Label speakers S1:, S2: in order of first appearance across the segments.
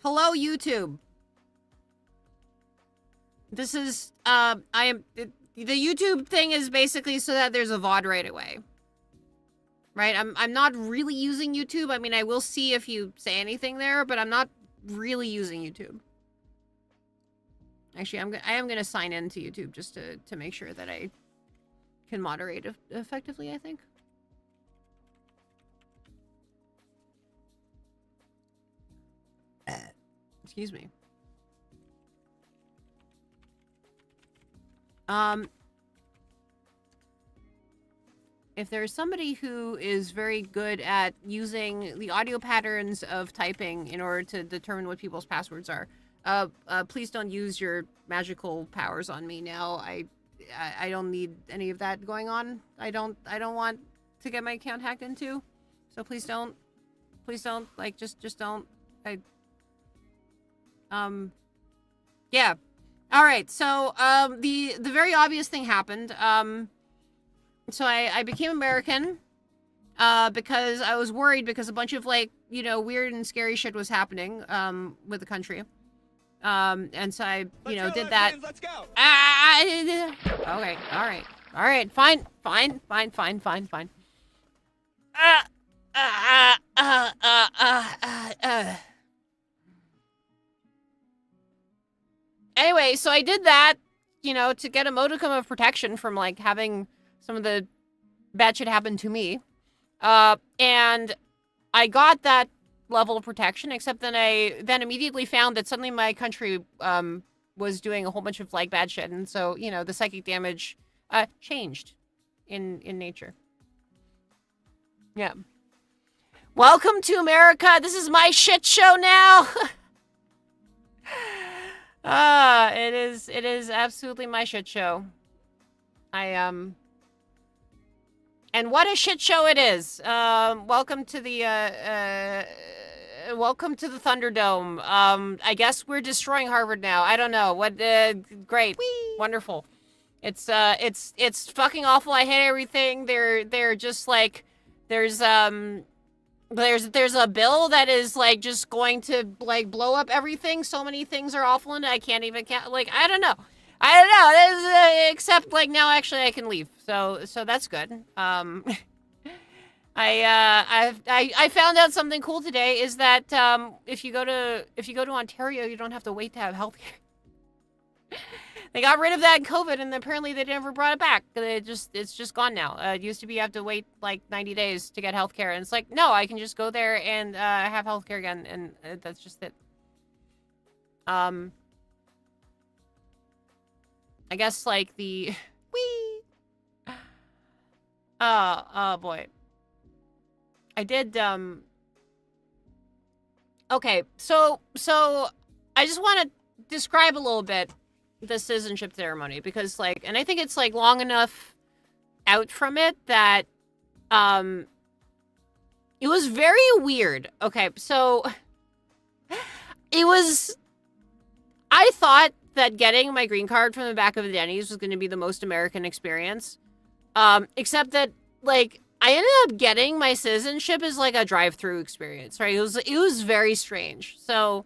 S1: Hello, YouTube. This is, the YouTube thing is basically so that there's a VOD right away. Right? I'm not really using YouTube. I mean, I will see if you say anything there, but I'm not really using YouTube. Actually, I am gonna sign in to YouTube just to make sure that I can moderate effectively, I think. Excuse me. If there's somebody who is very good at using the audio patterns of typing in order to determine what people's passwords are, please don't use your magical powers on me now. I don't need any of that going on. I don't want to get my account hacked into. So please don't. Please don't. Like, just don't. Yeah. All right. So, the very obvious thing happened. So I became American, because I was worried because a bunch of, like, you know, weird and scary shit was happening, with the country. And so I, did that.
S2: Friends, let's go.
S1: Okay. All right. Fine. Anyway, so I did that, to get a modicum of protection from, like, having some of the bad shit happen to me. And I got that level of protection, except then I immediately found that suddenly my country was doing a whole bunch of, like, bad shit. And so, the psychic damage changed in nature. Yeah. Welcome to America. This is my shit show now. It is absolutely my shit show. And what a shit show it is. Welcome to the Thunderdome. I guess we're destroying Harvard now. I don't know. What, great. Whee! Wonderful. It's fucking awful. I hate everything. They're just like, there's a bill that is, like, just going to, like, blow up everything. So many things are awful and I can't like, I don't know. Except, like, now actually I can leave. So that's good. I found out something cool today is that, if you go to Ontario, you don't have to wait to have healthcare. They got rid of that in COVID, and apparently they never brought it back. It's just gone now. It used to be you have to wait like 90 days to get healthcare, and it's like, no, I can just go there and have healthcare again, and that's just it. I guess, like, the wee. Oh boy. I did Okay, so I just want to describe a little bit the citizenship ceremony, because, like, and I think it's, like, long enough out from it that it was very weird. Okay, so I thought that getting my green card from the back of the Denny's was going to be the most American experience, except that, like, I ended up getting my citizenship as, like, a drive-through experience, right? It was very strange. So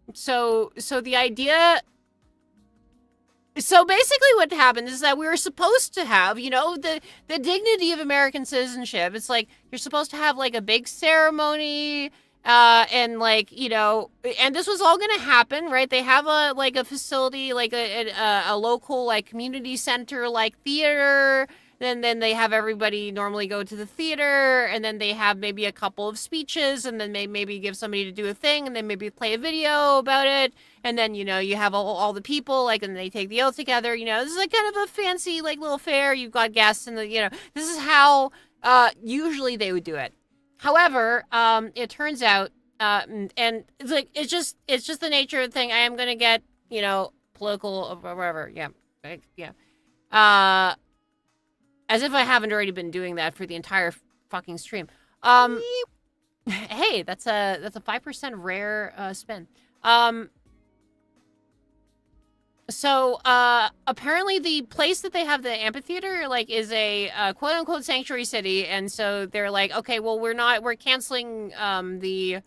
S1: the idea. So basically what happened is that we were supposed to have, the dignity of American citizenship. It's like, you're supposed to have, like, a big ceremony, and, like, and this was all going to happen, right? They have a facility, like a local, like, community center, like, theater. Then they have everybody normally go to the theater, and then they have maybe a couple of speeches, and then maybe give somebody to do a thing, and then maybe play a video about it. And then, you have all the people, like, and they take the oath together. This is, like, kind of a fancy, like, little fair. You've got guests, and this is how usually they would do it. However, it turns out, and it's like, it's just the nature of the thing. I am gonna get, political or whatever. Yeah, yeah. As if I haven't already been doing that for the entire fucking stream. Hey, that's a 5% rare spin. So apparently the place that they have the amphitheater, like, is a quote unquote sanctuary city, and so they're like, okay, well, we're canceling the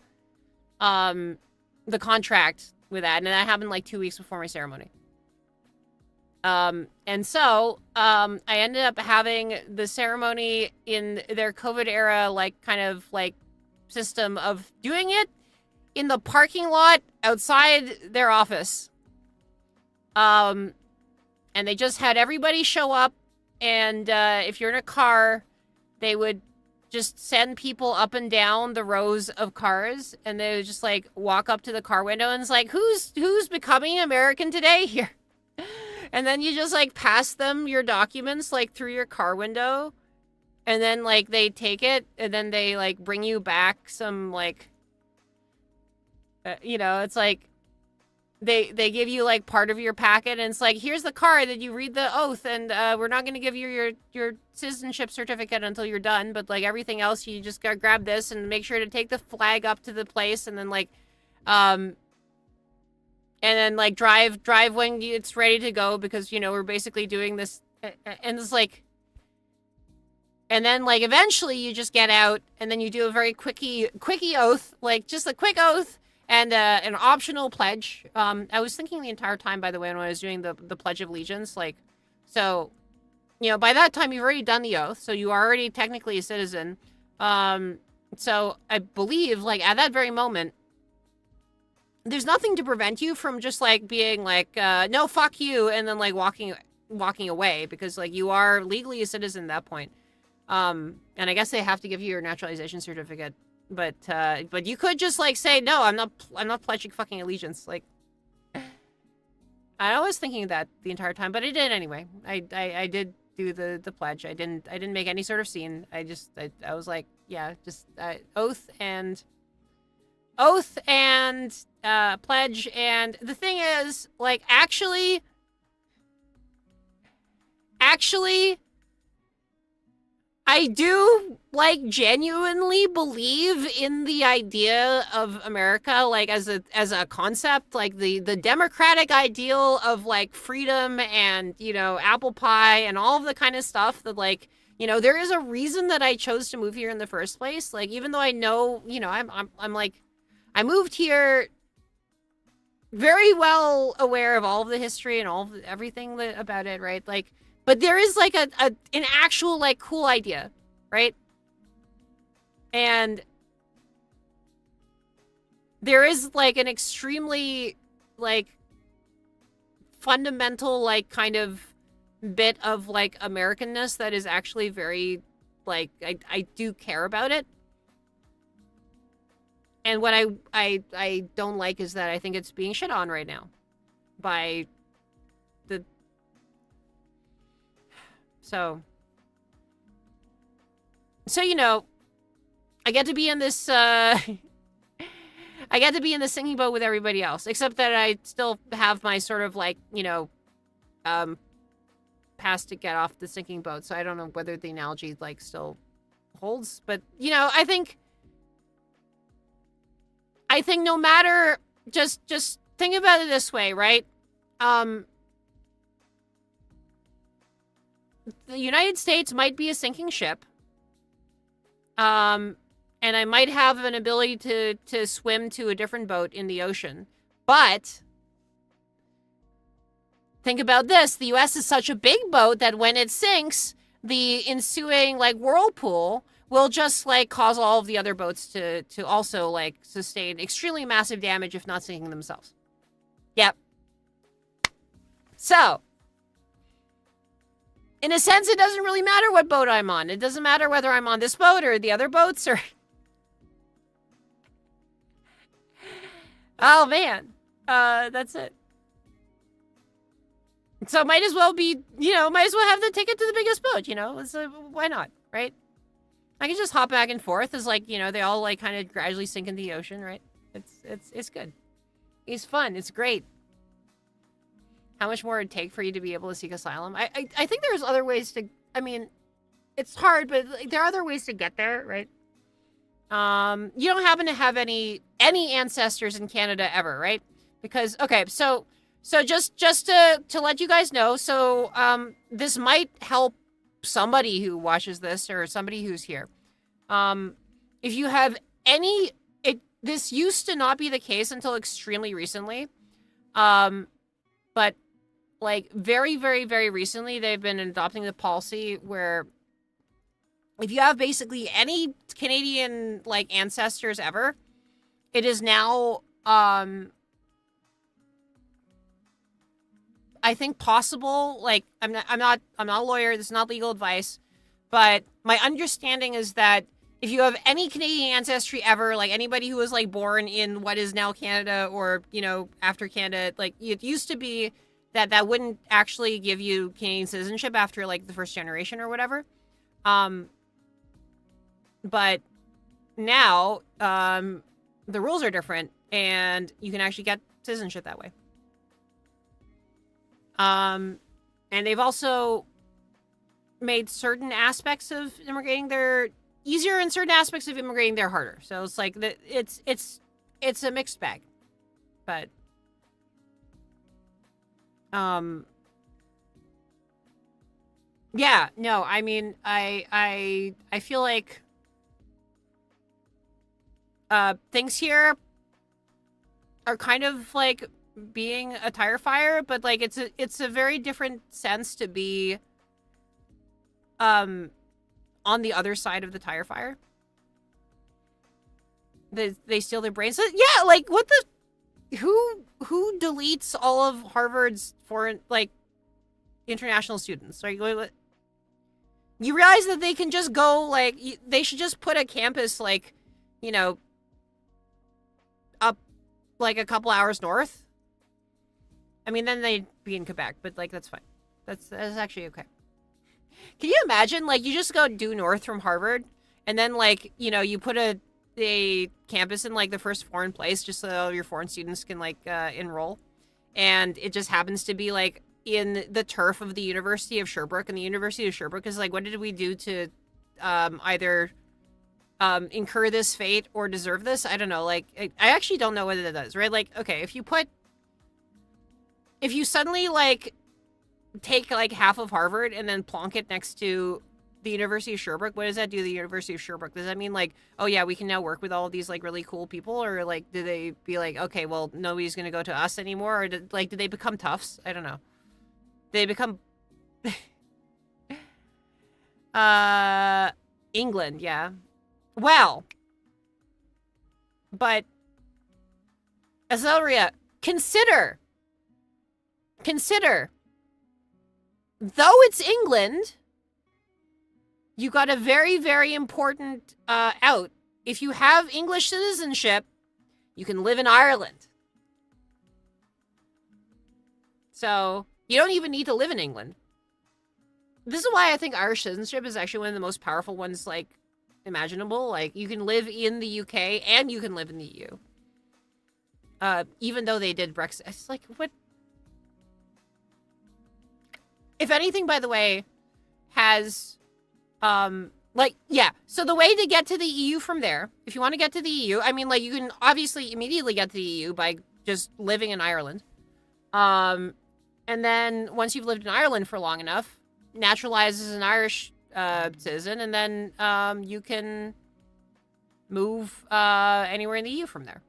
S1: the contract with that, and that happened like 2 weeks before my ceremony. And so, I ended up having the ceremony in their COVID era, like, kind of, like, system of doing it in the parking lot outside their office. And they just had everybody show up, and, if you're in a car, they would just send people up and down the rows of cars, and they would just, like, walk up to the car window, and it's like, who's becoming American today here? And then you just, like, pass them your documents, like, through your car window. And then, like, they take it, and then they, like, bring you back some, like... it's like... They give you, like, part of your packet, and it's like, here's the card that you read the oath, and we're not going to give you your citizenship certificate until you're done, but, like, everything else, you just gotta grab this and make sure to take the flag up to the place, and then, like... and then, like, drive when it's ready to go, because, we're basically doing this, and it's like... And then, like, eventually you just get out, and then you do a very quickie oath, like, just a quick oath, and an optional pledge. I was thinking the entire time, by the way, when I was doing the Pledge of Allegiance, like, so, by that time you've already done the oath, so you are already technically a citizen. So I believe, like, at that very moment, there's nothing to prevent you from just, like, being like, no, fuck you, and then, like, walking away, because, like, you are legally a citizen at that point. And I guess they have to give you your naturalization certificate, but you could just, like, say, no, I'm not pledging fucking allegiance. Like, I was thinking that the entire time, but I did anyway. I did do the pledge. I didn't make any sort of scene. I was like, yeah, just oath and pledge. And the thing is, like, actually, I do, like, genuinely believe in the idea of America, like, as a concept, like, the democratic ideal of, like, freedom and, apple pie and all of the kind of stuff that, like, there is a reason that I chose to move here in the first place. Like, even though I know, I'm like, I moved here very well aware of all of the history and all of everything about it, right? Like, but there is, like, an actual, like, cool idea, right? And there is, like, an extremely, like, fundamental, like, kind of bit of, like, Americanness that is actually very, like, I do care about it. And what I don't like is that I think it's being shit on right now by the... So, I get to be in this, I get to be in the singing boat with everybody else, except that I still have my sort of, like, pass to get off the sinking boat, so I don't know whether the analogy, like, still holds, but, I think no matter, just think about it this way, right? The United States might be a sinking ship. And I might have an ability to swim to a different boat in the ocean. But think about this. The U.S. is such a big boat that when it sinks, the ensuing, like, whirlpool will just, like, cause all of the other boats to also, like, sustain extremely massive damage, if not sinking themselves. Yep. So, in a sense, it doesn't really matter what boat I'm on. It doesn't matter whether I'm on this boat or the other boats or... Oh, man. That's it. So might as well be, might as well have the ticket to the biggest boat, So, why not, right? I can just hop back and forth as, like, they all, like, kind of gradually sink into the ocean, right? It's good. It's fun. It's great. How much more it'd take for you to be able to seek asylum? I think there's other ways to... I mean, it's hard, but, like, there are other ways to get there, right? You don't happen to have any ancestors in Canada ever, right? Because, okay, so just to let you guys know, so this might help somebody who watches this or somebody who's here. If you have any... this used to not be the case until extremely recently. Um, but like very, very, very recently, they've been adopting the policy where if you have basically any Canadian like ancestors ever, it is now I think possible. Like I'm not a lawyer. This is not legal advice, but my understanding is that if you have any Canadian ancestry ever, like anybody who was like born in what is now Canada or after Canada, like it used to be that wouldn't actually give you Canadian citizenship after like the first generation or whatever. Um, but now the rules are different and you can actually get citizenship that way. And they've also made certain aspects of immigrating there easier and certain aspects of immigrating there harder. So it's like it's a mixed bag. But yeah, no, I mean I feel like things here are kind of like being a tire fire, but like it's a very different sense to be on the other side of the tire fire. They steal their brains. Yeah, like what the who deletes all of Harvard's foreign like international students? Right? You realize that they can just go like they should just put a campus like up like a couple hours north. I mean, then they'd be in Quebec, but like that's fine. That's actually okay. Can you imagine like you just go due north from Harvard, and then like you put a campus in like the first foreign place just so all your foreign students can like enroll, and it just happens to be like in the turf of the University of Sherbrooke, and the University of Sherbrooke is like, what did we do to either incur this fate or deserve this? I don't know. Like I actually don't know what it does, right? Like okay, if you suddenly like take like half of Harvard and then plonk it next to the University of Sherbrooke, what does that do to the University of Sherbrooke? Does that mean like, oh yeah, we can now work with all of these like really cool people? Or like, do they be like, okay, well, nobody's going to go to us anymore? Or did they become Tufts? I don't know. They become England, yeah. Well, but Azelria, consider, though it's England, you got a very, very important out. If you have English citizenship, you can live in Ireland. So you don't even need to live in England. This is why I think Irish citizenship is actually one of the most powerful ones, like, imaginable. Like, you can live in the UK and you can live in the EU. Even though they did Brexit. It's like, what? If anything, by the way, has, like, yeah. So the way to get to the EU from there, if you want to get to the EU, I mean, like, you can obviously immediately get to the EU by just living in Ireland. And then once you've lived in Ireland for long enough, naturalize as an Irish citizen, and then you can move anywhere in the EU from there.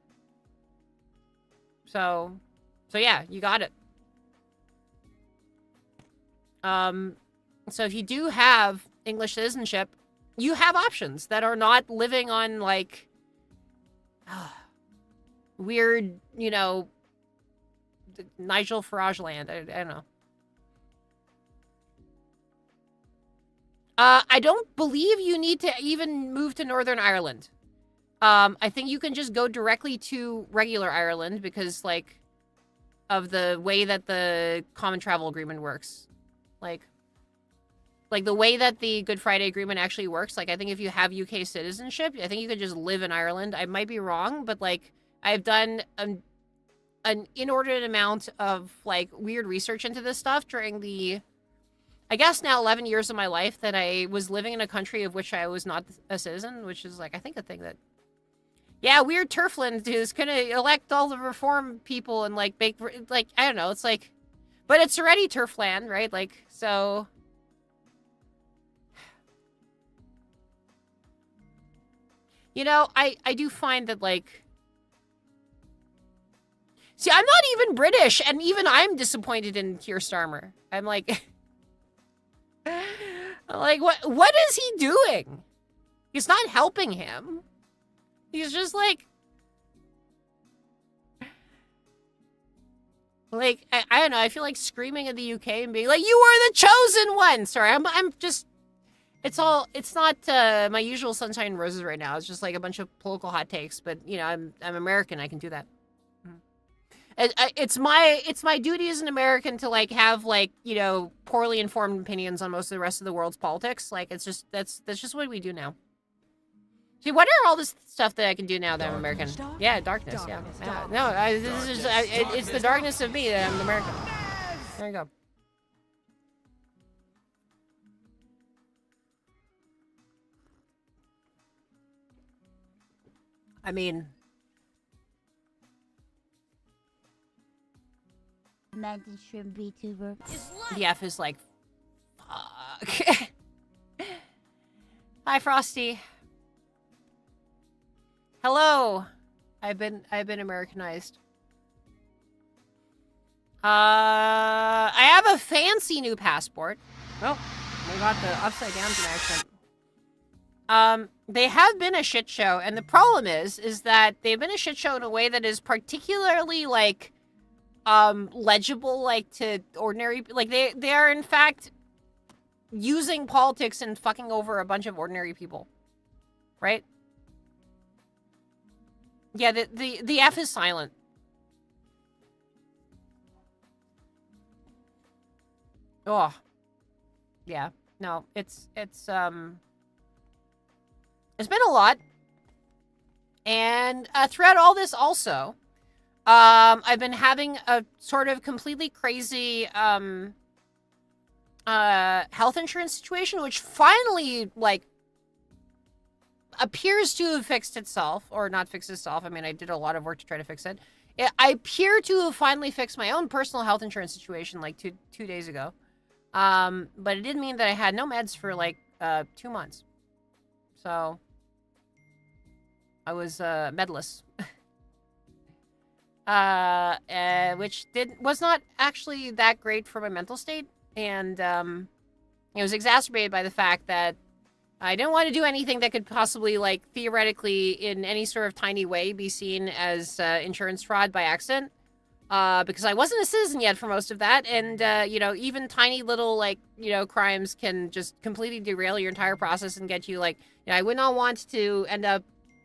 S1: So yeah, you got it. So if you do have English citizenship, you have options that are not living on, like, weird, Nigel Farage land. I don't know. I don't believe you need to even move to Northern Ireland. I think you can just go directly to regular Ireland because, like, of the way that the Common Travel Agreement works. Like the way that the Good Friday Agreement actually works. Like, I think if you have UK citizenship, I think you could just live in Ireland. I might be wrong, but, like, I've done an inordinate amount of, like, weird research into this stuff during the, I guess now 11 years of my life that I was living in a country of which I was not a citizen, which is, like, I think a thing that, yeah, weird Turfland is going to elect all the reform people and, like, make, like, I don't know, it's like, but it's already Turfland, right? Like, so, I do find that, like, See, I'm not even British, and even I'm disappointed in Keir Starmer. I'm like, what is he doing? He's not helping him. He's just like I don't know. I feel like screaming at the UK and being like, "You are the chosen one." Sorry, I'm just. It's not my usual sunshine and roses right now. It's just like a bunch of political hot takes. But you know, I'm American. I can do that. It's my duty as an American to like have like, you know, poorly informed opinions on most of the rest of the world's politics. Like it's just that's just what we do now. See, what are all this stuff that I can do now that I'm American? Yeah, darkness. Yeah. No, it's the darkness of me that I'm American. There you go. I mean,
S2: mantis shrimp VTuber.
S1: the F is like, fuck. Hi, Frosty. Hello. I've been Americanized. I have a fancy new passport. Oh, we got the upside down connection. They have been a shit show, and the problem is that they've been a shit show in a way that is particularly like legible, like to ordinary, like they are in fact using politics and fucking over a bunch of ordinary people, right? Yeah, the F is silent. Oh, yeah. No, it's been a lot, and throughout all this, also, I've been having a sort of completely crazy health insurance situation, which finally like appears to have fixed itself, or not fixed itself. I mean, I did a lot of work to try to fix it. I appear to have finally fixed my own personal health insurance situation like two days ago. But it did mean that I had no meds for like 2 months. So I was medless. Which was not actually that great for my mental state, and it was exacerbated by the fact that I didn't want to do anything that could possibly, like, theoretically, in any sort of tiny way, be seen as insurance fraud by accident. Because I wasn't a citizen yet for most of that, and, you know, even tiny little, like, you know, crimes can just completely derail your entire process and get you, like, you know, I would not want to end up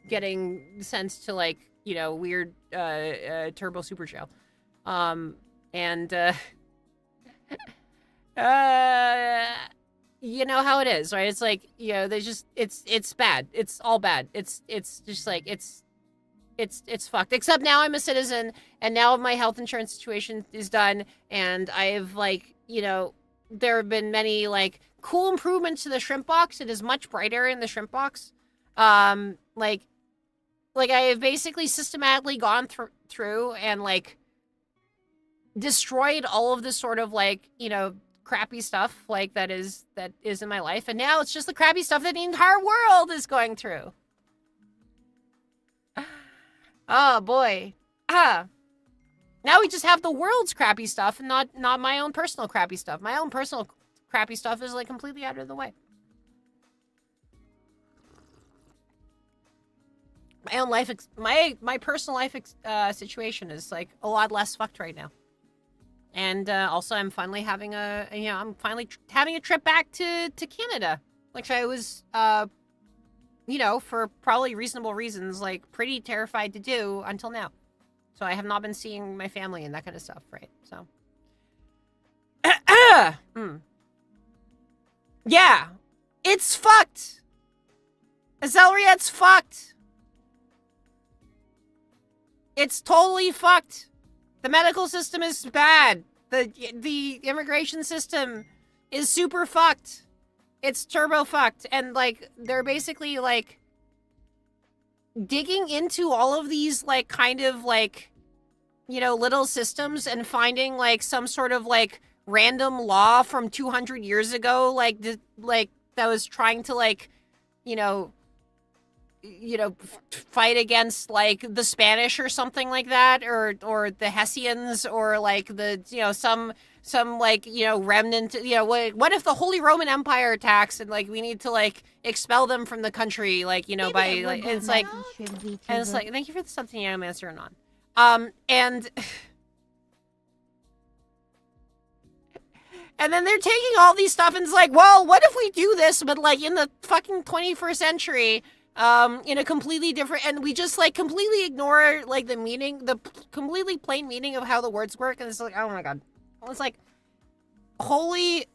S1: getting sent to, like, you know, weird, turbo super jail. You know how it is, right? It's like, you know, there's just, it's bad. It's all bad. It's just like, it's fucked. Except now I'm a citizen, and now my health insurance situation is done, and I've, like, you know, there have been many, like, cool improvements to the shrimp box. It is much brighter in the shrimp box. Like I have basically systematically gone through and, like, destroyed all of this sort of, like, you know, crappy stuff, like, that is in my life, and now it's just the crappy stuff that the entire world is going through. Oh boy. Now we just have the world's crappy stuff and not my own personal crappy stuff. My own personal crappy stuff is, like, completely out of the way. My own life, my personal life situation is, like, a lot less fucked right now. And also, I'm finally having I'm finally having a trip back to Canada, which I was, you know, for probably reasonable reasons, like, pretty terrified to do until now. So I have not been seeing my family and that kind of stuff, right? So, yeah, it's fucked. Azalriet's fucked. It's totally fucked. The medical system is bad. The immigration system is super fucked. It's turbo fucked. And, like, they're basically, like, digging into all of these, like, kind of, like, you know, little systems and finding, like, some sort of, like, random law from 200 years ago, like, that was trying to, like, you know, fight against like the Spanish or something like that, or the Hessians, or like the some like remnant. What if the Holy Roman Empire attacks and like we need to like expel them from the country, like
S2: Maybe
S1: by
S2: I
S1: like
S2: would
S1: it's
S2: be
S1: like
S2: Mantis shrimp VTuber.
S1: and it's like thank you for the something I'm answering on, and. And then they're taking all these stuff and it's like, well, what if we do this, but like in the fucking 21st century, in a completely different, and we just like completely ignore like the meaning, the completely plain meaning of how the words work. And it's like, oh my God. It's like, holy,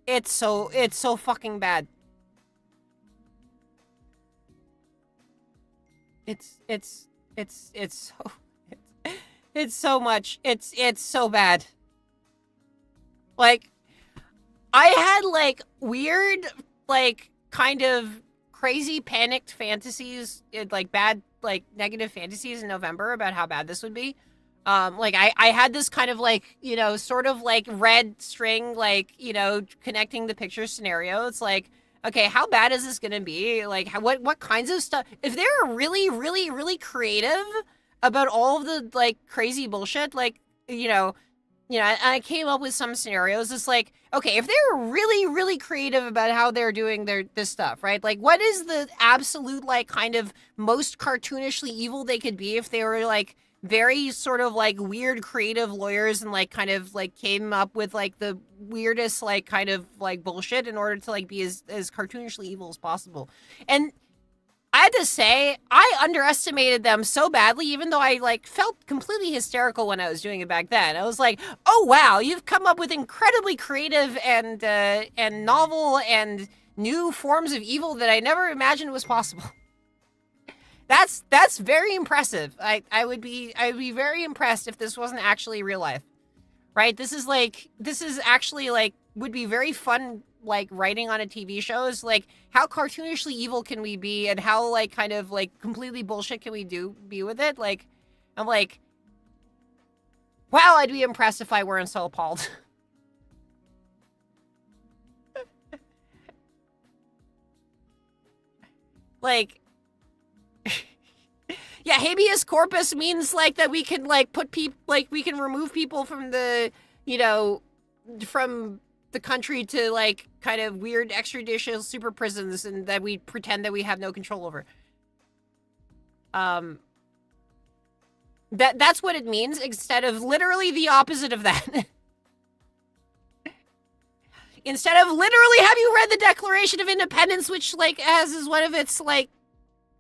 S1: it's so fucking bad. It's so much. It's so bad. Like, I had, like, weird, like, kind of crazy panicked fantasies, like, bad, like, negative fantasies in November about how bad this would be. Like, I had this kind of, like, sort of, like, red string, like, connecting the picture scenario. It's like, okay, how bad is this gonna be? Like, what kinds of stuff? If they're really, really, really creative about all of the, like, crazy bullshit, like, I came up with some scenarios. It's like, okay, if they're really, really creative about how they're doing this stuff, right? Like, what is the absolute, like, kind of most cartoonishly evil they could be if they were, like, very sort of, like, weird creative lawyers and, like, kind of, like, came up with, like, the weirdest, like, kind of, like, bullshit in order to, like, be as cartoonishly evil as possible. And I had to say, I underestimated them so badly, even though I, like, felt completely hysterical when I was doing it back then. I was like, oh, wow, you've come up with incredibly creative and novel and new forms of evil that I never imagined was possible. That's very impressive. I would be very impressed if this wasn't actually real life. Right? This is actually, like, would be very fun, like, writing on a TV show. Is like, how cartoonishly evil can we be, and how, like, kind of, like, completely bullshit can we be with it? Like, I'm like, wow, I'd be impressed if I weren't so appalled. Like, yeah, habeas corpus means, like, that we can, like, put people, like, we can remove people from the, from the country to, like, kind of weird extrajudicial super prisons, and that we pretend that we have no control over. That's what it means, instead of literally the opposite of that. Instead of literally, have you read the Declaration of Independence, which, like, has as one of its, like,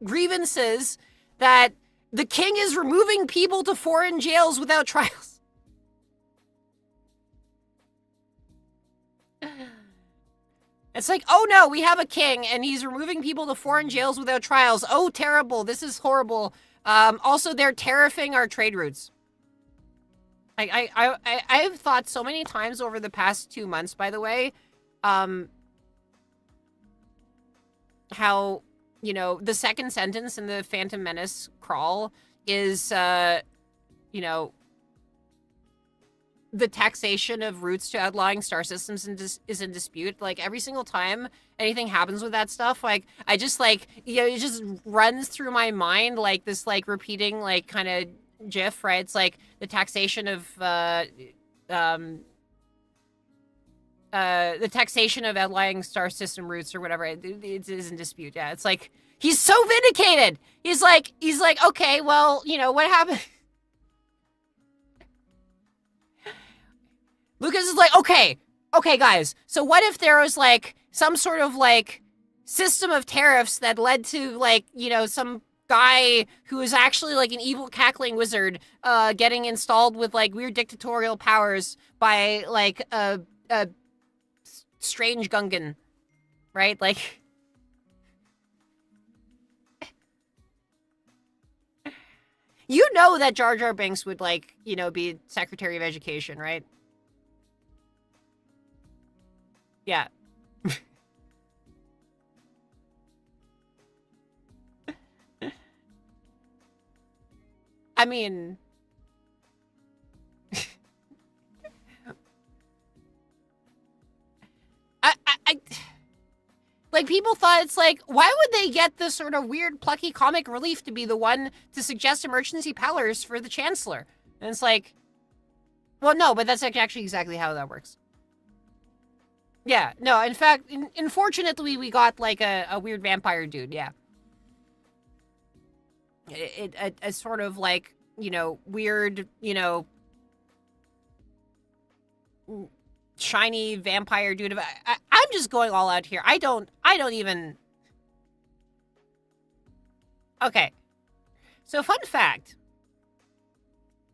S1: grievances that the king is removing people to foreign jails without trials. It's like, oh no, we have a king and he's removing people to foreign jails without trials. Oh, terrible. This is horrible. Also, they're tariffing our trade routes. I've thought so many times over the past 2 months, by the way, how, the second sentence in the Phantom Menace crawl is, the taxation of routes to outlawing star systems is in dispute. Like, every single time anything happens with that stuff, like, I just, like, it just runs through my mind, like, this, like, repeating, like, kind of GIF, right? It's like the taxation of, the taxation of outlying star system routes or whatever, it is in dispute. Yeah, it's like, he's so vindicated. He's like, okay, well, what happened? Lucas is like, okay, guys, so what if there was, like, some sort of, like, system of tariffs that led to, like, some guy who is actually, like, an evil cackling wizard, getting installed with, like, weird dictatorial powers by, like, a strange Gungan, right? Like, that Jar Jar Binks would, like, be Secretary of Education, right? Yeah. I mean, I like, people thought it's like, why would they get this sort of weird, plucky comic relief to be the one to suggest emergency powers for the Chancellor? And it's like, well, no, but that's actually exactly how that works. Yeah, no, in fact, unfortunately, we got like a weird vampire dude, yeah. A sort of like, weird, shiny vampire dude. I'm just going all out here. I don't even. Okay. So fun fact.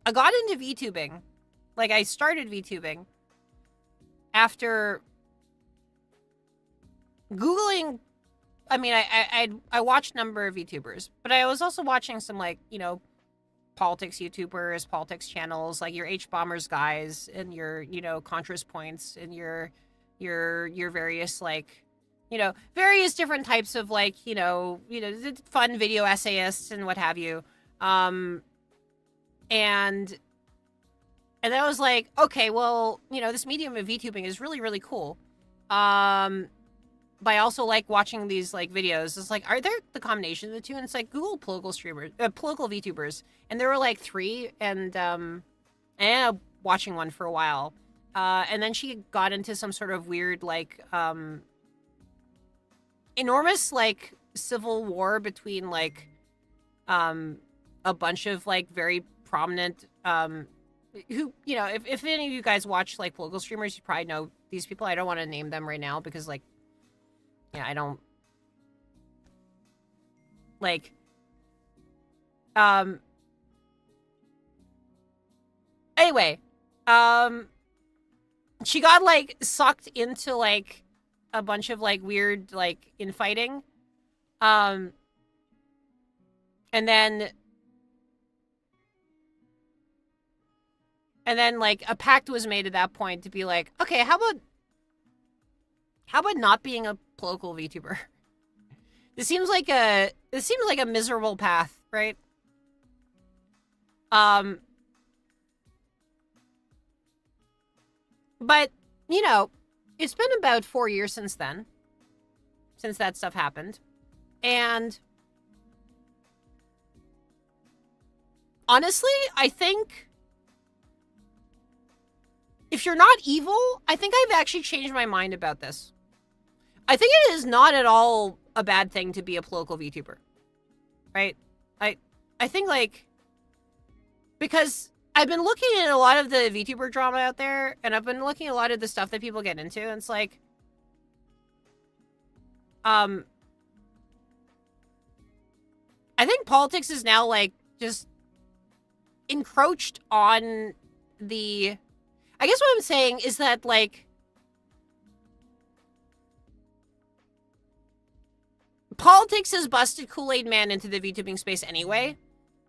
S1: I got into VTubing. Like I started VTubing after Googling. I mean, I watched a number of VTubers, but I was also watching some like, politics YouTubers, politics channels, like your H-Bombers guys and your, Contras Points and your various like, various different types of like, fun video essayists and what have you. And then I was like, okay, well, this medium of VTubing is really, really cool. But I also like watching these like videos. It's like, are there the combination of the two? And it's like Google political streamers, political VTubers, and there were like 3, and I ended up watching one for a while. And then she got into some sort of weird like enormous like civil war between like a bunch of like very prominent who, if any of you guys watch like political streamers, you probably know these people. I don't want to name them right now because like, yeah, I don't like anyway, she got like sucked into like a bunch of like weird like infighting. And then like a pact was made at that point to be like, okay, how about not being a political VTuber? This seems like a miserable path, right? But, it's been about 4 years since then. Since that stuff happened. And honestly, I think if you're not evil, I think I've actually changed my mind about this. I think it is not at all a bad thing to be a political VTuber. Right? I think, like, because I've been looking at a lot of the VTuber drama out there, and I've been looking at a lot of the stuff that people get into, and it's like, I think politics is now, like, just encroached on the... I guess what I'm saying is that, like, politics has busted Kool-Aid Man into the VTubing space anyway,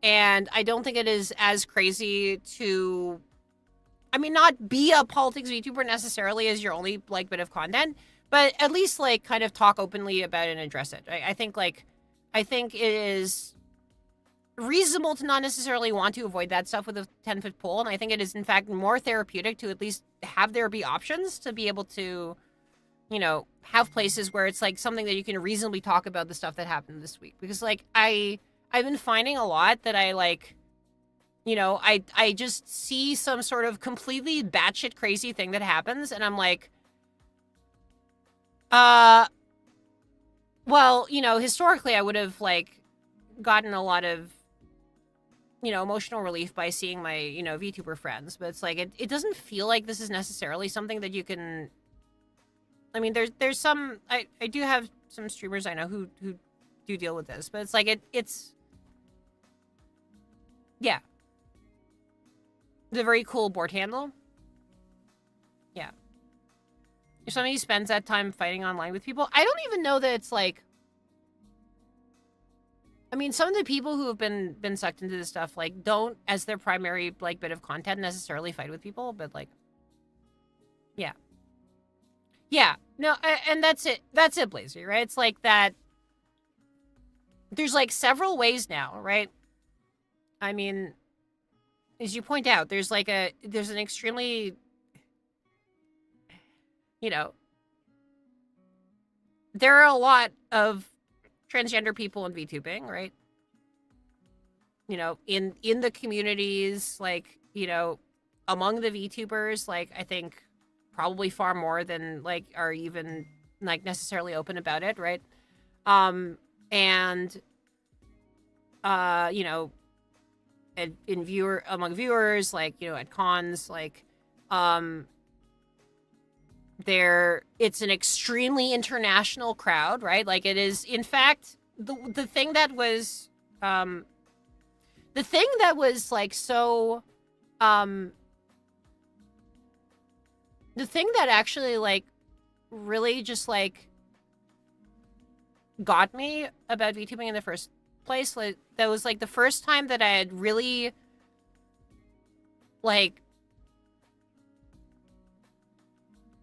S1: and I don't think it is as crazy to, I mean, not be a politics VTuber necessarily as your only, like, bit of content, but at least, like, kind of talk openly about it and address it. I think it is reasonable to not necessarily want to avoid that stuff with a 10-foot pole, and I think it is, in fact, more therapeutic to at least have there be options to be able to, have places where it's, like, something that you can reasonably talk about the stuff that happened this week. Because, like, I've been finding a lot that I, like, I just see some sort of completely batshit crazy thing that happens, and I'm like, well, historically I would have, like, gotten a lot of, emotional relief by seeing my, VTuber friends, but it's like, it doesn't feel like this is necessarily something that you can, I mean, there's some, I do have some streamers I know who do deal with this, but it's like, it's, yeah. The very cool board handle. Yeah. If somebody spends that time fighting online with people, I don't even know that it's like, I mean, some of the people who have been sucked into this stuff, like, don't, as their primary, like, bit of content, necessarily fight with people, but, like, yeah. Yeah, no, and that's it, Blazer, right? It's like that, there's, like, several ways now, right? I mean, as you point out, there's, like, there's an extremely, there are a lot of transgender people in VTubing, right? You know, in the communities, like, you know, among the VTubers, like, I think probably far more than like are even like necessarily open about it, right? And you know, in viewer among viewers, like, you know, at cons, like, um there it's an extremely international crowd, right? Like, it is, in fact, the thing that was like so the thing that actually like really just like got me about VTubing in the first place, like, that was like the first time that I had really like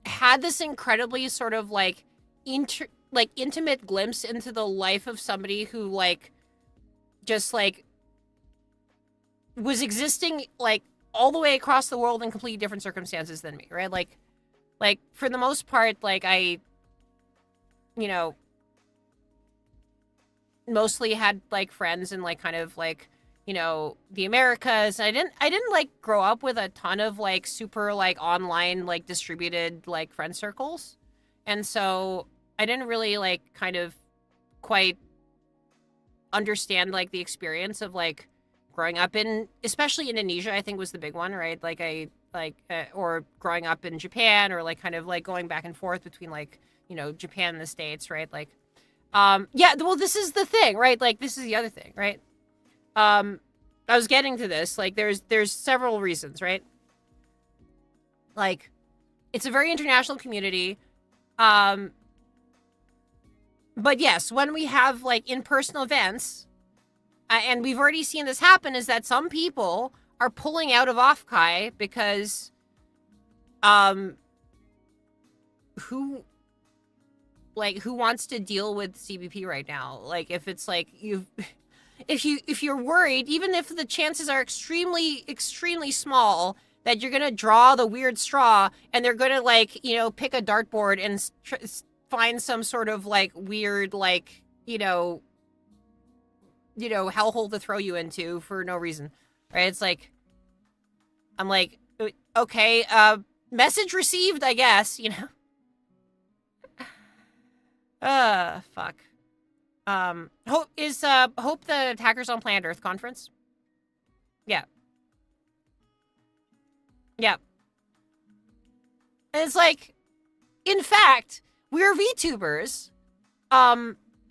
S1: had this incredibly sort of like intimate glimpse into the life of somebody who like just like was existing like all the way across the world in completely different circumstances than me, right? Like for the most part, like I, you know, mostly had like friends in like kind of like, you know, the Americas. I didn't like grow up with a ton of like super like online like distributed like friend circles. And so I didn't really like kind of quite understand like the experience of like growing up in, especially Indonesia, I think was the big one, right? Like I like or growing up in Japan, or like kind of like going back and forth between like, you know, Japan and the States, right? Like yeah, well, this is the thing, right? Like, this is the other thing, right? I was getting to this. Like, there's several reasons, right? Like, it's a very international community. But yes, when we have like in-person events, and we've already seen this happen, is that some people are pulling out of Offkai because, who wants to deal with CBP right now? Like, if it's like if you're worried, even if the chances are extremely small that you're gonna draw the weird straw and they're gonna like, you know, pick a dartboard and find some sort of like weird like, you know, hellhole to throw you into for no reason, right? It's like, I'm like, okay, message received, I guess, you know. Fuck. Hope the Attackers on Planet Earth conference? Yeah. Yeah. And it's like, in fact, we're VTubers.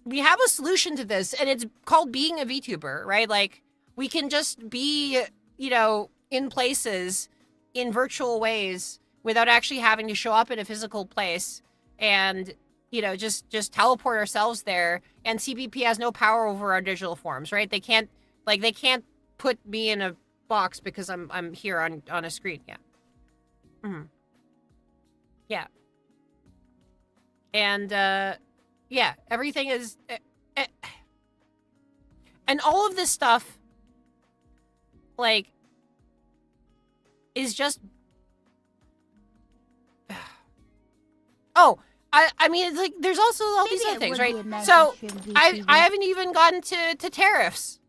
S1: We have a solution to this, and it's called being a VTuber, right? Like, we can just be, you know, in places in virtual ways without actually having to show up in a physical place, and, you know, just teleport ourselves there, and CBP has no power over our digital forms, right? They can't put me in a box because I'm here on a screen. Yeah. Mm-hmm. Yeah. And yeah, everything is and all of this stuff like is just oh, I mean, it's like there's also all these other things, right? So I haven't even gotten to tariffs.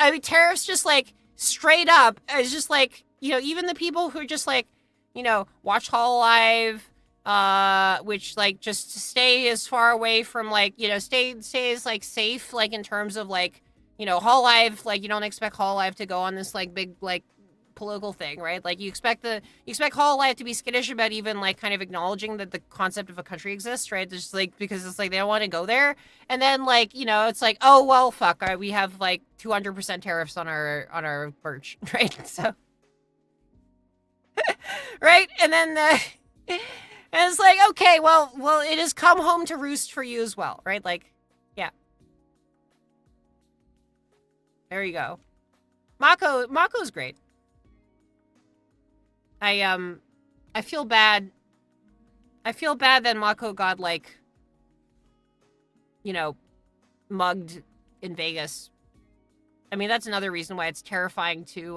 S1: I mean, tariffs just like straight up is just like, you know, even the people who are just like, you know, watch Hololive, which like just to stay as far away from like, you know, stay as like safe, like in terms of like, you know, Hololive, like you don't expect Hololive to go on this like big like political thing, right? Like you expect Hololive to be skittish about even like kind of acknowledging that the concept of a country exists, right? Just like because it's like they don't want to go there, and then like, you know, it's like, oh well, fuck, we have like 200% tariffs on our merch, right? So right, and then and it's like, okay, well, it has come home to roost for you as well, right? Like, yeah, there you go. Mako's great. I feel bad. I feel bad that Mako got like, you know, mugged in Vegas. I mean, that's another reason why it's terrifying to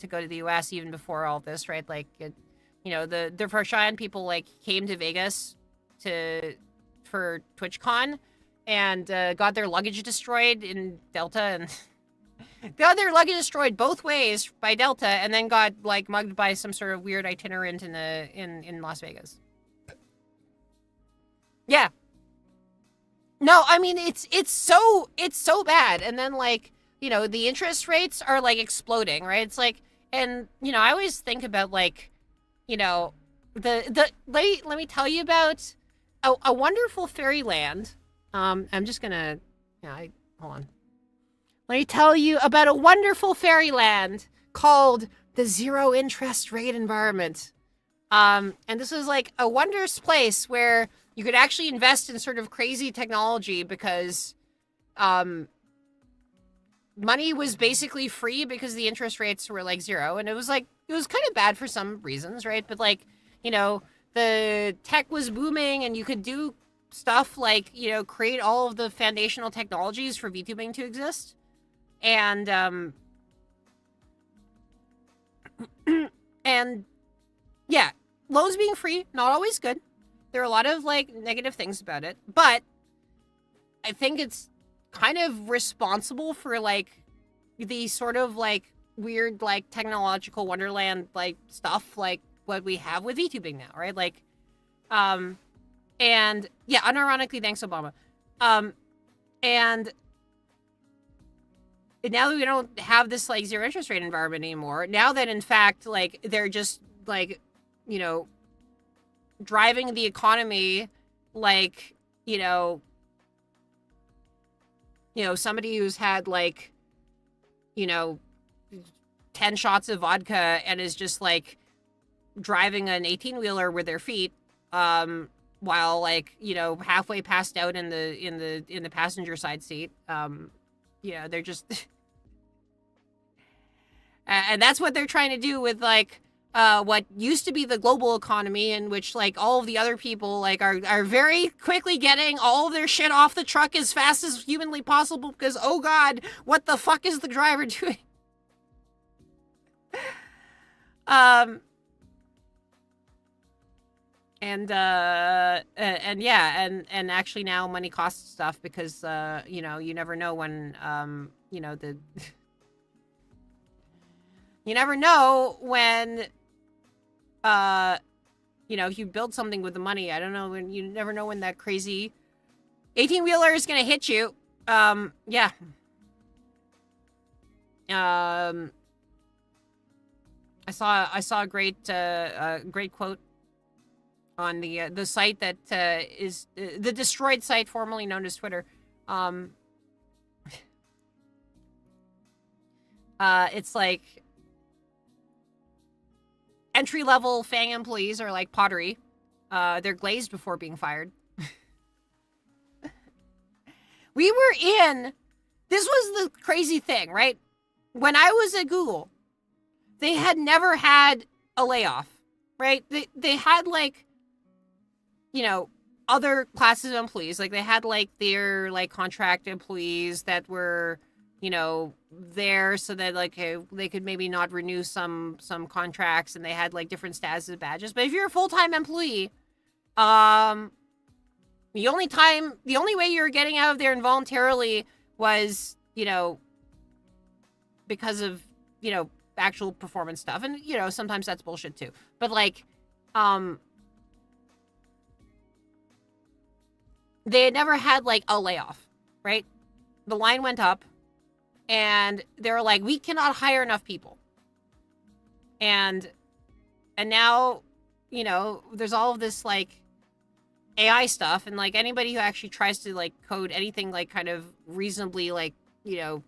S1: go to the U.S. even before all this, right? Like, you know, the Cheyenne people like came to Vegas for TwitchCon and got their luggage destroyed in Delta and got their luggage destroyed both ways by Delta and then got like mugged by some sort of weird itinerant in Las Vegas. Yeah. No, I mean it's so bad. And then like, you know, the interest rates are like exploding, right? It's like, and you know, I always think about like, you know, let me tell you about a wonderful fairyland. I'm just gonna, hold on. Let me tell you about a wonderful fairyland called the zero interest rate environment. And this is like a wondrous place where you could actually invest in sort of crazy technology because, money was basically free because the interest rates were like zero. And it was kind of bad for some reasons, right? But like, you know, the tech was booming and you could do stuff like, you know, create all of the foundational technologies for VTubing to exist. And, and yeah, loans being free, not always good. There are a lot of like negative things about it, but I think it's kind of responsible for like the sort of like weird like technological wonderland like stuff like what we have with VTubing now, right? Like, and yeah, unironically, thanks Obama. And now that we don't have this like zero interest rate environment anymore, now that in fact like they're just like, you know, driving the economy like, you know, somebody who's had like, you know, 10 shots of vodka and is just like driving an 18-wheeler with their feet, while like, you know, halfway passed out in the passenger side seat. Yeah, they're just, and that's what they're trying to do with like, what used to be the global economy, in which like all of the other people like are very quickly getting all of their shit off the truck as fast as humanly possible because, oh God, what the fuck is the driver doing? And yeah, and actually now money costs stuff because, you know, you never know when, you know, you never know when, you know, if you build something with the money, I don't know, when you never know when that crazy 18-wheeler is going to hit you. Yeah. I saw a great quote on the site that is the destroyed site formerly known as Twitter. It's like entry-level FANG employees are like pottery. They're glazed before being fired. This was the crazy thing, right? When I was at Google, they had never had a layoff, right? They had like, you know, other classes of employees. Like they had like their like contract employees that were, you know, there so that like they could maybe not renew some contracts, and they had like different statuses of badges. But if you're a full-time employee, the only way you were getting out of there involuntarily was, you know, because of, you know, actual performance stuff. And, you know, sometimes that's bullshit too. But like, they had never had like a layoff, right? The line went up and they were like, we cannot hire enough people. And now, you know, there's all of this like AI stuff, and like anybody who actually tries to like code anything like kind of reasonably like, you know,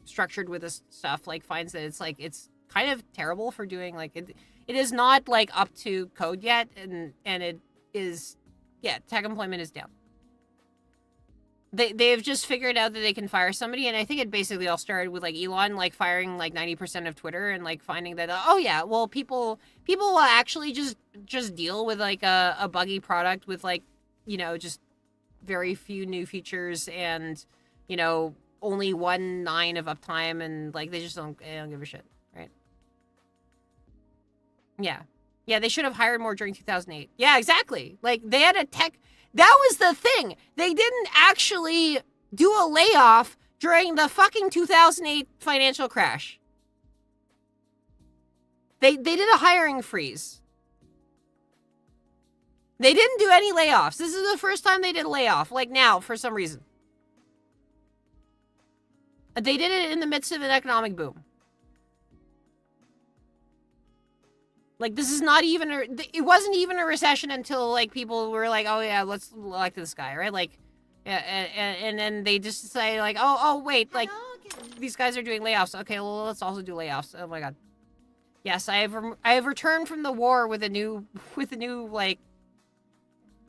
S1: structured with this stuff, like finds that it's kind of terrible for doing like it is not like up to code yet, and it is, yeah, tech employment is down. They've just figured out that they can fire somebody, and I think it basically all started with like Elon like firing like 90% of Twitter, and like finding that, oh yeah, well people will actually just deal with like a buggy product with like, you know, just very few new features and, you know, only 1.9 of uptime, and like they don't give a shit, right? Yeah, they should have hired more during 2008. Yeah, exactly. Like they had a tech That was the thing. They didn't actually do a layoff during the fucking 2008 financial crash. They did a hiring freeze. They didn't do any layoffs. This is the first time they did a layoff, like now, for some reason. They did it in the midst of an economic boom. Like, this is not even it wasn't even a recession until, like, people were like, oh, yeah, let's elect this guy, right? Like, yeah, and then they just say, like, oh, wait, like, these guys are doing layoffs. Okay, well, let's also do layoffs. Oh, my God. Yes, I have returned from the war with a new, like,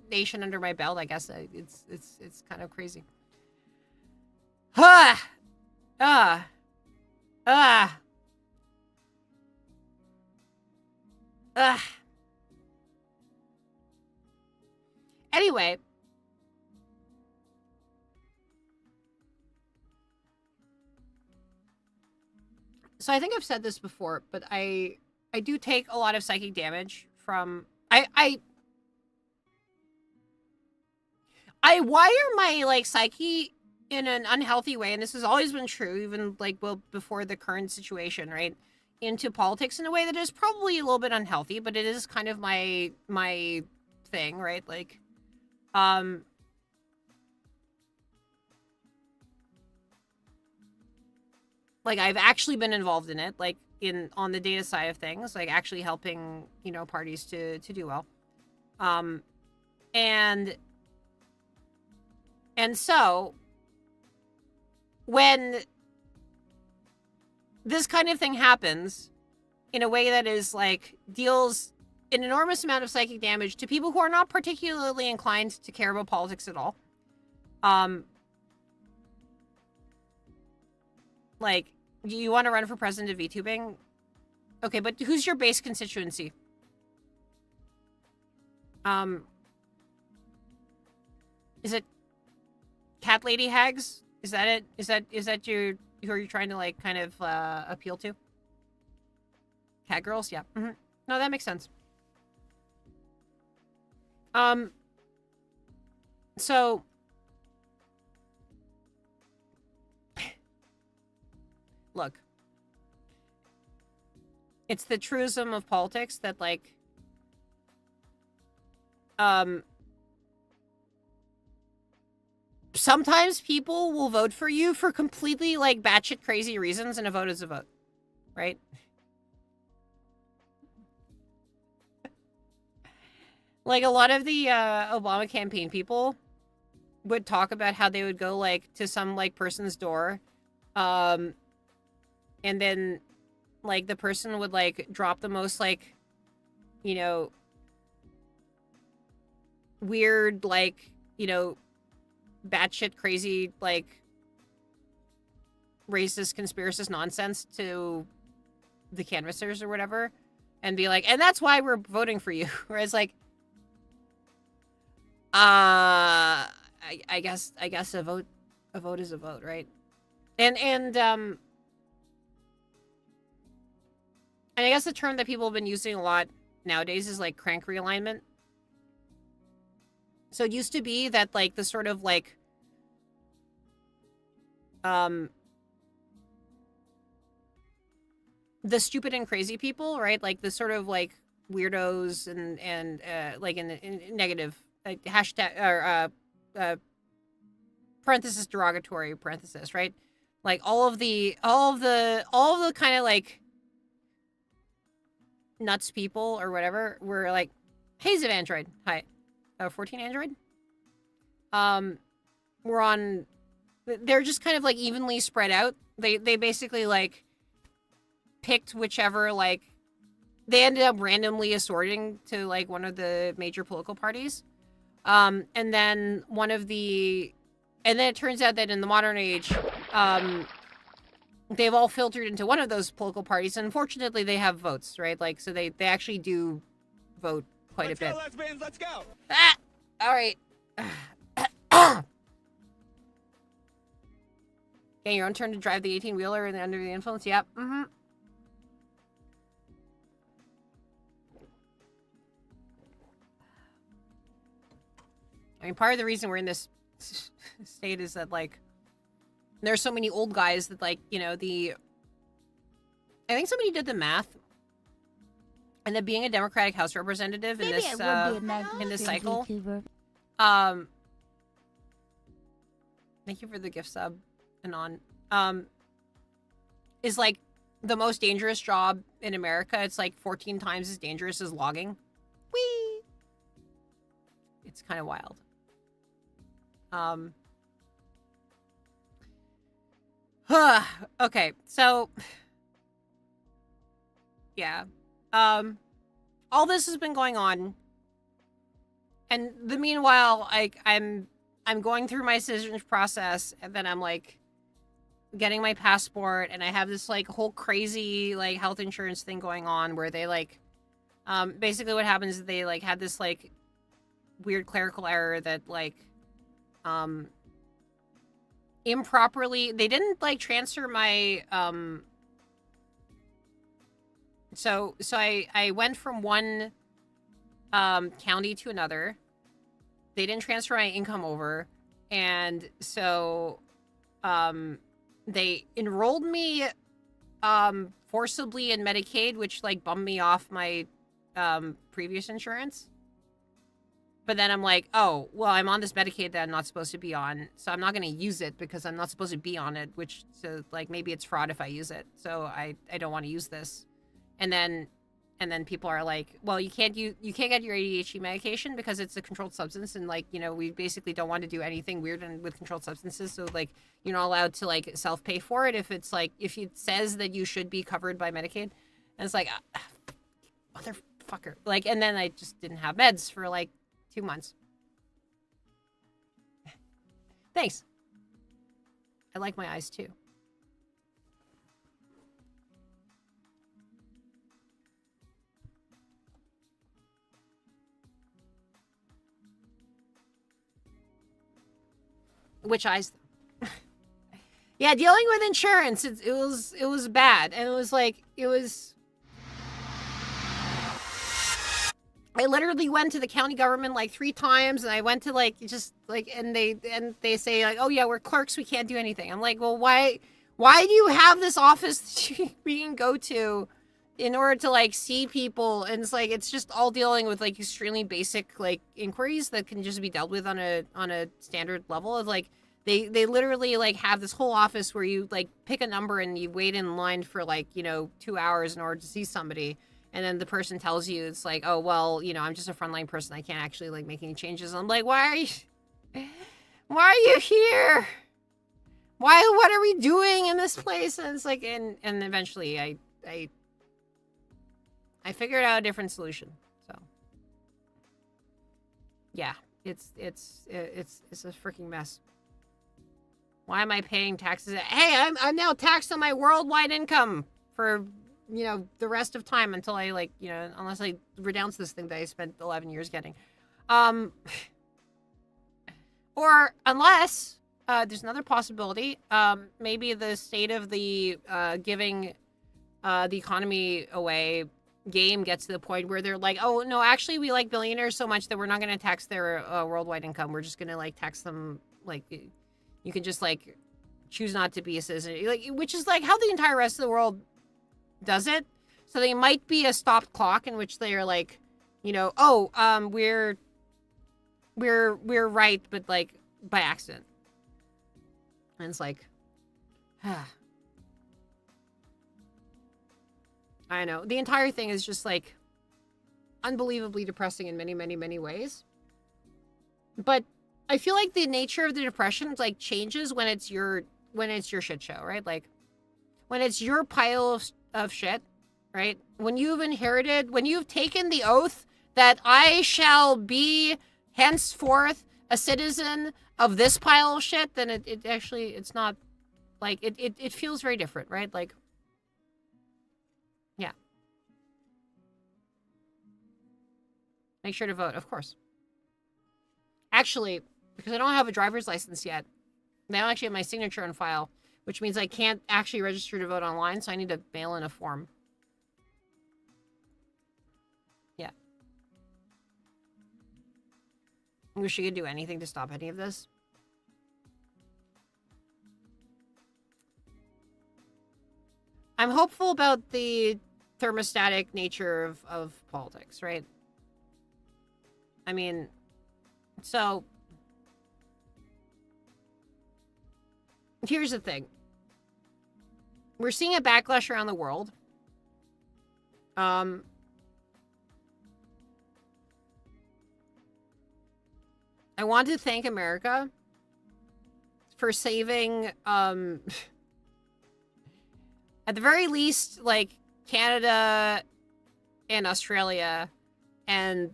S1: nation under my belt, I guess. It's kind of crazy. Anyway. So I think I've said this before, but I do take a lot of psychic damage from... I wire my, like, psyche in an unhealthy way, and this has always been true, even, like, well, before the current situation, right? Into politics in a way that is probably a little bit unhealthy, but it is kind of my thing, right? Like, like, I've actually been involved in it, like, on the data side of things, like, actually helping, you know, parties to do well. And so, when this kind of thing happens in a way that is, like, deals an enormous amount of psychic damage to people who are not particularly inclined to care about politics at all, like, you want to run for president of VTubing? Okay, but who's your base constituency? Is it cat lady hags? Is that it? Is that who are you trying to, like, kind of appeal to? Cat girls? Yeah. Mm-hmm. No, that makes sense. So look, it's the truism of politics that, like, sometimes people will vote for you for completely, like, batshit crazy reasons, and a vote is a vote, right? Like, a lot of the Obama campaign people would talk about how they would go, like, to some, like, person's door, and then, like, the person would, like, drop the most, like, you know, weird, like, you know, batshit crazy, like, racist, conspiracist nonsense to the canvassers or whatever, and be like, and that's why we're voting for you. Whereas, like, I guess a vote is a vote, right? And I guess the term that people have been using a lot nowadays is, like, crank realignment. So it used to be that, like, the sort of, like, the stupid and crazy people, right? Like, the sort of, like, weirdos and like, in negative, like, hashtag or parenthesis derogatory parenthesis, right? Like, all of the kind of, like, nuts people or whatever were like, hey, Ziv Android, hi, 14 Android. We're on. They're just kind of, like, evenly spread out. They basically, like, picked whichever, like, they ended up randomly assorting to, like, one of the major political parties. And then and then it turns out that in the modern age, they've all filtered into one of those political parties. And unfortunately, they have votes, right? Like, so they actually do vote quite a bit.
S3: Let's go, lesbians, let's go!
S1: Ah! All right. Okay, your own turn to drive the 18-wheeler and under the influence? Yep. Mm-hmm. I mean, part of the reason we're in this state is that, like, there's so many old guys that, like, you know, I think somebody did the math, and that being a Democratic House representative in
S2: Maybe
S1: this
S2: I would be a mantis
S1: in this
S2: shrimp
S1: cycle,
S2: VTuber.
S1: thank you for the gift sub, Anon, is like the most dangerous job in America. It's like 14 times as dangerous as logging. Whee! It's kind of wild. Okay, so yeah. All this has been going on. And the meanwhile, I'm going through my citizenship process, and then I'm like getting my passport, and I have this like whole crazy like health insurance thing going on where they like basically what happens is they like had this like weird clerical error that like improperly, they didn't like transfer my so I went from one county to another. They didn't transfer my income over, and so they enrolled me forcibly in Medicaid, which like bummed me off my previous insurance. But then I'm like, oh, well, I'm on this Medicaid that I'm not supposed to be on, so I'm not going to use it because I'm not supposed to be on it, which, so, like, maybe it's fraud if I use it, so I don't want to use this. And then people are like, well, you can't get your ADHD medication because it's a controlled substance, and, like, you know, we basically don't want to do anything weird with controlled substances, so, like, you're not allowed to, like, self-pay for it if it's, like, if it says that you should be covered by Medicaid. And it's like, motherfucker. Like, and then I just didn't have meds for, like, 2 months. Thanks. I like my eyes too. Which eyes? Yeah, dealing with insurance, it was bad, and it was like I literally went to the county government like 3 times, and I went to like just like, and they say like, oh yeah, we're clerks, we can't do anything. I'm like, well, why do you have this office that we can go to in order to like see people? And it's like, it's just all dealing with like extremely basic like inquiries that can just be dealt with on a standard level. Of like, they literally like have this whole office where you like pick a number and you wait in line for like, you know, 2 hours in order to see somebody. And then the person tells you, it's like, oh, well, you know, I'm just a frontline person. I can't actually, like, make any changes. I'm like, why are you here? What are we doing in this place? And it's like, and eventually I figured out a different solution. So, yeah, it's a freaking mess. Why am I paying taxes? Hey, I'm now taxed on my worldwide income for, you know, the rest of time until I, like, you know, unless I renounce this thing that I spent 11 years getting. Or unless, there's another possibility, maybe the state of the giving the economy away game gets to the point where they're like, oh, no, actually, we like billionaires so much that we're not going to tax their worldwide income. We're just going to, like, tax them, like, you can just, like, choose not to be a citizen. Like, which is, like, how the entire rest of the world does it. So they might be a stopped clock in which they are like, you know, oh, we're right, but like by accident. And it's like, I know. The entire thing is just like unbelievably depressing in many, many, many ways. But I feel like the nature of the depression like changes when it's your shit show, right? Like when it's your pile of shit, right? When you've taken the oath that I shall be henceforth a citizen of this pile of shit, then it actually, it's not, like, it feels very different, right? Like, yeah. Make sure to vote, of course. Actually, because I don't have a driver's license yet, I don't actually have my signature on file, which means I can't actually register to vote online, so I need to mail in a form. Yeah. wish she could do anything to stop any of this. I'm hopeful about the thermostatic nature of politics, right? I mean, so here's the thing. We're seeing a backlash around the world. I want to thank America for saving, at the very least, like, Canada and Australia and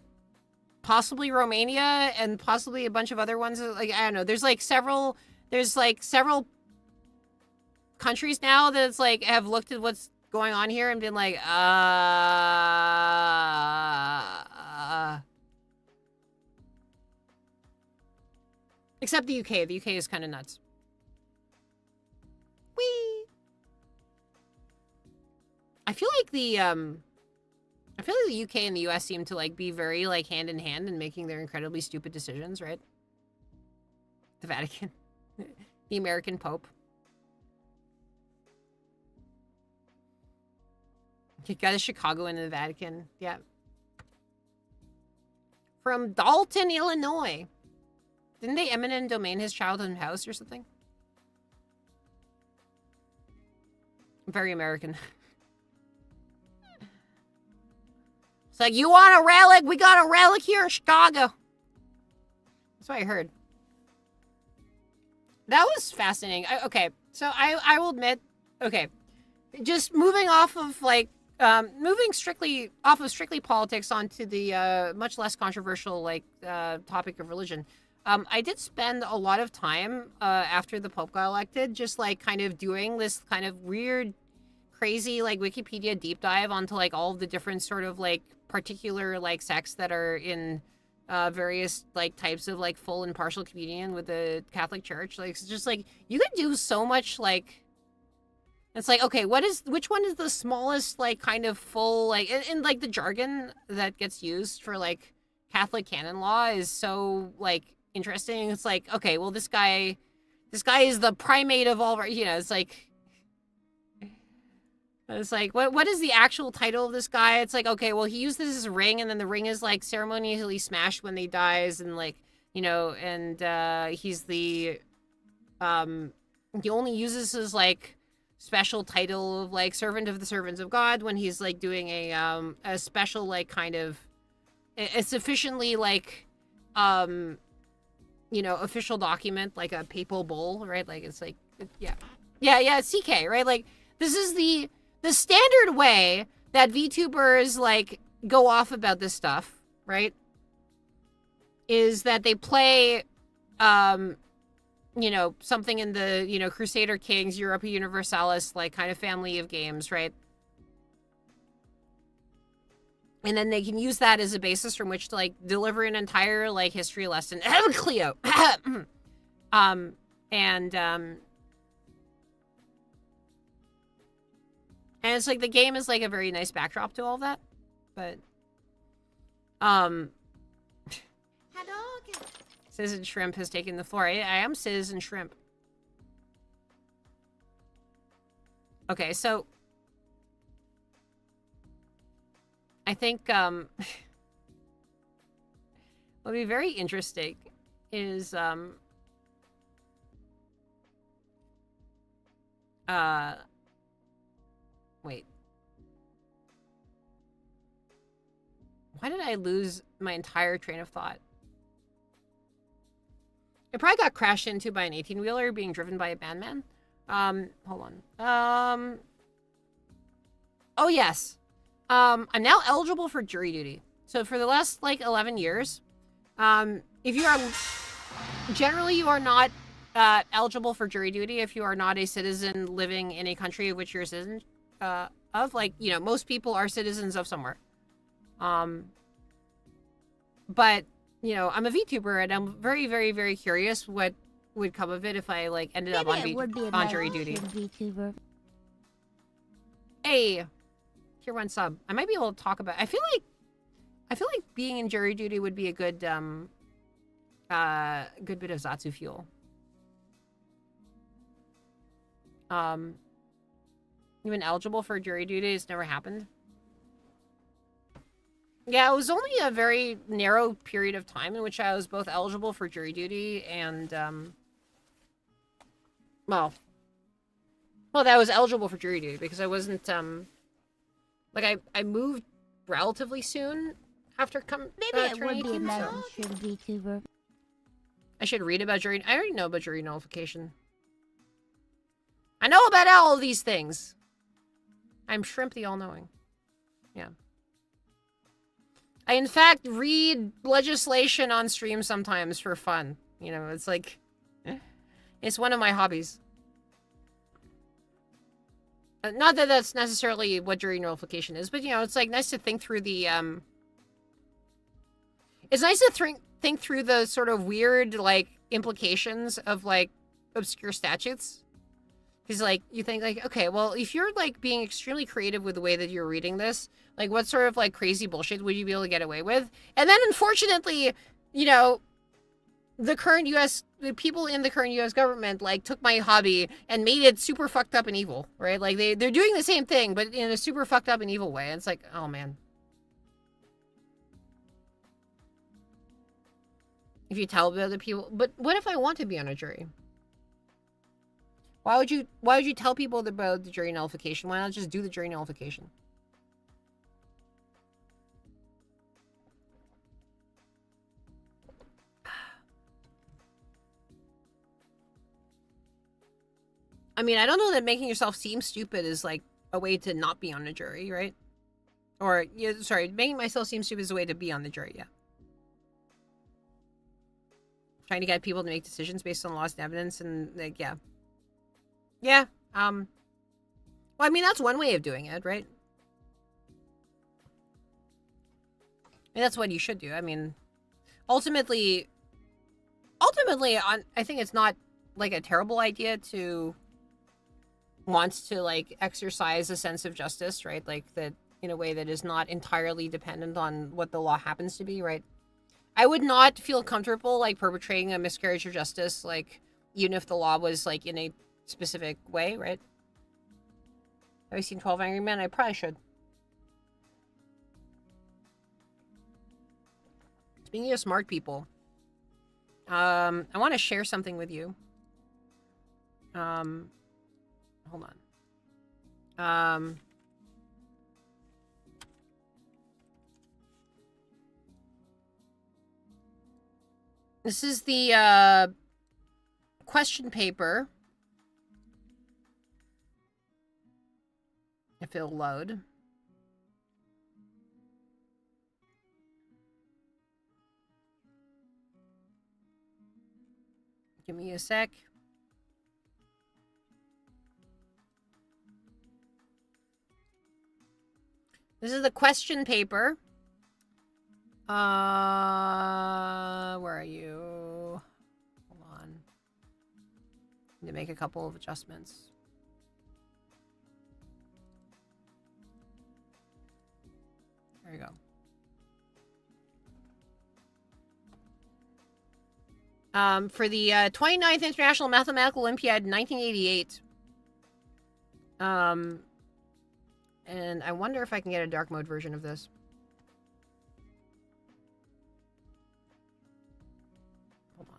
S1: possibly Romania and possibly a bunch of other ones. Like, I don't know. There's several countries now that's like have looked at what's going on here and been like, except the UK. The UK is kind of nuts. Whee! I feel like the UK and the US seem to like be very like hand in hand in making their incredibly stupid decisions, right? The Vatican. The American Pope. You got a Chicago in the Vatican. Yeah. From Dalton, Illinois. Didn't they eminent domain his childhood house or something? Very American. It's like, you want a relic? We got a relic here in Chicago. That's what I heard. That was fascinating. Okay, so I will admit, okay, just moving off of like, moving strictly off of strictly politics onto the much less controversial like topic of religion. I did spend a lot of time after the Pope got elected, just like kind of doing this kind of weird, crazy like Wikipedia deep dive onto like all of the different sort of like particular like sects that are in various like types of like full and partial communion with the Catholic Church. Like it's just like you could do so much like. It's like, okay, which one is the smallest, like, kind of full, like, in like, the jargon that gets used for, like, Catholic canon law is so, like, interesting. It's like, okay, well, this guy is the primate of all, you know, it's like, what is the actual title of this guy? It's like, okay, well, he used this as a ring, and then the ring is, like, ceremonially smashed when he dies, and, like, you know, and, he's he only uses his, like, special title of like servant of the servants of God when he's like doing a special like kind of a sufficiently like you know official document like a papal bull, right? Like it's like yeah CK, right? Like this is the standard way that VTubers like go off about this stuff, right? Is that they play you know, something in the, you know, Crusader Kings, Europa Universalis, like, kind of family of games, right? And then they can use that as a basis from which to, like, deliver an entire, like, history lesson. Cleo! And it's, like, the game is, like, a very nice backdrop to all that. But, Citizen Shrimp has taken the floor. I am Citizen Shrimp. Okay, so I think what'll be very interesting is wait. Why did I lose my entire train of thought? It probably got crashed into by an 18-wheeler being driven by a bandman. Hold on. Oh, yes. I'm now eligible for jury duty. So for the last, like, 11 years, if you are... Generally, you are not eligible for jury duty if you are not a citizen living in a country of which you're a citizen of. Like, you know, most people are citizens of somewhere. But... You know, I'm a VTuber, and I'm very, very, very curious what would come of it if I, like, ended up on jury duty. VTuber. Hey, tier 1 sub. I might be able to talk about... I feel like being in jury duty would be a good, good bit of Zatsu fuel. You been eligible for jury duty? It's never happened. Yeah, it was only a very narrow period of time in which I was both eligible for jury duty and, well, that I was eligible for jury duty because I wasn't, like, I moved relatively soon after
S3: Maybe it would
S1: turning
S3: be
S1: 18,
S3: a
S1: so
S3: mainstream VTuber.
S1: I should read about jury. I already know about jury nullification. I know about all of these things. I'm Shrimp the All-Knowing. Yeah. I, in fact, read legislation on stream sometimes for fun. You know, it's like... It's one of my hobbies. Not that that's necessarily what jury nullification is, but, you know, it's, like, nice to think through the, It's nice to think through the sort of weird, like, implications of, like, obscure statutes. Because, like, you think, like, okay, well, if you're, like, being extremely creative with the way that you're reading this, like, what sort of, like, crazy bullshit would you be able to get away with? And then, unfortunately, you know, the people in the current U.S. government, like, took my hobby and made it super fucked up and evil, right? Like, they're doing the same thing, but in a super fucked up and evil way. And it's like, oh, man. If you tell the other people, but what if I want to be on a jury? Why would you tell people about the jury nullification? Why not just do the jury nullification? I mean, I don't know that making yourself seem stupid is like a way to not be on a jury, right? Or, yeah, sorry, making myself seem stupid is a way to be on the jury, yeah. Trying to get people to make decisions based on lost evidence and, like, yeah. Yeah, well, I mean, that's one way of doing it, right? I mean, that's what you should do. I mean, ultimately, I think it's not, like, a terrible idea to want to, like, exercise a sense of justice, right? Like, that in a way that is not entirely dependent on what the law happens to be, right? I would not feel comfortable, like, perpetrating a miscarriage of justice, like, even if the law was, like, in a specific way, right? Have you seen 12 Angry Men? I probably should. Speaking of smart people, I want to share something with you. Hold on. This is the question paper. If it'll load. Give me a sec. This is the question paper. Where are you? Hold on. Need to make a couple of adjustments. There you go. For the 29th International Mathematical Olympiad in 1988. And I wonder if I can get a dark mode version of this. Hold on.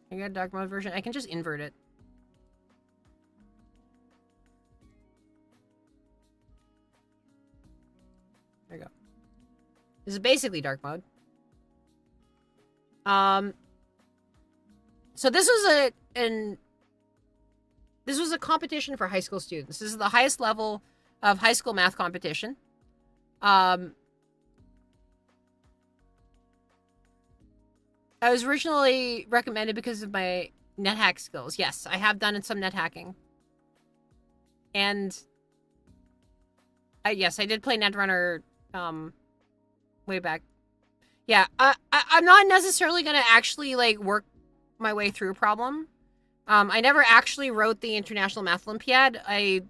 S1: Can I get a dark mode version? I can just invert it. There you go. This is basically dark mode. So this was a competition for high school students. This is the highest level of high school math competition. I was originally recommended because of my NetHack skills. Yes, I have done some net hacking. And yes, I did play Netrunner way back. Yeah, I'm not necessarily going to actually, like, work my way through a problem. I never actually wrote the International Math Olympiad. I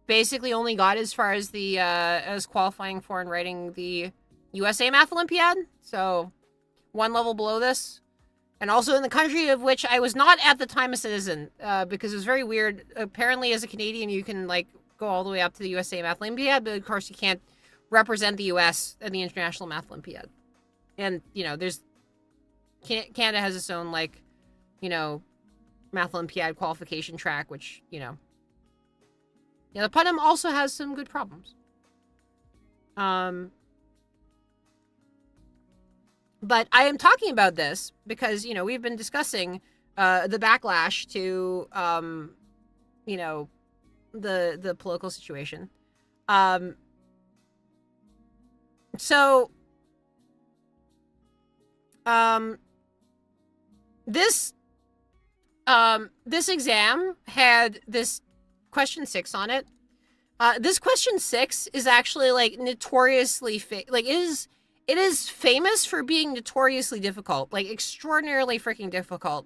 S1: basically only got as far as the, as qualifying for and writing the USA Math Olympiad. So 1 level below this. And also in the country of which I was not at the time a citizen, because it was very weird. Apparently, as a Canadian, you can like go all the way up to the USA Math Olympiad, but of course you can't represent the US at the International Math Olympiad. And there's Canada has its own like, Math Olympiad qualification track, which the Putnam also has some good problems. But I am talking about this because, we've been discussing the backlash to, the political situation. This exam had this question 6 on it. This question 6 is actually like notoriously it is famous for being notoriously difficult, like extraordinarily freaking difficult.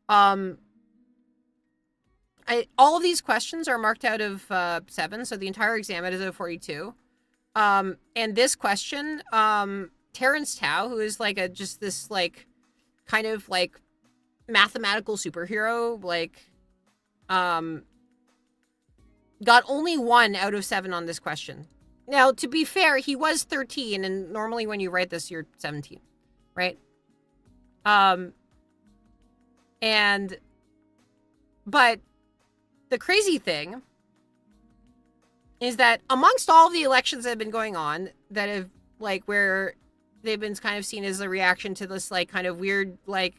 S1: All of these questions are marked out of 7, so the entire exam is out of 42. And this question, Terrence Tao, who is like just this like kind of like mathematical superhero, like got only 1 out of 7 on this question. Now, to be fair, he was 13, and normally when you write this, you're 17, right? But the crazy thing is that amongst all of the elections that have been going on, that have, like, where they've been kind of seen as a reaction to this, like, kind of weird, like,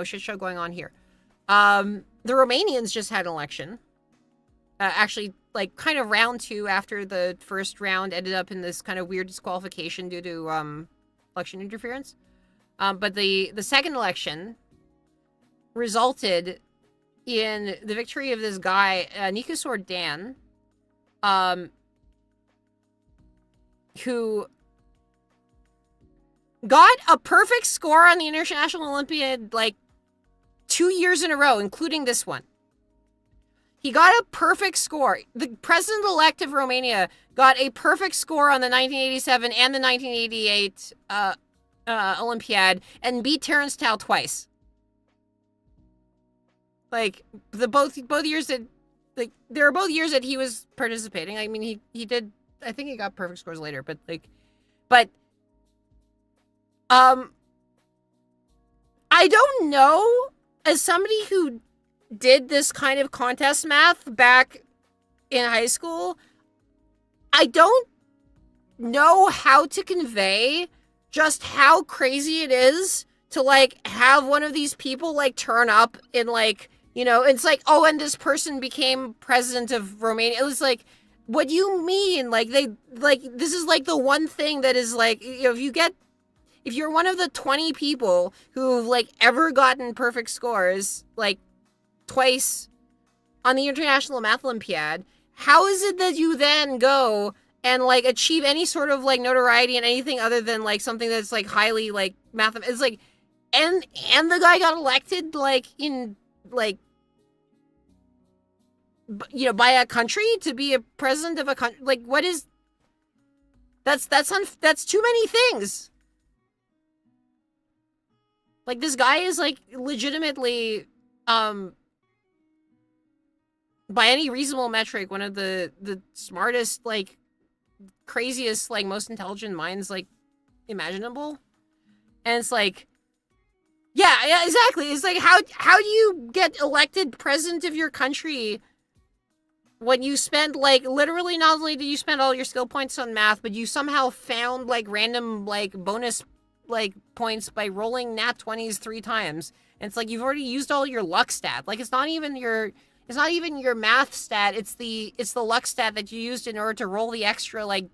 S1: shit show going on here. The Romanians just had an election. Actually, like, kind of round 2 after the first round ended up in this kind of weird disqualification due to election interference. But the second election resulted in the victory of this guy, Nikosor Dan, who got a perfect score on the International Olympiad, like, 2 years in a row, including this one. He got a perfect score. The president-elect of Romania got a perfect score on the 1987 and the 1988 Olympiad and beat Terrence Tao twice. Like, both years that, like, there are both years that he was participating. I mean, he did, I think he got perfect scores later, but I don't know, as somebody who did this kind of contest math back in high school, I don't know how to convey just how crazy it is to, like, have one of these people, like, turn up in, like, it's like, oh, and this person became president of Romania. It was like, what do you mean? Like, this is, like, the one thing that is, like, if you're one of the 20 people who've, like, ever gotten perfect scores, like, twice on the International Math Olympiad, how is it that you then go and, like, achieve any sort of, like, notoriety in anything other than, like, something that's, like, highly, like, it's like, and the guy got elected, like, in, like, by a country to be a president of a country. Like, what is, that's too many things. Like, this guy is, like, legitimately, by any reasonable metric, one of the smartest, like, craziest, like, most intelligent minds, like, imaginable. And it's like, yeah, exactly. It's like, how do you get elected president of your country when you spend, like, literally not only did you spend all your skill points on math, but you somehow found, like, random, like, bonus, like, points by rolling nat 20s 3 times. And it's like, you've already used all your luck stat. Like, it's not even your math stat. It's the luck stat that you used in order to roll the extra, like,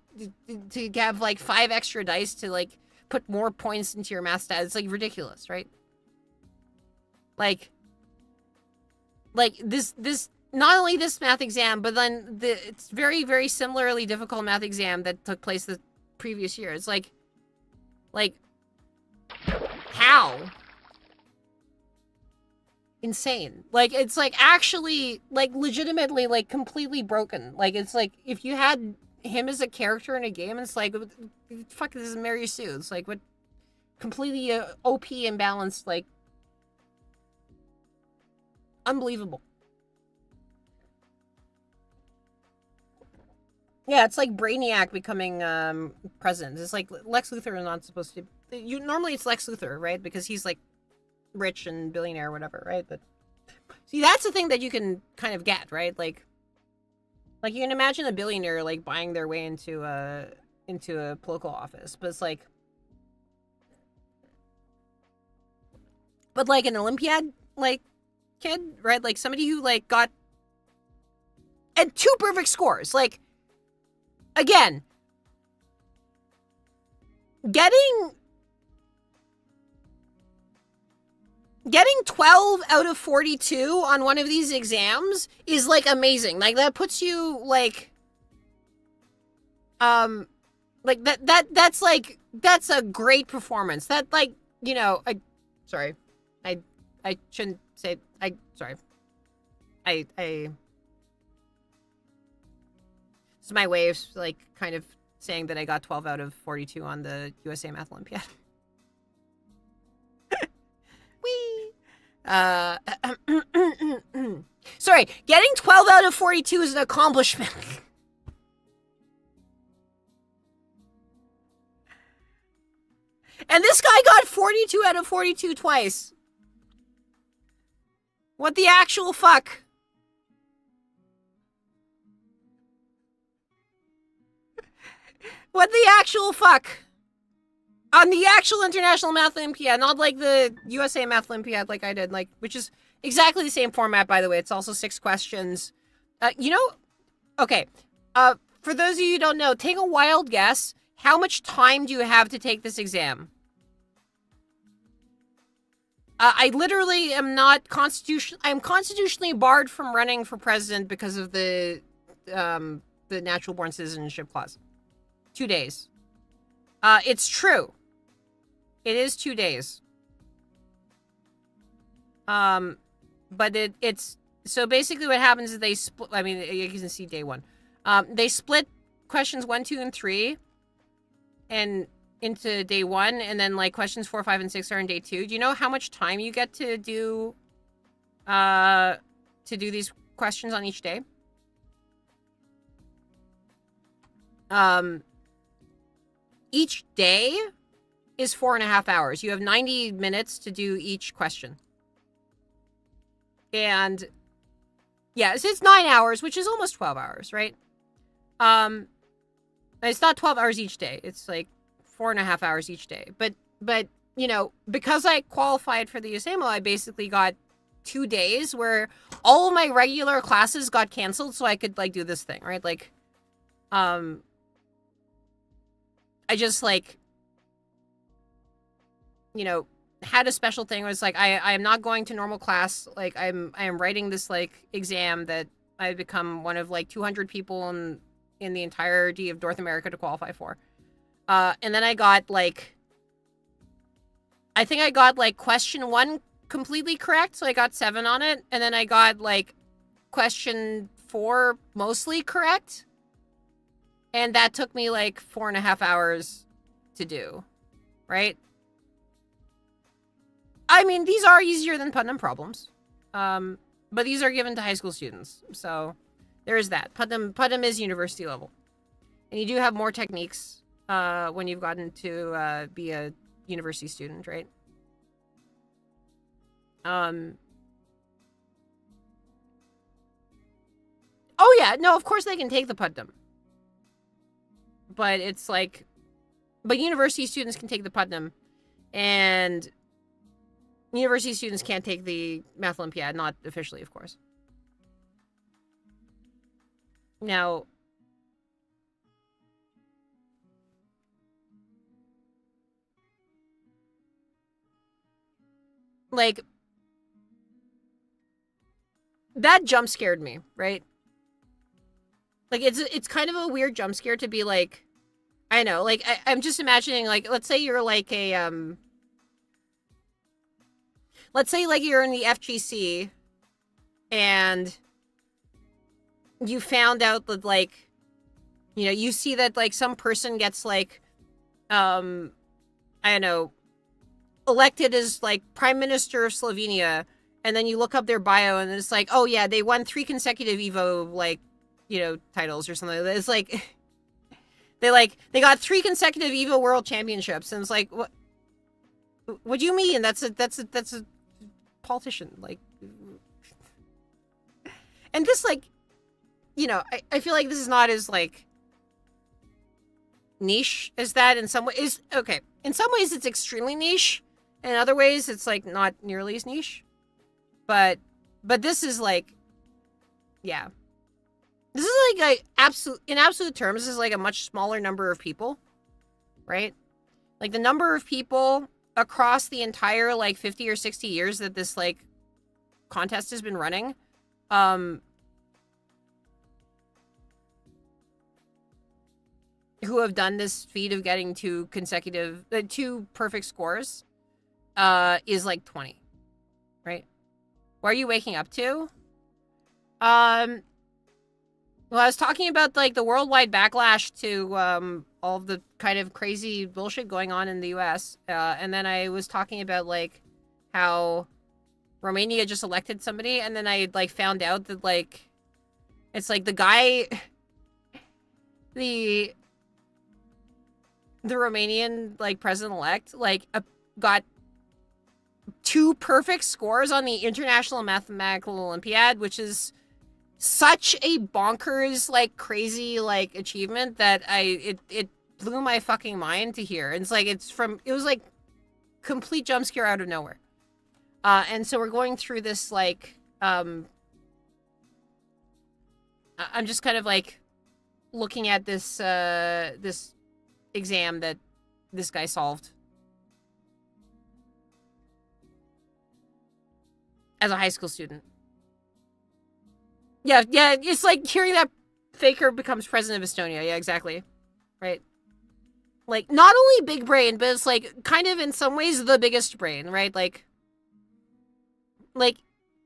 S1: to have, like, 5 extra dice to, like, put more points into your math stat. It's, like, ridiculous, right? Like this, not only this math exam, but then it's very, very similarly difficult math exam that took place the previous year. It's like, how? Insane. Like, it's, like, actually, like, legitimately, like, completely broken. Like, it's like, if you had him as a character in a game, it's like, fuck, this is Mary Sue. It's like, what, completely OP imbalanced, like, unbelievable. Yeah, it's like Brainiac becoming president. It's like Lex Luthor is not supposed to. Normally it's Lex Luthor, right? Because he's like rich and billionaire or whatever, right? But see, that's the thing that you can kind of get, right? Like you can imagine a billionaire like buying their way into a political office, but it's like, but like an Olympiad like kid, right? Like somebody who like got and 2 perfect scores, like. Again, getting 12 out of 42 on one of these exams is like amazing. Like that puts you like that's like that's a great performance. That like, you know, I shouldn't say it's my way of like kind of saying that I got 12 out of 42 on the USA Math Olympiad. Whee! Sorry, getting 12 out of 42 is an accomplishment. And this guy got 42 out of 42 twice. What the actual fuck? What the actual fuck? On the actual International Math Olympiad, not like the USA Math Olympiad like I did, like, which is exactly the same format, by the way. It's also 6 questions. You know, okay. For those of you who don't know, take a wild guess. How much time do you have to take this exam? I literally am not I'm constitutionally barred from running for president because of the natural born citizenship clause. 2 days. It's true. It is 2 days. But it's so basically what happens is they split. I mean, you can see day 1. They split questions 1, 2, and 3, and into day 1, and then like questions 4, 5, and 6 are in day 2. Do you know how much time you get to do these questions on each day? Each day is 4.5 hours. You have 90 minutes to do each question. And yeah, so it's 9 hours, which is almost 12 hours, right? It's not 12 hours each day. It's like 4.5 hours each day. But you know, because I qualified for the USAMO, I basically got 2 days where all of my regular classes got canceled so I could like do this thing, right? Like, I just like, you know, had a special thing where it's like I am not going to normal class. Like I am writing this like exam that I've become one of like 200 people in the entirety of North America to qualify for. And then I got like, I think I got like question 1 completely correct, so I got 7 on it, and then I got like question 4 mostly correct. And that took me like 4.5 hours to do, right? I mean, these are easier than Putnam problems, but these are given to high school students, so there is that. Putnam is university level, and you do have more techniques when you've gotten to be a university student, right? Oh yeah, no, of course they can take the Putnam. But it's like, but university students can take the Putnam, and university students can't take the Math Olympiad, not officially, of course. Now, like, that jump scared me, right? Like, it's kind of a weird jump scare to be like, I know, like, I'm just imagining, like, let's say you're like a, let's say like you're in the FGC and you found out that like, you know, you see that like some person gets like, I don't know, elected as like Prime Minister of Slovenia, and then you look up their bio and it's like, oh yeah, they won 3 consecutive Evo like, titles or something. It's like they got 3 consecutive Evo World Championships, and it's like, what do you mean? That's a politician, like. And this, like, I feel like this is not as like niche as that. In some ways, okay. In some ways, it's extremely niche. In other ways, it's like not nearly as niche. But this is like, yeah, this is like in absolute terms, this is like a much smaller number of people, right? Like the number of people across the entire like 50 or 60 years that this like contest has been running, who have done this feat of getting 2 perfect scores, is like 20, right? What are you waking up to? Well, I was talking about like the worldwide backlash to all of the kind of crazy bullshit going on in the U.S. And then I was talking about like how Romania just elected somebody, and then I like found out that like it's like the guy, the Romanian like president-elect like got 2 perfect scores on the International Mathematical Olympiad, which is such a bonkers, like, crazy, like, achievement that it blew my fucking mind to hear. And it's like, it was like complete jump scare out of nowhere. And so we're going through this, like, I'm just kind of like looking at this, this exam that this guy solved as a high school student. Yeah, it's like hearing that Faker becomes president of Estonia. Yeah, exactly. Right? Like, not only big brain, but it's like kind of in some ways the biggest brain, right? Like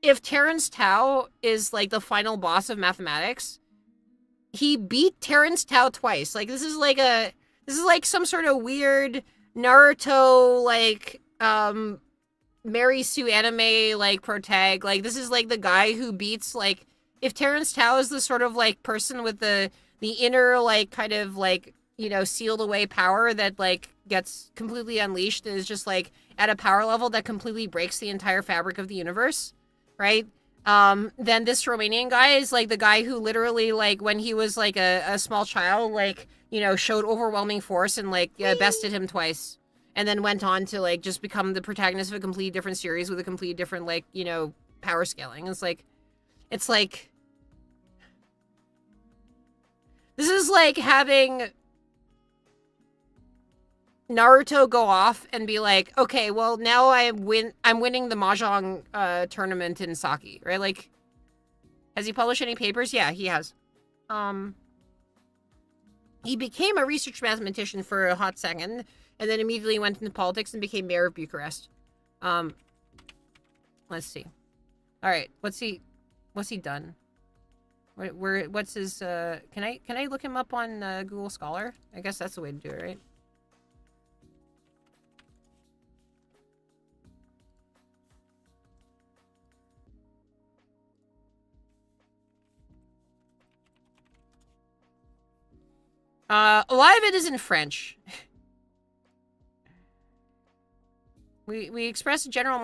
S1: if Terence Tao is like the final boss of mathematics, he beat Terence Tao twice. Like this is like some sort of weird Naruto like Mary Sue anime like protag. Like this is like the guy who beats like, if Terence Tao is the sort of like person with the inner like kind of like, sealed away power that like gets completely unleashed and is just like at a power level that completely breaks the entire fabric of the universe, right? Then this Romanian guy is like the guy who literally like when he was like a small child, like, showed overwhelming force and like bested him twice. And then went on to like just become the protagonist of a completely different series with a completely different like, power scaling. It's like this is like having Naruto go off and be like, okay, well now I'm winning the mahjong tournament in Saki, right? Like, has he published any papers? Yeah, he has. He became a research mathematician for a hot second, and then immediately went into politics and became mayor of Bucharest. Let's see. All right, what's he done? What's his? Can I look him up on Google Scholar? I guess that's the way to do it, right? A lot of it is in French. we express a general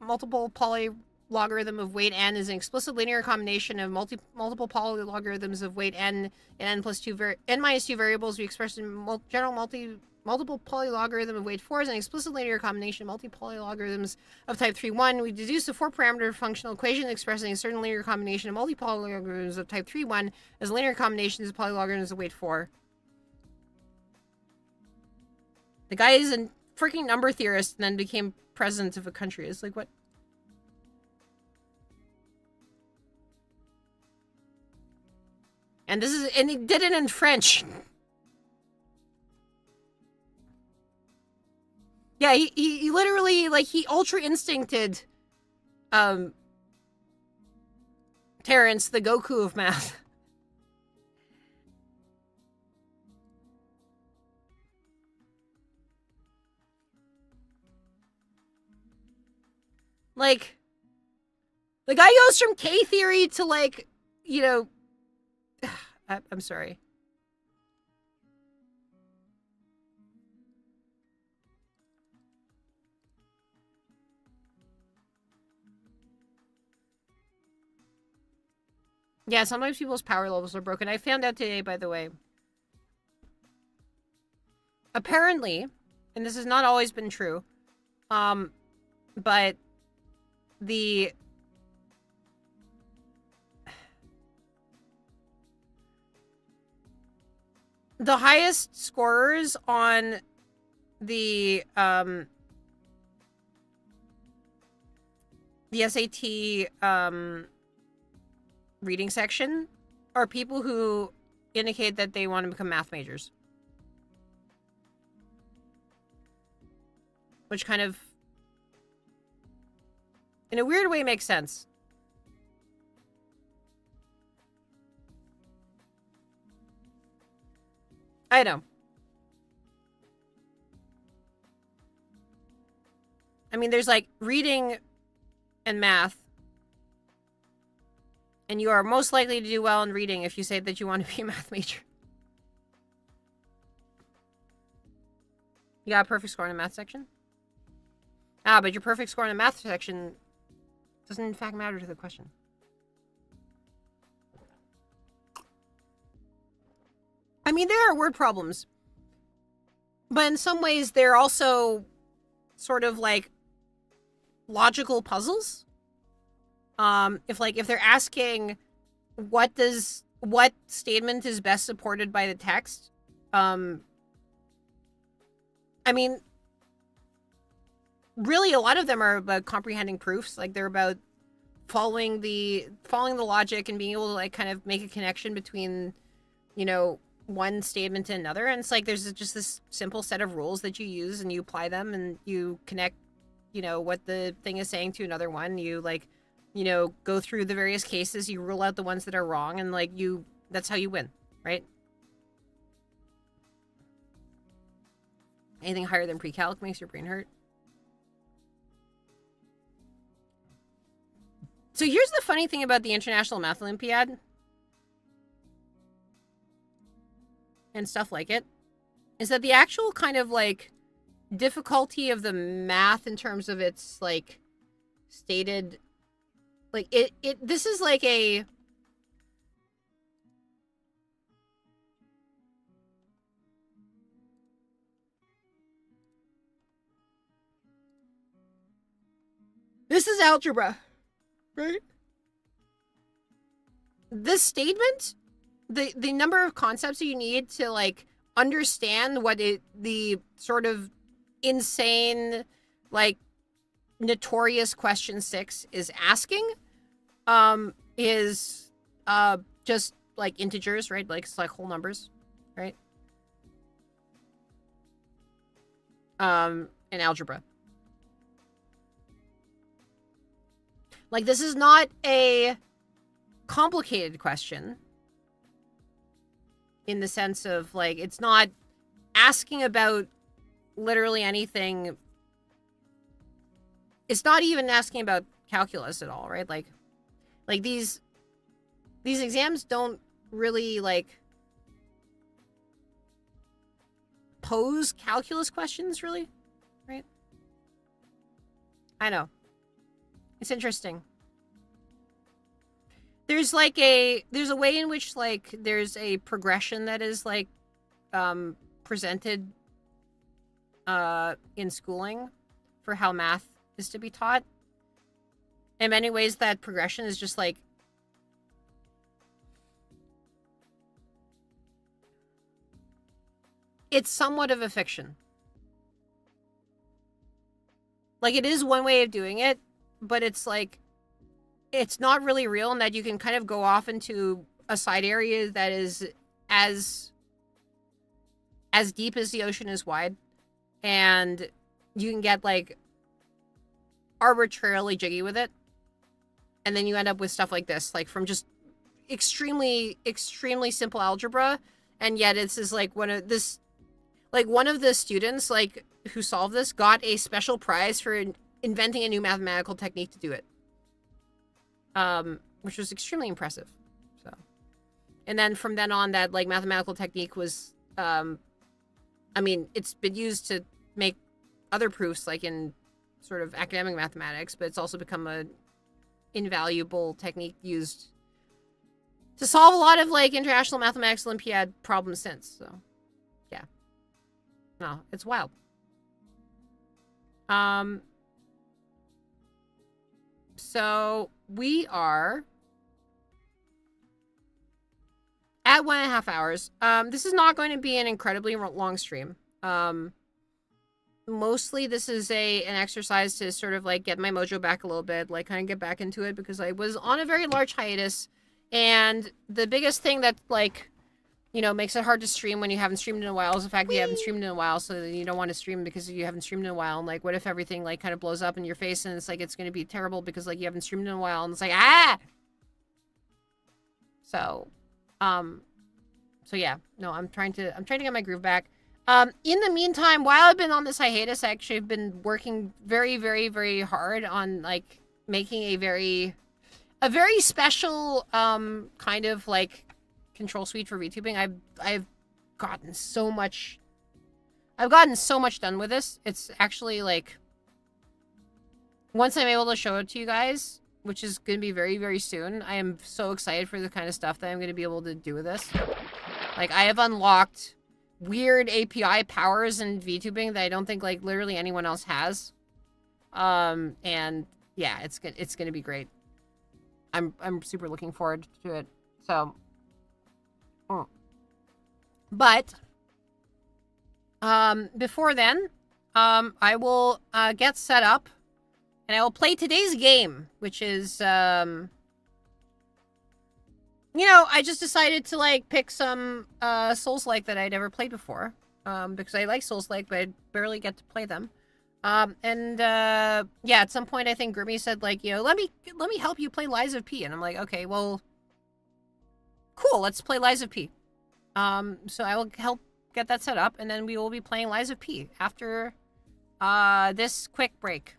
S1: multiple polylogarithm of weight n is an explicit linear combination of multiple polylogarithms of weight n and n plus 2 n minus 2 variables. We express a general multiple polylogarithm of weight 4 is an explicit linear combination of multi-polylogarithms of type 3-1. We deduce a 4-parameter functional equation expressing a certain linear combination of multi-polylogarithms of type 3-1 as linear combinations of polylogarithms of weight 4. The guy is a freaking number theorist and then became president of a country. It's like, what? And he did it in French. Yeah, he literally, like, he ultra instincted Terence, the Goku of math. Like, the guy goes from K theory to like, you know, I'm sorry. Yeah, sometimes people's power levels are broken. I found out today, by the way. Apparently, and this has not always been true, but the highest scorers on the SAT reading section are people who indicate that they want to become math majors. Which kind of, in a weird way, makes sense. I know. I mean, there's like reading and math. And you are most likely to do well in reading if you say that you want to be a math major. You got a perfect score in the math section? Ah, but your perfect score in the math section doesn't in fact matter to the question. I mean, there are word problems. But in some ways, they're also sort of like logical puzzles. If they're asking what statement is best supported by the text, I mean, really a lot of them are about comprehending proofs. Like they're about following the logic and being able to like kind of make a connection between, you know, one statement to another. And it's like there's just this simple set of rules that you use and you apply them and you connect, you know, what the thing is saying to another one. You like, you know, go through the various cases, you rule out the ones that are wrong, and like that's how you win, right? Anything higher than pre-calc makes your brain hurt. So here's the funny thing about the International Math Olympiad and stuff like it, is that the actual kind of like difficulty of the math in terms of its like stated, like this is like a this is algebra, right? This statement, the number of concepts that you need to like understand what the sort of insane, like notorious question 6 is asking, is just like integers, right? Like it's like whole numbers, right? In algebra. Like this is not a complicated question in the sense of like it's not asking about literally anything. It's not even asking about calculus at all, right? Like these exams don't really like pose calculus questions, really, right? I know. It's interesting. There's like there's a way in which like there's a progression that is like presented in schooling for how math is to be taught. In many ways, that progression is just like it's somewhat of a fiction. Like it is one way of doing it, but it's like it's not really real, and that you can kind of go off into a side area that is as deep as the ocean is wide, and you can get like arbitrarily jiggy with it, and then you end up with stuff like this, like from just extremely simple algebra, and yet it's is like one of the students like who solved this got a special prize for inventing a new mathematical technique to do it. Which was extremely impressive. So, and then from then on, that like mathematical technique was, I mean, it's been used to make other proofs, like in sort of academic mathematics, but it's also become a invaluable technique used to solve a lot of like International Mathematics Olympiad problems since. So, yeah, no, it's wild. So we are at 1.5 hours. This is not going to be an incredibly long stream. Mostly this is an exercise to sort of like get my mojo back a little bit, like kind of get back into it, because I was on a very large hiatus, and the biggest thing that like, you know, makes it hard to stream when you haven't streamed in a while is the fact that you haven't streamed in a while, so that you don't want to stream because you haven't streamed in a while, and like what if everything like kind of blows up in your face and it's like it's going to be terrible because like you haven't streamed in a while, and it's like so yeah, no, I'm trying to get my groove back. In the meantime, while I've been on this hiatus, I actually have been working very, very, very hard on like making a very special kind of like control suite for VTubing. I've gotten so much done with this. It's actually like, once I'm able to show it to you guys, which is going to be very, very soon, I am so excited for the kind of stuff that I'm going to be able to do with this. Like, I have unlocked weird API powers in VTubing that I don't think like literally anyone else has. And yeah, it's going to be great. I'm super looking forward to it. So, but before then, I will get set up and I will play today's game, which is you know, I just decided to like pick some Souls-like that I'd never played before, because I like Souls-like, but I barely get to play them. Yeah, at some point I think Grimmy said like, you know, let me help you play Lies of P, and I'm like, okay, well, cool, let's play Lies of P. So I will help get that set up, and then we will be playing Lies of P after this quick break.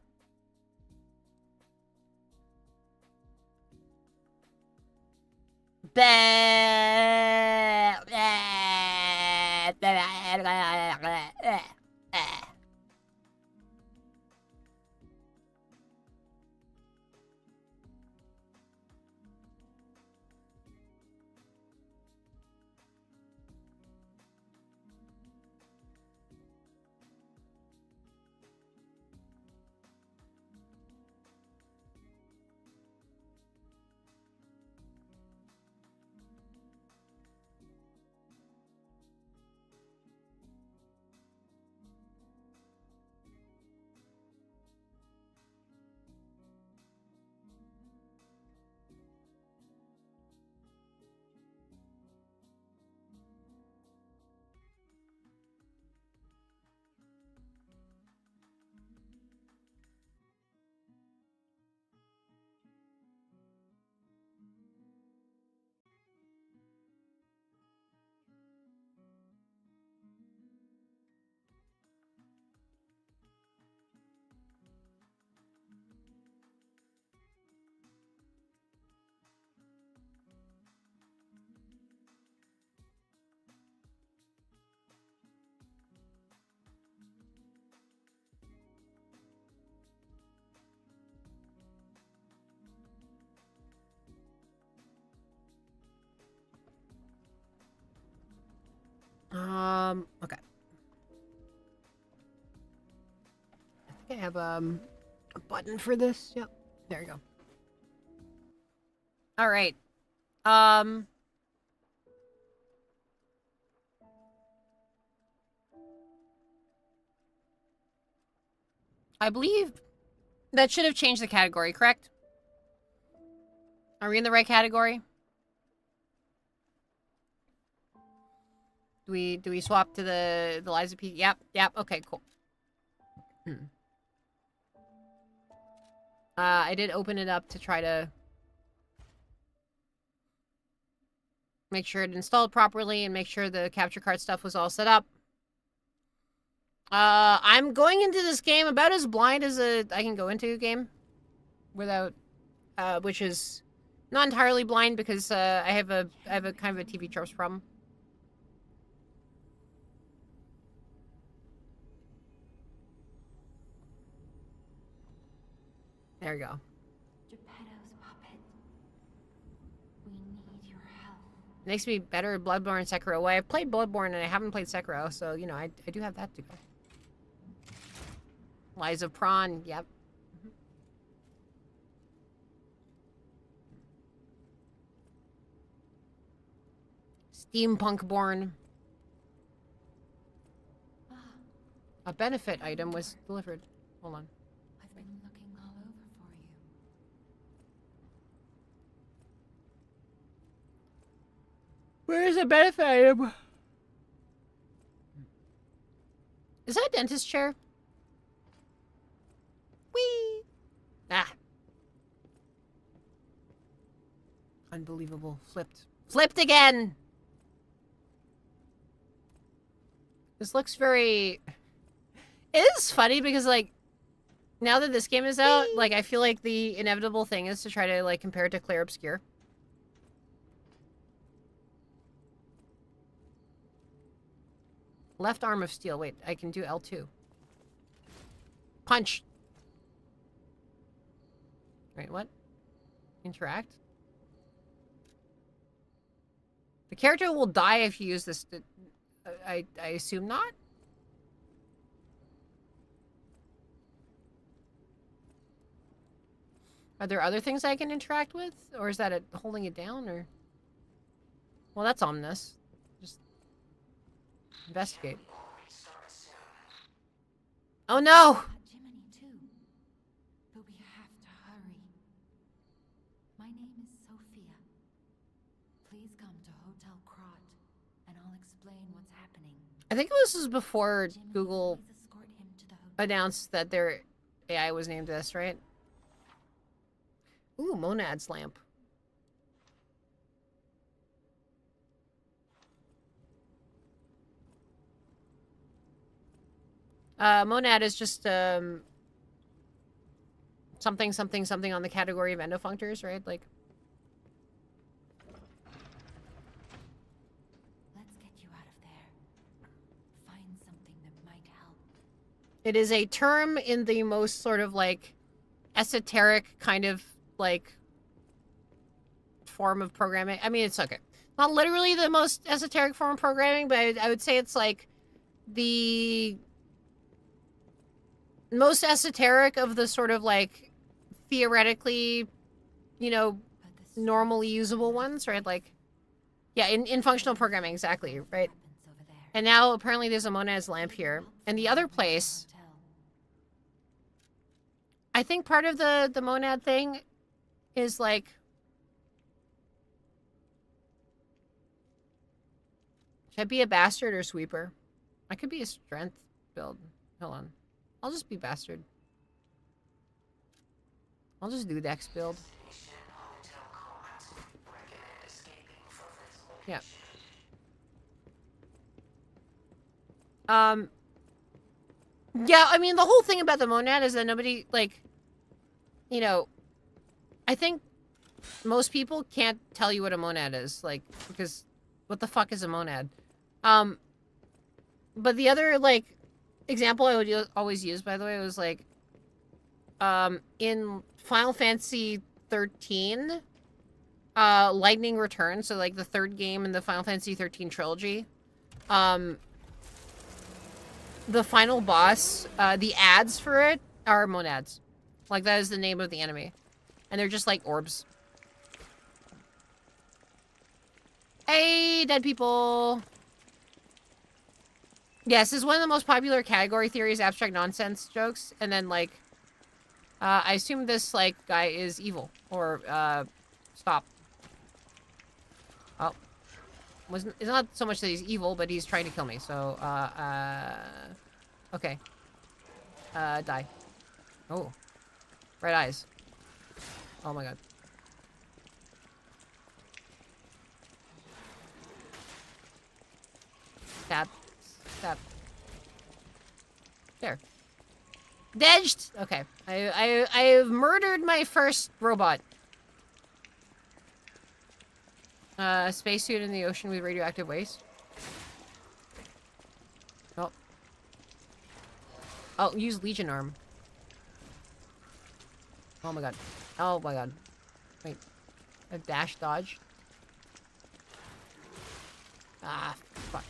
S1: Okay. I think I have a button for this. Yep. There you go. All right. I believe that should have changed the category, correct? Are we in the right category? Do we swap to the Lies of P? Yep. Okay, cool. I did open it up to try to make sure it installed properly and make sure the capture card stuff was all set up. I'm going into this game about as blind as I can go into a game without, which is not entirely blind because I have a kind of a TV tropes problem. There you go.
S3: Geppetto's puppet. We need your help.
S1: Makes me better at Bloodborne and Sekiro. Well, I've played Bloodborne and I haven't played Sekiro, so, you know, I do have that to go. Lies of Prawn, yep. Steampunk Born. A benefit item was delivered. Hold on.
S3: I've been looking all over for you.
S1: Where is a benefit item? Is that a dentist chair? Whee! Ah. Unbelievable. Flipped. Flipped again! This looks very... It is funny because, like, now that this game is out, like, I feel like the inevitable thing is to try to, like, compare it to Clair Obscur. Left arm of steel. Wait, I can do L2. Punch! Wait, what? Interact? The character will die if you use this... I assume not? Are there other things I can interact with? Or is that it holding it down, or... Well, that's ominous. Just... investigate. Oh no!
S3: Jiminy too. But we have to hurry. My name is Sophia. Please come to Hotel Krot, and I'll explain what's happening.
S1: I think this was before
S3: Jiminy,
S1: Google
S3: please escort him to the hotel.
S1: announced that their AI was named this, right? Ooh, Monad's lamp. Monad is just something something something on the category of endofunctors, right? Like,
S3: Let's get you out of there. Find something that might help.
S1: it is a term in the most sort of like esoteric kind of like form of programming. I mean, it's okay. Not literally the most esoteric form of programming, but I would say it's like the most esoteric of the sort of like theoretically, you know,
S3: But the
S1: normally usable ones, right? Like, yeah, in functional programming, exactly, right?
S3: happens over there.
S1: And now apparently there's a Monad's lamp here. And the other place,
S3: Hotel.
S1: I think part of the Monad thing is like, should I be a bastard or sweeper? I could be a strength build. Hold on. I'll just be bastard. I'll just do dex build. Yeah. Yeah, I mean, the whole thing about the Monad is that nobody, like, you know, I think most people can't tell you what a Monad is, like, because what the fuck is a Monad? But the other, like, example I would always use, by the way, was, like, in Final Fantasy 13, Lightning Returns, so, like, the third game in the Final Fantasy 13 trilogy, the final boss, the ads for it are monads. Like, that is the name of the enemy. And they're just, like, orbs. Hey, dead people! Yes, this is one of the most popular category theories, abstract nonsense jokes. And then, like, I assume this, like, guy is evil. Or, stop. Oh. It's not so much that he's evil, but he's trying to kill me. So, okay. Die. Oh. Red eyes. Oh my god. Stab. Stab. There. Dodged! Okay. I've murdered my first robot. Spacesuit in the ocean with radioactive waste. Oh. I'll use Legion arm. Oh my god. Oh my god. Wait. A dash dodge. Ah, fuck.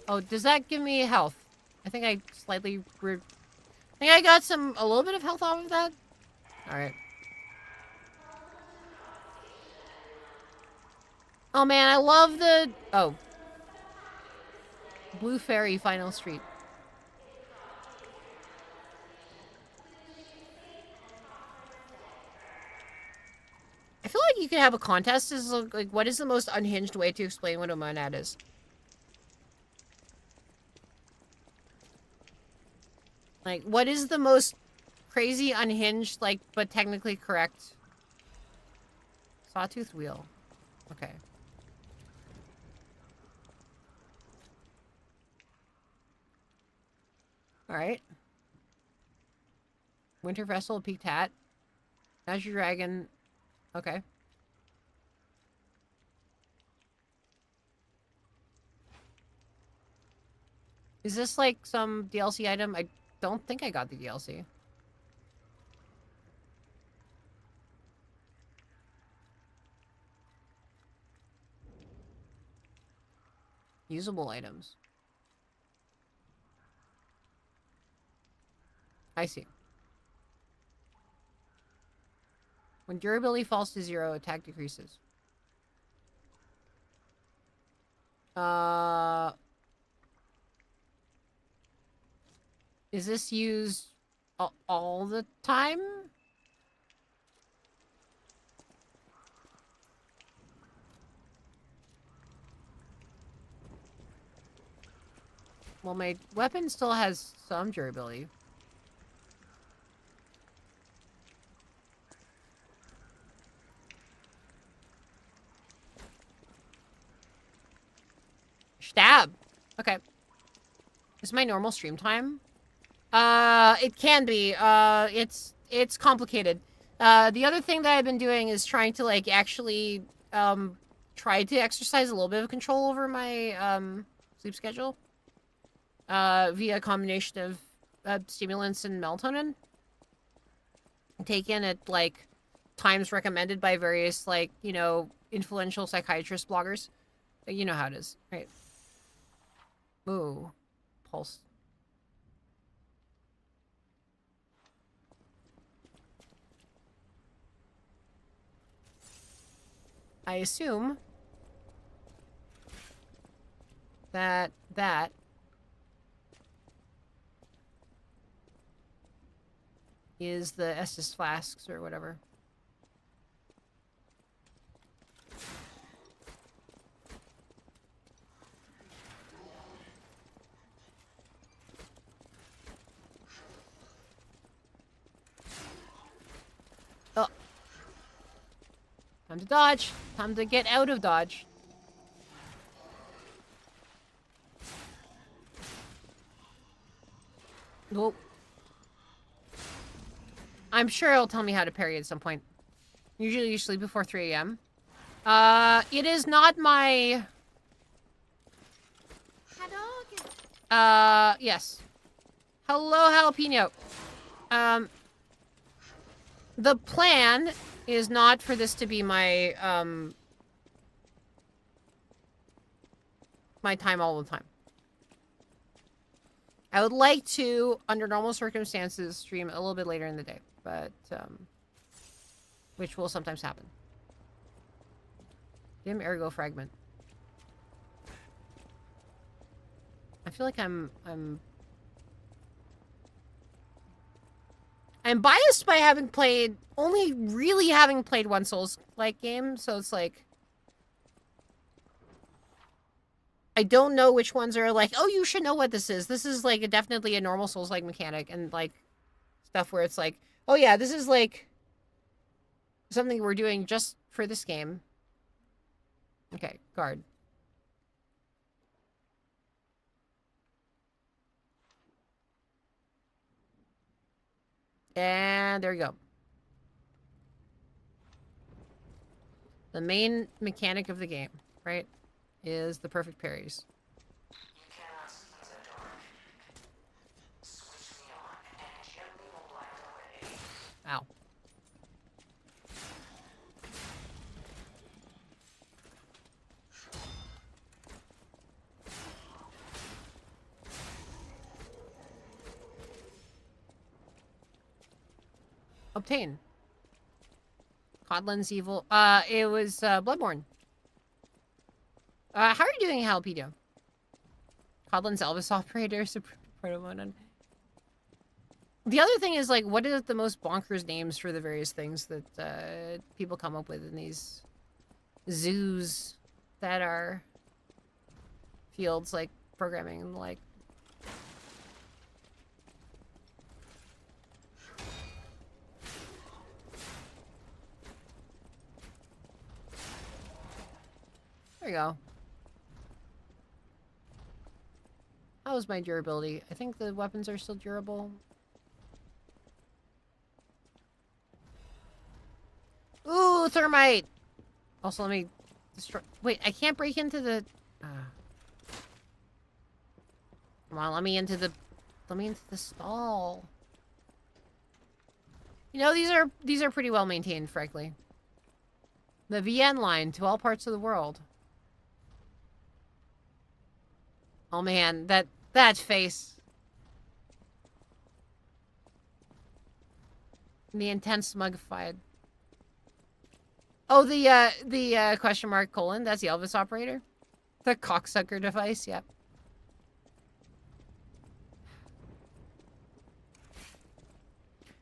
S1: Oh, does that give me health? I think I slightly... I think I got a little bit of health off of that. Alright. Oh man, I love the... Oh. Blue Fairy Final Street. I feel like you could have a contest as like, what is the most unhinged way to explain what a monad is? Like, what is the most crazy, unhinged, like, but technically correct? Sawtooth wheel. Okay. Alright. Winter Vessel, Peaked Hat. Azure Dragon. Okay. Is this like some DLC item? I don't think I got the DLC. Usable items. I see. When durability falls to 0, attack decreases. Is this used all the time? Well, my weapon still has some durability. Stab. Okay. Is my normal stream time? It can be. It's complicated. The other thing that I've been doing is trying to, like, actually, try to exercise a little bit of control over my, sleep schedule. Via a combination of stimulants and melatonin. Taken at, like, times recommended by various, like, you know, influential psychiatrist bloggers. You know how it is, right? Ooh. Pulse. I assume that is the Estus flasks or whatever. Oh. Time to dodge. Time to get out of dodge. Whoa. I'm sure it'll tell me how to parry at some point. Usually you sleep before 3 a.m. It is not my... yes. Hello, jalapeno. The plan is not for this to be my, my time all the time. I would like to, under normal circumstances, stream a little bit later in the day, but, which will sometimes happen. Dim ergo fragment. I feel like I'm biased by only really having played one Souls-like game, so it's like... I don't know which ones are like, oh, you should know what this is. This is, like, definitely a normal Souls-like mechanic, and, like, stuff where it's like, oh yeah, this is, like, something we're doing just for this game. Okay, guard. And there you go. The main mechanic of the game, right, is the perfect parries.
S4: You cannot see in the dark. Switch me on and gently will light away.
S1: Ow. Obtain. Codlin's evil. It was Bloodborne. How are you doing, Jalapeno? Codlin's Elvis operator, Supreme. The other thing is, like, what are the most bonkers names for the various things that people come up with in these zoos that are fields like programming and the like? There you go. How was my durability? I think the weapons are still durable. Ooh, thermite! Also, let me destroy... Wait, I can't break into the... Come on, let me into the stall. You know, these are pretty well maintained, frankly. The VN line to all parts of the world. Oh man, that face. The intense mugfied. Oh, the question mark colon, that's the Elvis operator. The cocksucker device, yep.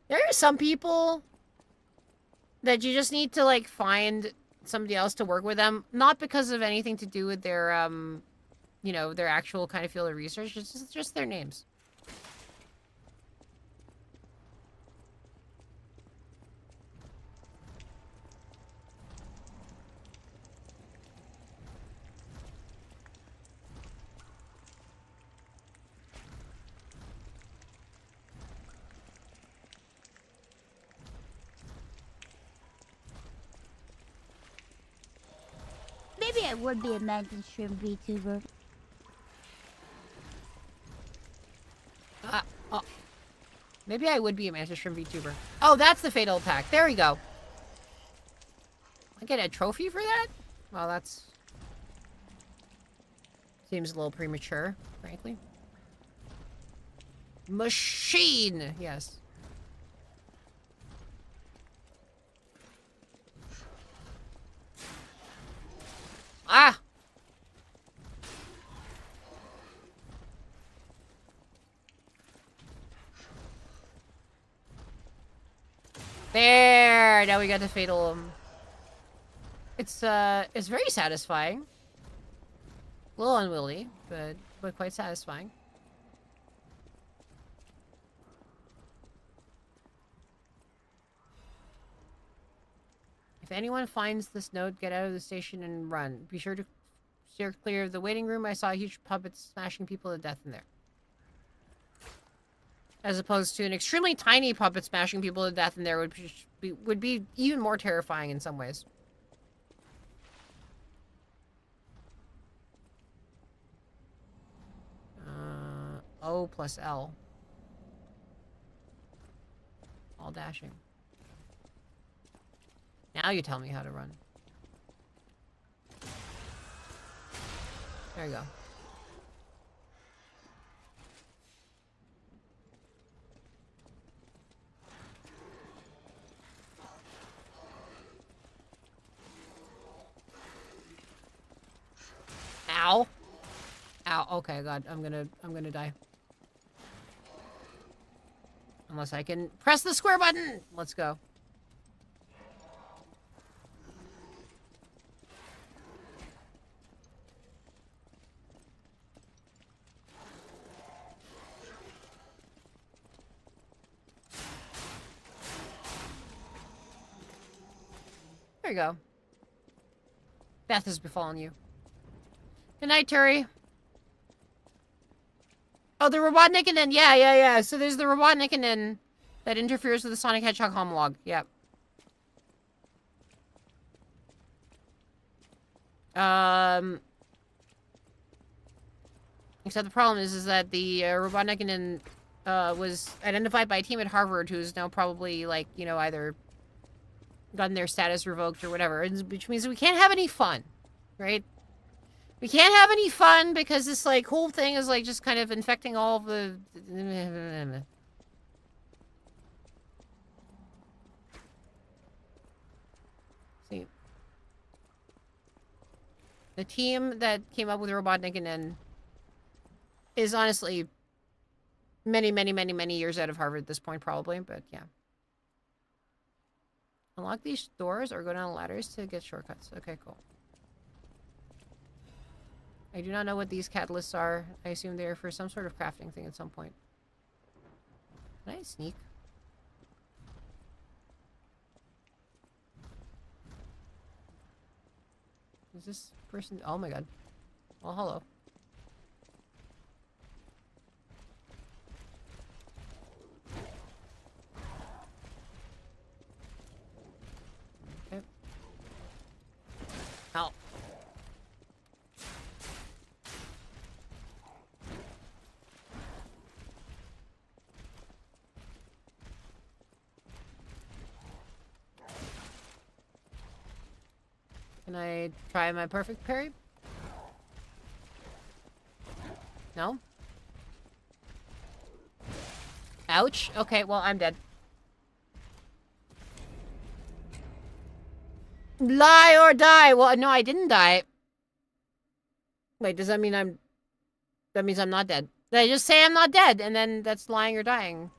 S1: There are some people that you just need to, like, find somebody else to work with them. Not because of anything to do with their, you know, their actual kind of field of research. It's just their names.
S5: Maybe I would be a mantis shrimp VTuber.
S1: Oh. Maybe I would be a mantis shrimp VTuber. Oh, that's the fatal attack. There we go. I get a trophy for that? Well, that's... Seems a little premature, frankly. Machine! Yes. Ah! There! Now we got the fatal... It's very satisfying. A little unwieldy, but quite satisfying. If anyone finds this note, get out of the station and run. Be sure to steer clear of the waiting room. I saw huge puppets smashing people to death in there. As opposed to an extremely tiny puppet smashing people to death in there would be even more terrifying in some ways. O plus L. All dashing. Now you tell me how to run. There you go. Ow. Ow. Okay, God, I'm gonna die. Unless I can press the square button. Let's go. There you go. Death has befallen you. Good night, Turi. Oh, the Robotnikinen. Yeah. So there's the Robotnikinen That interferes with the Sonic Hedgehog homolog. Yep. Except the problem is that the Robotnik was identified by a team at Harvard who's now probably, like, you know, either gotten their status revoked or whatever, which means we can't have any fun, right? We can't have any fun because this, like, whole thing is, like, just kind of infecting all of the... See. The team that came up with Robotnik is honestly many, many, many, many years out of Harvard at this point, probably, but yeah. Unlock these doors or go down ladders to get shortcuts. Okay, cool. I do not know what these catalysts are. I assume they're for some sort of crafting thing at some point. Can I sneak? Is this person... Oh my god. Well, hello. Okay. Help. Can I try my perfect parry? No? Ouch. Okay, well, I'm dead. Lie or die. Well, no, I didn't die. Wait, does that mean I'm... That means I'm not dead. Did I just say I'm not dead? And then that's lying or dying.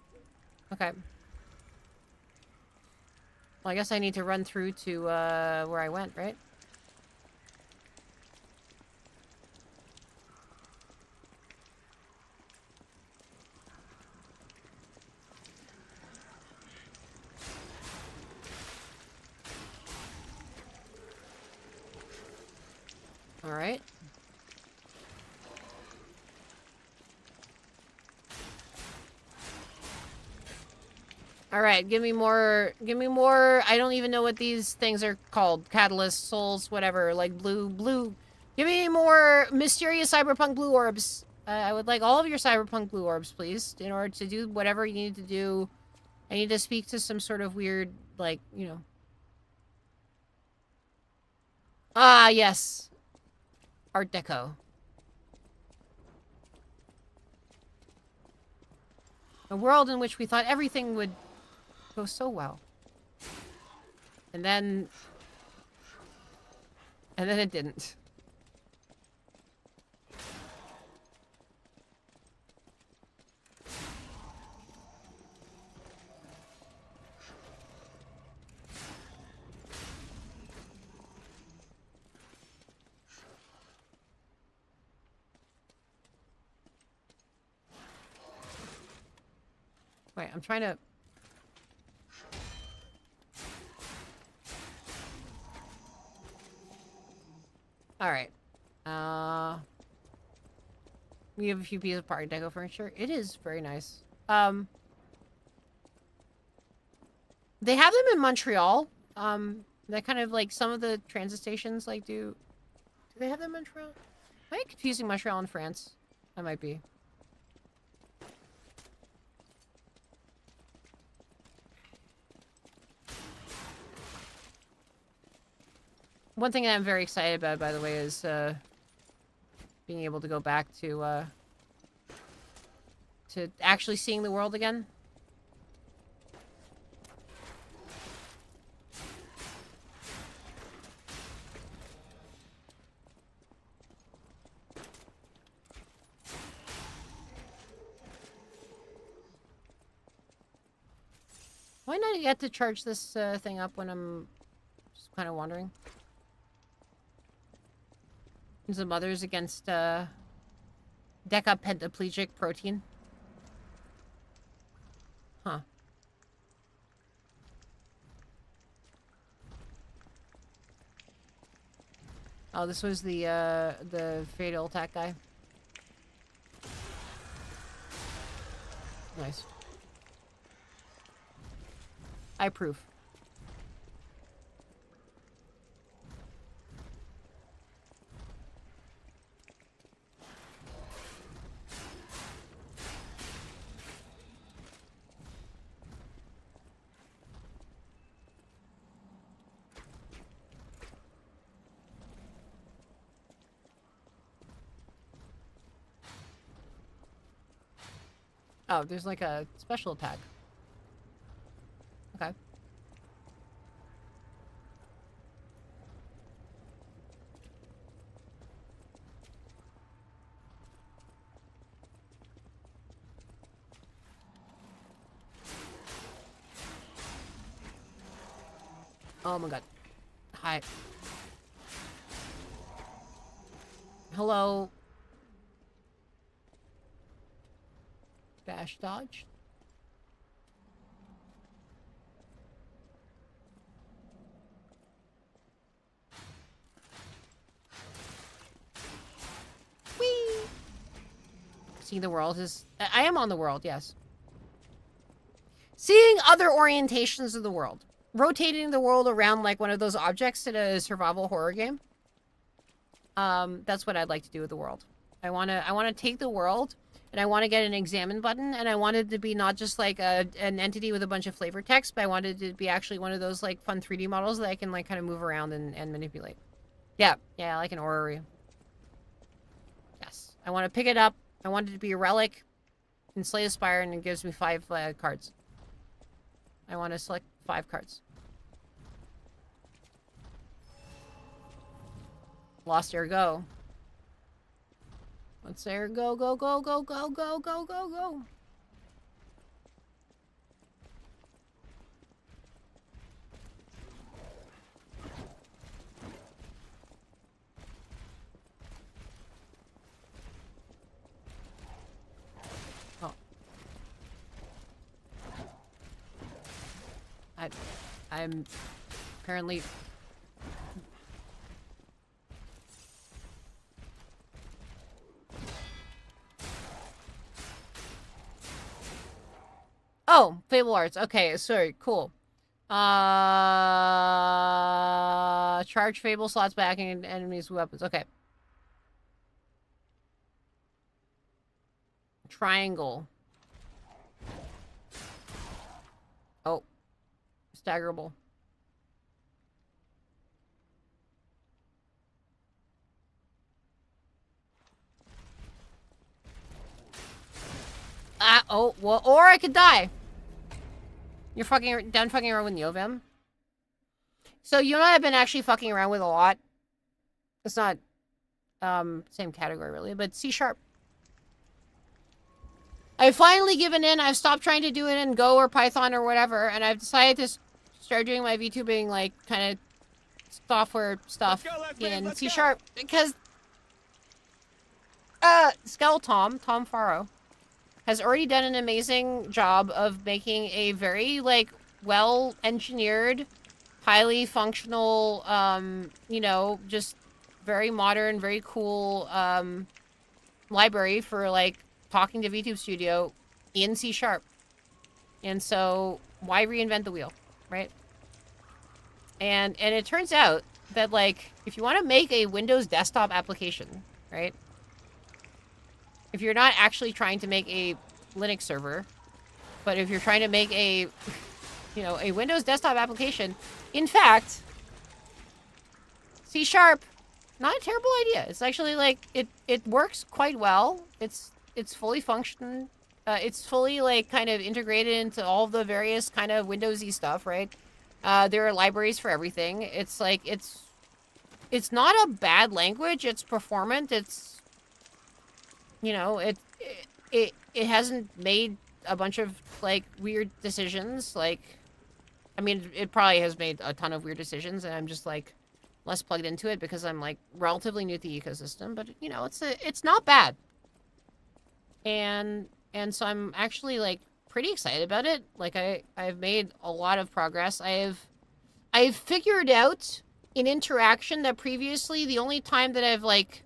S1: Okay. Well, I guess I need to run through to, where I went, right? Alright. Alright, give me more, I don't even know what these things are called. Catalysts, souls, whatever, like blue. Give me more mysterious cyberpunk blue orbs. I would like all of your cyberpunk blue orbs, please, in order to do whatever you need to do. I need to speak to some sort of weird, like, you know. Ah, yes. Art Deco. A world in which we thought everything would go so well. And then it didn't. Wait, I'm trying to... Alright. We have a few pieces of Art Deco furniture. It is very nice. They have them in Montreal. That kind of, like, some of the transit stations, like, do they have them in Montreal? Am I confusing Montreal and France? I might be. One thing that I'm very excited about, by the way, is being able to go back to actually seeing the world again. Why not get to charge this thing up when I'm just kind of wandering? The mothers against decapentaplegic protein. Huh. Oh, this was the fatal attack guy. Nice. I approve. Oh, there's like a special attack. Okay. Oh my god. Hi. Hello. Dash dodge. Whee! Seeing the world is... I am on the world, yes. Seeing other orientations of the world. Rotating the world around like one of those objects in a survival horror game. That's what I'd like to do with the world. I wanna take the world and I want to get an examine button, and I want it to be not just like an entity with a bunch of flavor text, but I want it to be actually one of those like fun 3D models that I can like kind of move around and manipulate. Yeah, like an orrery. Yes. I want to pick it up. I want it to be a relic and slay the spire, and it gives me 5 cards. I want to select 5 cards. Lost air go. Let's air go, go, go, go, go, go, go, go, go. Oh. I'm apparently... Oh, Fable Arts. Okay, sorry, cool. Charge Fable slots back and enemies with weapons. Okay. Triangle. Oh. Staggerable. Oh, well, or I could die. You're done fucking around with Neovim? So you and I have been actually fucking around with a lot. It's not, same category really, but C#. I've finally given in. I've stopped trying to do it in Go or Python or whatever, and I've decided to start doing my VTubing, like, kind of software stuff in C#, because, Tom Faro, has already done an amazing job of making a very, like, well-engineered, highly functional, you know, just very modern, very cool, library for, like, talking to VTube Studio in C#. And so, why reinvent the wheel, right? And it turns out that, like, if you want to make a Windows desktop application, right? If you're not actually trying to make a Linux server, but if you're trying to make a, you know, a Windows desktop application, in fact, C#, not a terrible idea. It's actually, like, it works quite well. It's fully functioning. It's fully, like, kind of integrated into all the various kind of Windowsy stuff, right? There are libraries for everything. It's, like, it's not a bad language. It's performant. It's, you know, it hasn't made a bunch of, like, weird decisions. Like, I mean, it probably has made a ton of weird decisions, and I'm just, like, less plugged into it because I'm, like, relatively new to the ecosystem. But, you know, it's not bad. And so I'm actually, like, pretty excited about it. Like, I've made a lot of progress. I've figured out an interaction that previously the only time that I've, like,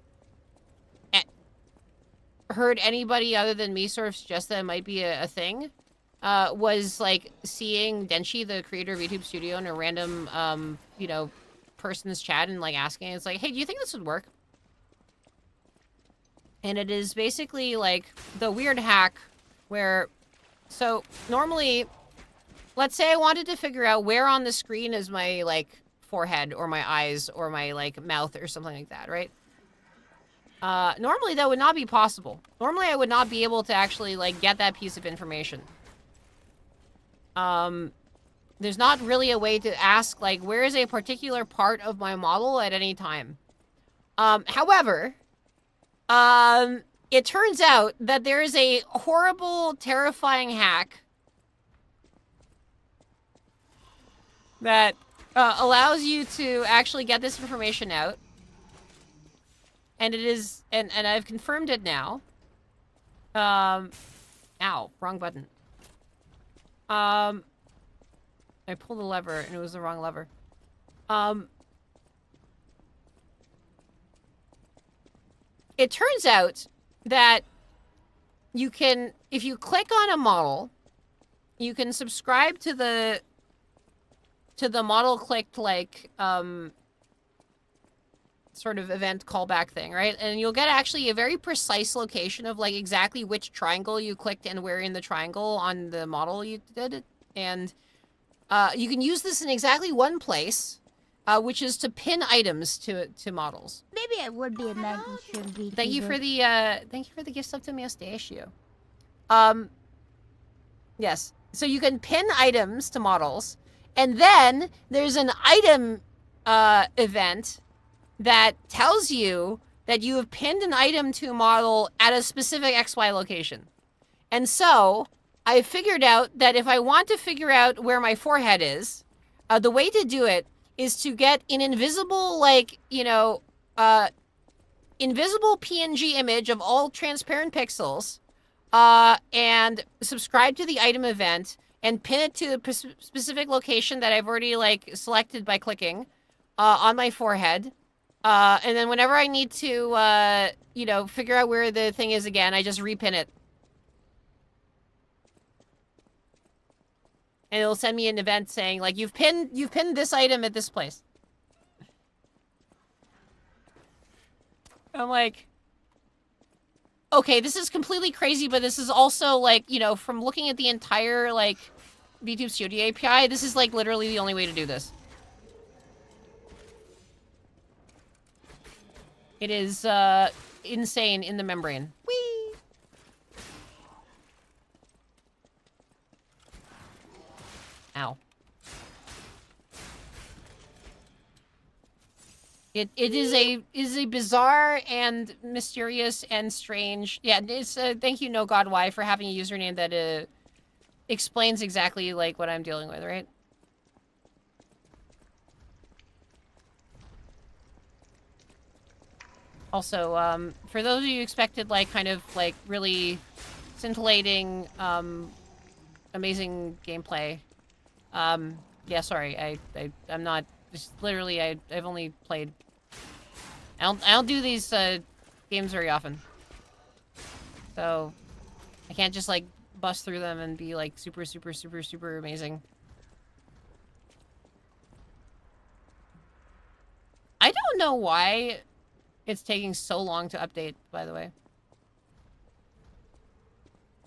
S1: heard anybody other than me sort of suggest that it might be a thing was like seeing Denshi, the creator of YouTube Studio, in a random, you know, person's chat and like asking, it's like, hey, do you think this would work? And it is basically like the weird hack where, so normally, let's say I wanted to figure out where on the screen is my like forehead or my eyes or my like mouth or something like that, right? Normally that would not be possible. Normally I would not be able to actually like get that piece of information. There's not really a way to ask like where is a particular part of my model at any time. However, it turns out that there is a horrible, terrifying hack that allows you to actually get this information out. And it is, and I've confirmed it now. Ow, wrong button. I pulled the lever and it was the wrong lever. It turns out that you can, if you click on a model, you can subscribe to the model clicked like, sort of event callback thing, right? And you'll get actually a very precise location of like exactly which triangle you clicked and where in the triangle on the model you did. And you can use this in exactly one place, which is to pin items to models.
S5: Maybe I would be a mantis shrimp VTuber.
S1: Thank you for the gift of to Mustachio. Yes. So you can pin items to models, and then there's an item event that tells you that you have pinned an item to a model at a specific XY location. And so I figured out that if I want to figure out where my forehead is, the way to do it is to get an invisible, like, you know, invisible PNG image of all transparent pixels, and subscribe to the item event and pin it to a specific location that I've already, like, selected by clicking on my forehead. And then whenever I need to, you know, figure out where the thing is again, I just repin it. And it'll send me an event saying, like, you've pinned this item at this place. I'm like, okay, this is completely crazy, but this is also, like, you know, from looking at the entire, like, VTube Studio API, this is, like, literally the only way to do this. It is, insane in the membrane. Whee! Ow. It is a bizarre and mysterious and strange. Yeah, it's thank you, No God Why, for having a username that explains exactly like what I'm dealing with, right? Also, for those of you who expected like kind of like really scintillating, amazing gameplay, yeah, sorry, I'm not. Just literally, I've only played. I don't do these games very often, so I can't just like bust through them and be like super amazing. I don't know why it's taking so long to update, by the way,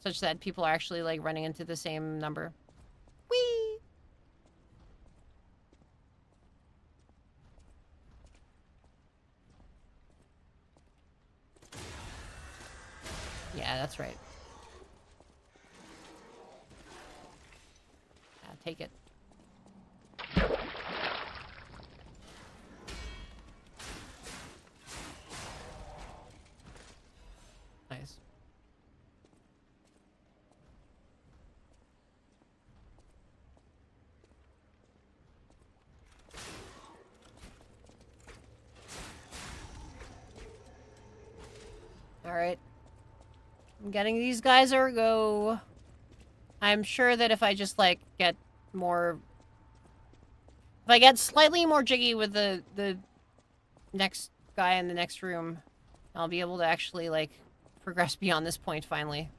S1: such that people are actually like running into the same number. Whee! Yeah, that's right. Yeah, take it. Nice. All right. I'm getting these guys ergo. I'm sure that if I just, like, get more... If I get slightly more jiggy with the next guy in the next room, I'll be able to actually, like, progress beyond this point, finally.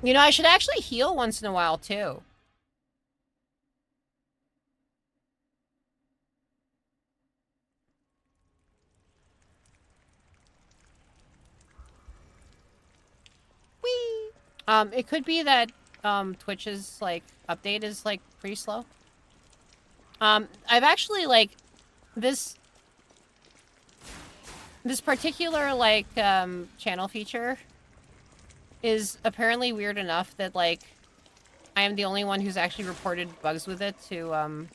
S1: You know, I should actually heal once in a while, too. Whee! It could be that, Twitch's, like, update is, like, pretty slow. I've actually, like, this particular, like, channel feature is apparently weird enough that, like, I am the only one who's actually reported bugs with it to,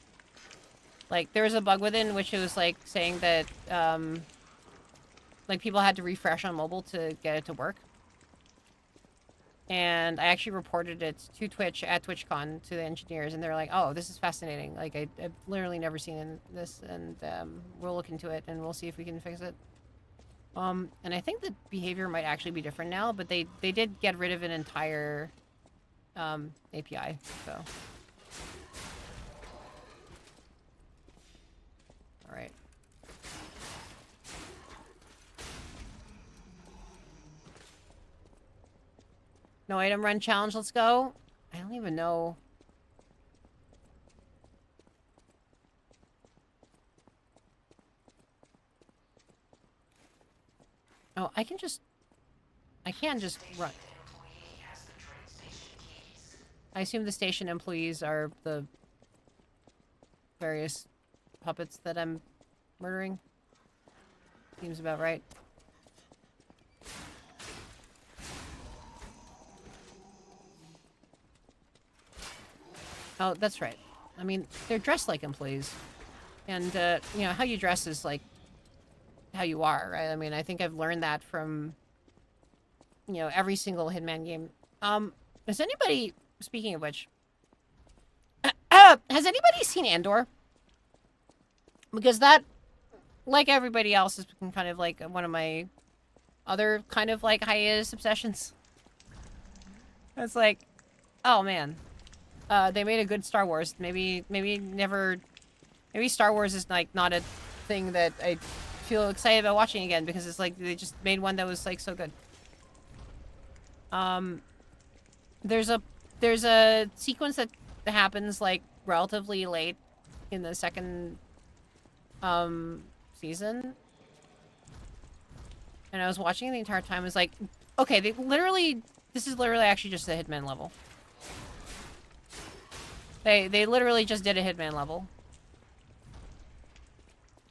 S1: like, there was a bug with it in which it was, like, saying that, like, people had to refresh on mobile to get it to work. And I actually reported it to Twitch at TwitchCon to the engineers, and they're like, "Oh, this is fascinating. Like, I've literally never seen this, and we'll look into it, and we'll see if we can fix it." And I think the behavior might actually be different now, but they did get rid of an entire API, so. All right. No item run challenge, let's go. I don't even know. Oh, I can just... I can just run. I assume the station employees are the various puppets that I'm murdering. Seems about right. Oh, that's right. I mean, they're dressed like employees. And, you know, how you dress is, like, how you are, right? I mean, I think I've learned that from, you know, every single Hitman game. Has anybody, speaking of which, has anybody seen Andor? Because that, like everybody else, has been kind of, like, one of my other kind of, like, hiatus obsessions. It's like, oh, man. They made a good Star Wars. Maybe Star Wars is, like, not a thing that I feel excited about watching again, because it's like, they just made one that was, like, so good. There's a sequence that happens, like, relatively late in the second, season. And I was watching it the entire time. I was like, okay, this is literally actually just a Hitman level. They literally just did a Hitman level.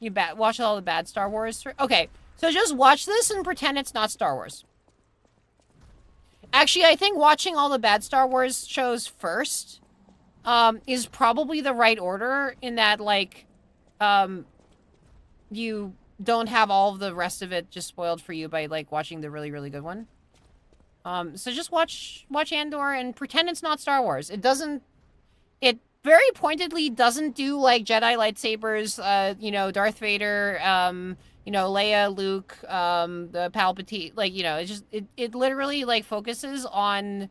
S1: You watch all the bad Star Wars. Okay, so just watch this and pretend it's not Star Wars. Actually, I think watching all the bad Star Wars shows first is probably the right order, in that, like, you don't have all of the rest of it just spoiled for you by, like, watching the really, really good one. So just watch Andor and pretend it's not Star Wars. It very pointedly doesn't do, like, Jedi lightsabers, you know, Darth Vader, you know, Leia, Luke, the Palpatine, like, you know, it literally, like, focuses on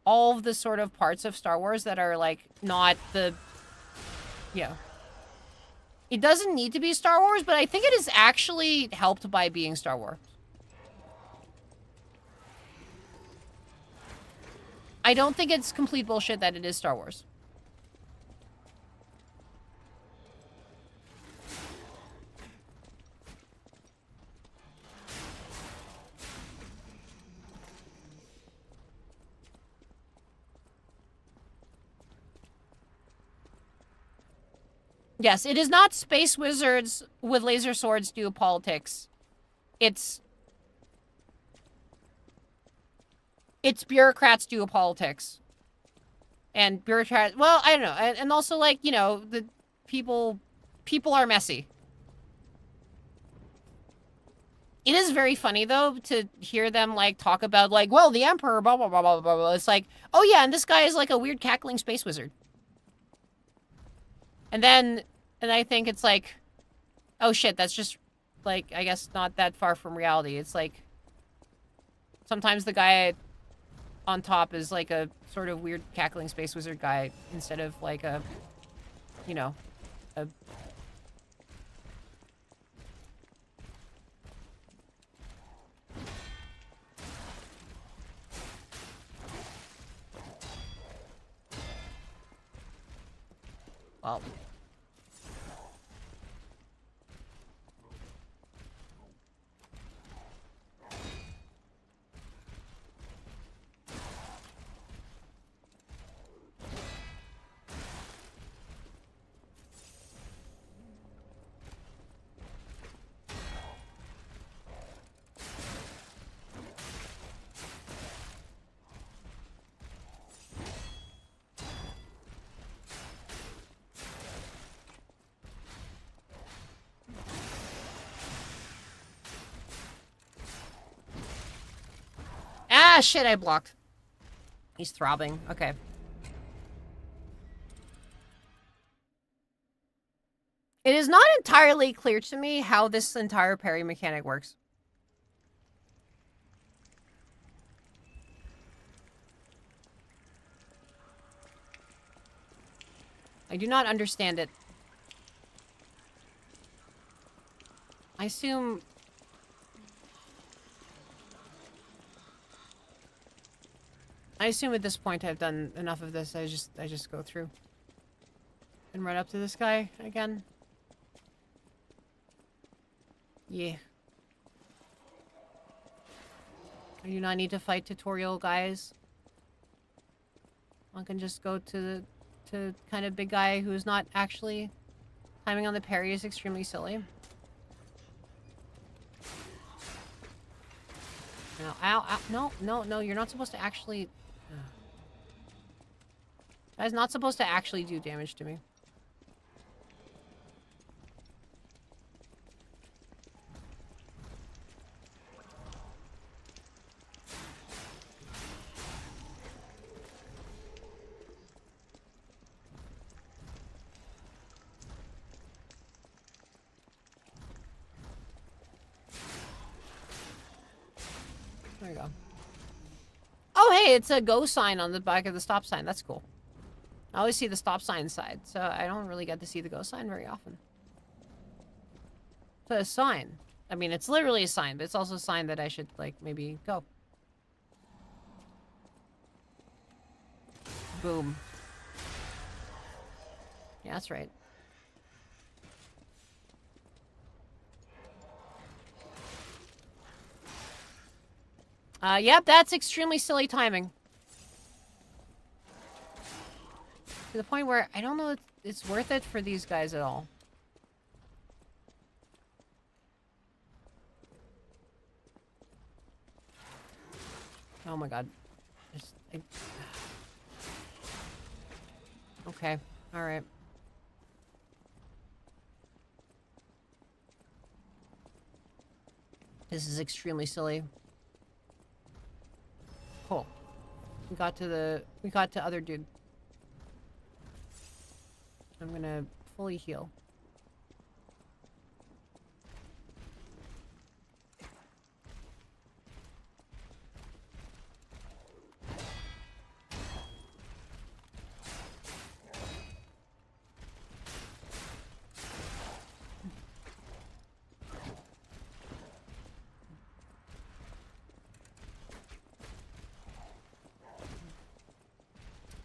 S1: all of the sort of parts of Star Wars that are, like, not the, you know. It doesn't need to be Star Wars, but I think it is actually helped by being Star Wars. I don't think it's complete bullshit that it is Star Wars. Yes, it is not space wizards with laser swords do politics. It's bureaucrats do politics. And bureaucrats, well, I don't know. And also, like, you know, the people are messy. It is very funny, though, to hear them, like, talk about, like, well, the Emperor, blah, blah, blah, blah, blah, blah. It's like, oh, yeah, and this guy is, like, a weird cackling space wizard. And I think it's like, oh, shit, that's just, like, I guess not that far from reality. It's like, sometimes the guy on top is, like, a sort of weird cackling space wizard guy instead of, like, a, you know, a... Well. Ah, shit, I blocked. He's throbbing. Okay. It is not entirely clear to me how this entire parry mechanic works. I do not understand it. I assume... at this point I've done enough of this. I just go through. And right up to this guy again. Yeah. I do not need to fight tutorial guys. I can just go to kind of big guy who's not actually timing on the parry is extremely silly. No, ow, ow, no, no, no, you're not supposed to actually... Guy's not supposed to actually do damage to me. There you go. Oh, hey, it's a go sign on the back of the stop sign. That's cool. I always see the stop sign side, so I don't really get to see the go sign very often. It's a sign. I mean, it's literally a sign, but it's also a sign that I should, like, maybe go. Boom. Yeah, that's right. Yep, that's extremely silly timing. To the point where I don't know if it's worth it for these guys at all. Oh my god. Okay, alright. This is extremely silly. Cool. We got to other dude. I'm gonna fully heal.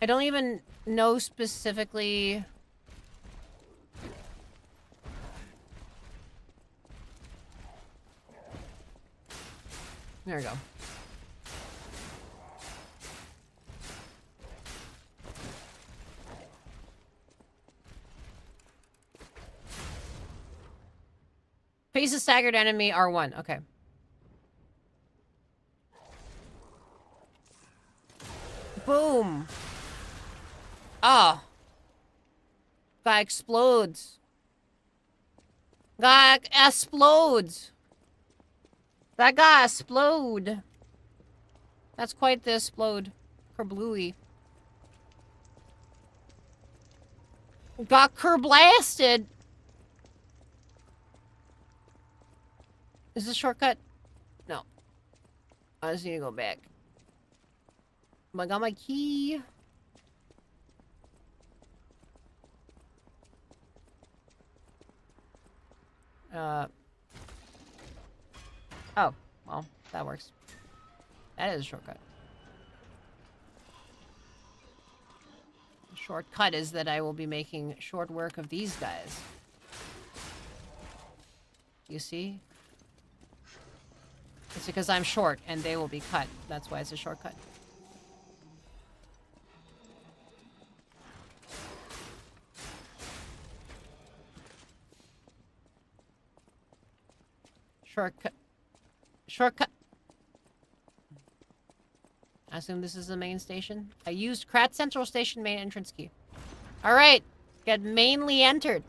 S1: I don't even know specifically... There we go. Face a staggered enemy, R1. Okay. Boom. Ah. Guy explodes. Guy explodes. That guy explode. That's quite the explode. Kerblooey. Got kerblasted. Is this shortcut? No. I just need to go back. I got my key. Oh, well, that works. That is a shortcut. Shortcut is that I will be making short work of these guys. You see? It's because I'm short and they will be cut. That's why it's a shortcut. Shortcut. Shortcut. I assume this is the main station. I used Krat Central Station main entrance key. Alright. Get mainly entered.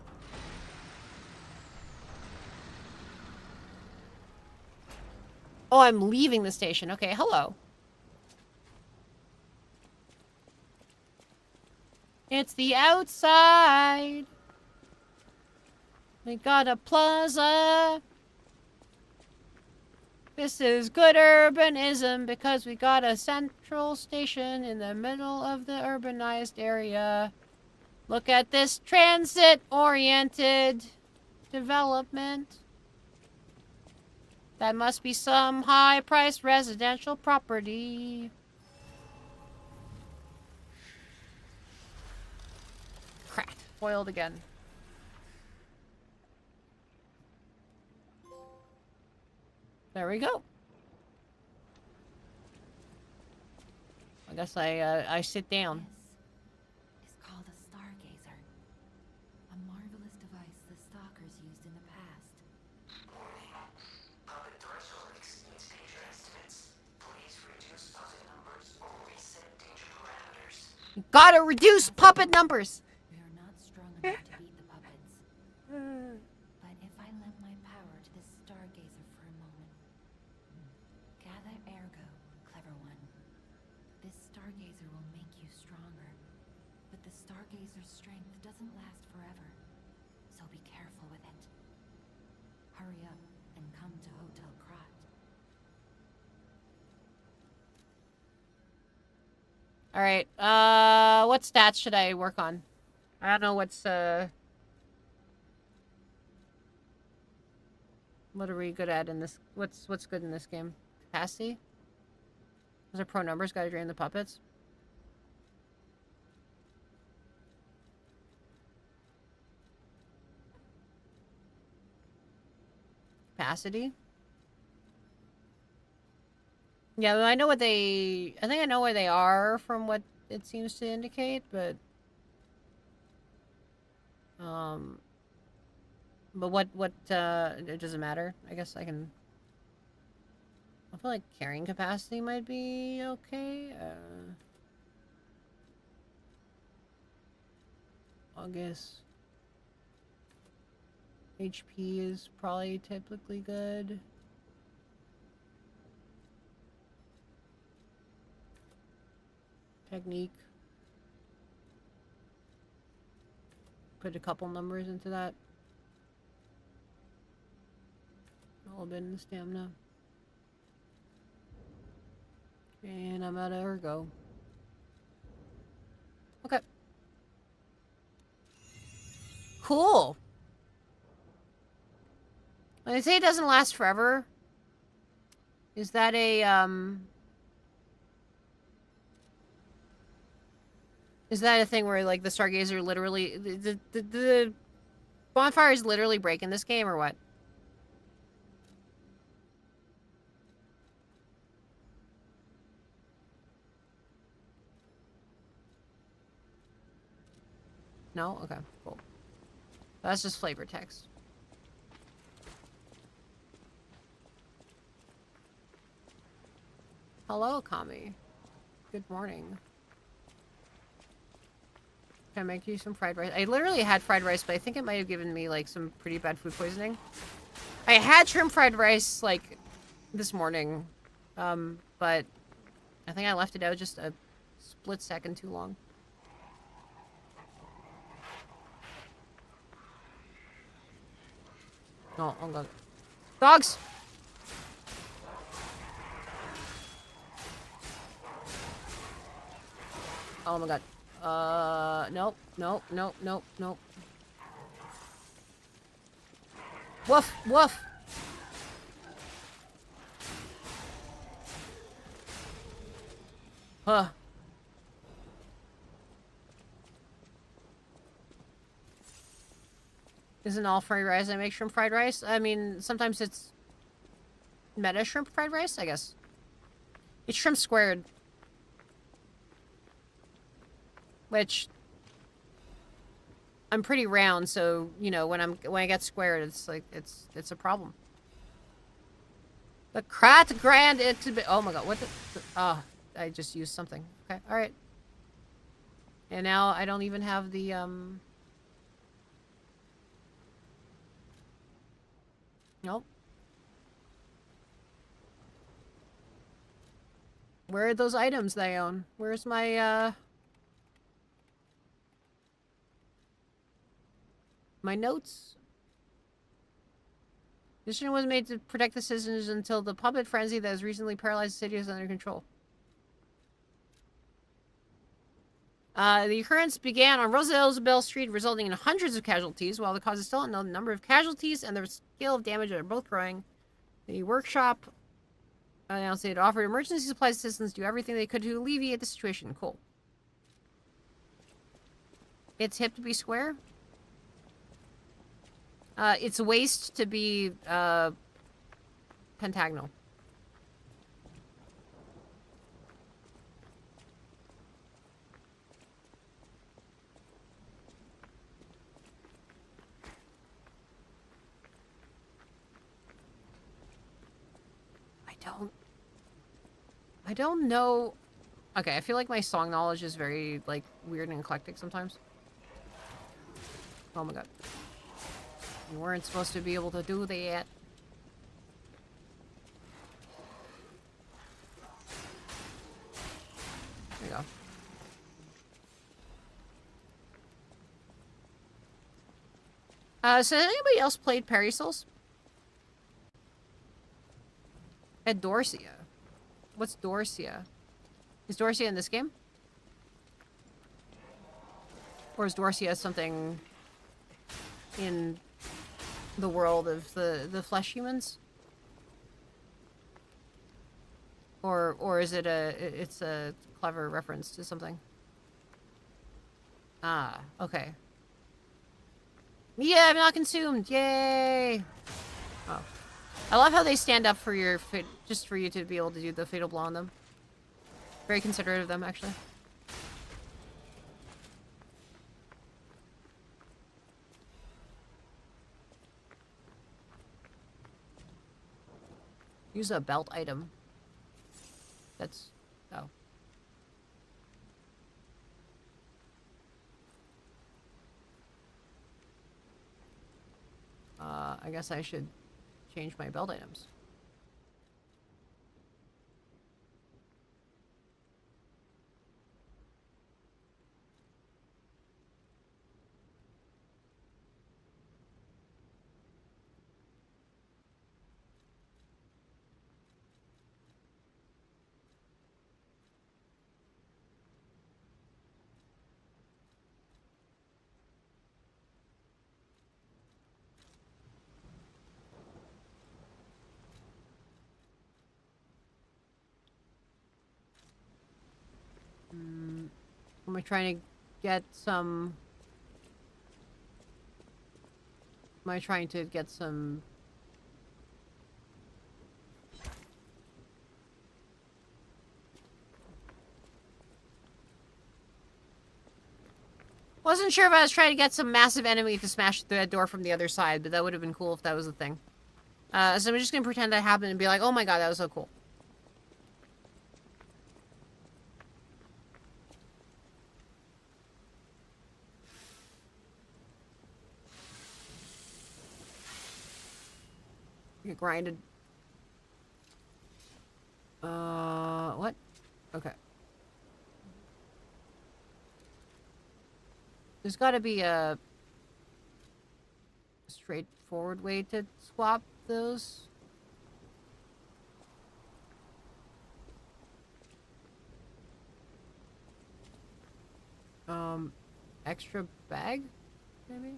S1: Oh, I'm leaving the station. Okay, hello. It's the outside. We got a plaza. This is good urbanism because we got a central station in the middle of the urbanized area. Look at this transit-oriented development. That must be some high-priced residential property. Crap. Foiled again. There we go. I guess I sit down.
S3: This is called a stargazer. A marvelous device the stalkers used in the past.
S4: Warning. Puppet threshold exceeds danger estimates. Please reduce puppet numbers or reset danger parameters.
S1: Gotta reduce puppet numbers.
S3: We are not strong enough to beat the puppets. But if I lend my power to this stargazer for a moment. Gather ergo, clever one. This stargazer will make you stronger. But the stargazer's strength doesn't last forever. So be careful with it. Hurry up and come to Hotel Krat.
S1: Alright, what stats should I work on? I don't know what's, what are we good at in this? What's good in this game? Capacity? Those are pro numbers, gotta drain the puppets. Capacity? Yeah, I know what they... I think I know where they are from what it seems to indicate, but... But what, it doesn't matter. I guess I can... I feel like carrying capacity might be okay. August. HP is probably typically good. Technique. Put a couple numbers into that. A little bit in the stamina. And I'm out of ergo. Okay. Cool. When they say it doesn't last forever, is that a, is that a thing where, like, the Stargazer literally... The bonfires literally break in this game, or what? No? Okay, cool. That's just flavor text. Hello, Kami. Good morning. Can I make you some fried rice? I literally had fried rice, but I think it might have given me, like, some pretty bad food poisoning. I had shrimp fried rice, like, this morning. But I think I left it out just a split second too long. Oh, oh god. Dogs! Oh my god. Nope, nope, nope, nope, nope. Woof, woof! Huh. Isn't all fried rice I make shrimp fried rice? I mean, sometimes it's meta shrimp fried rice, I guess. It's shrimp squared. Which I'm pretty round, so you know when I get squared, it's like it's a problem. The Krat Grand exhibit. Oh my god, what the? Oh, I just used something. Okay, all right. And now I don't even have the Nope. Where are those items that I own? Where's my my notes? This decision was made to protect the citizens until the puppet frenzy that has recently paralyzed the city is under control. The occurrence began on Rosa Isabel Street, resulting in hundreds of casualties. While the cause is still unknown, the number of casualties and the scale of damage are both growing. The workshop announced it offered emergency supplies to citizens to do everything they could to alleviate the situation. Cool. It's hip to be square. It's waist to be pentagonal. I don't know. Okay, I feel like my song knowledge is very, like, weird and eclectic sometimes. Oh my god. You weren't supposed to be able to do that. There you go. So has anybody else played Perry Souls? At Dorcia. What's Dorcia? Is Dorcia in this game? Or is Dorcia something in the world of the flesh humans? Or is it it's a clever reference to something? Ah, okay. Yeah, I'm not consumed. Yay! Oh. I love how they stand up for your just for you to be able to do the fatal blow on them. Very considerate of them, actually. Use a belt item. That's... oh. I guess I should change my belt items. Am I trying to get some... Am I trying to get some... Wasn't sure if I was trying to get some massive enemy to smash through that door from the other side, but that would have been cool if that was the thing. So I'm just gonna pretend that happened and be like, oh my god, that was so cool. Get grinded. What? Okay. There's gotta be a straightforward way to swap those. Extra bag? Maybe?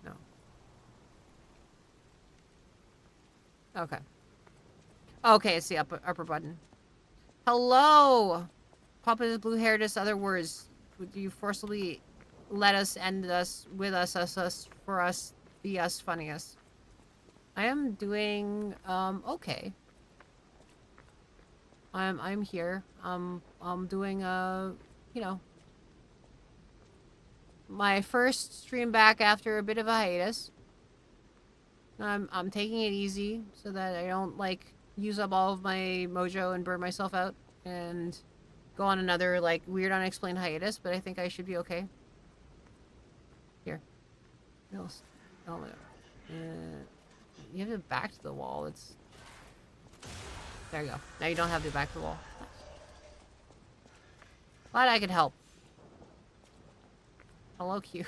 S1: No. Okay. Okay, it's the upper button. Hello! Papa is blue hair, just other words. Would you forcibly let us end us with us for us, be us, funny us. I am doing okay. I'm here. I'm doing you know, my first stream back after a bit of a hiatus. I'm taking it easy so that I don't like use up all of my mojo and burn myself out and go on another like weird unexplained hiatus, but I think I should be okay. Here. What else? Oh my god. You have to back to the wall. It's there you go. Now you don't have to back to the wall. Glad I could help. Hello, Q.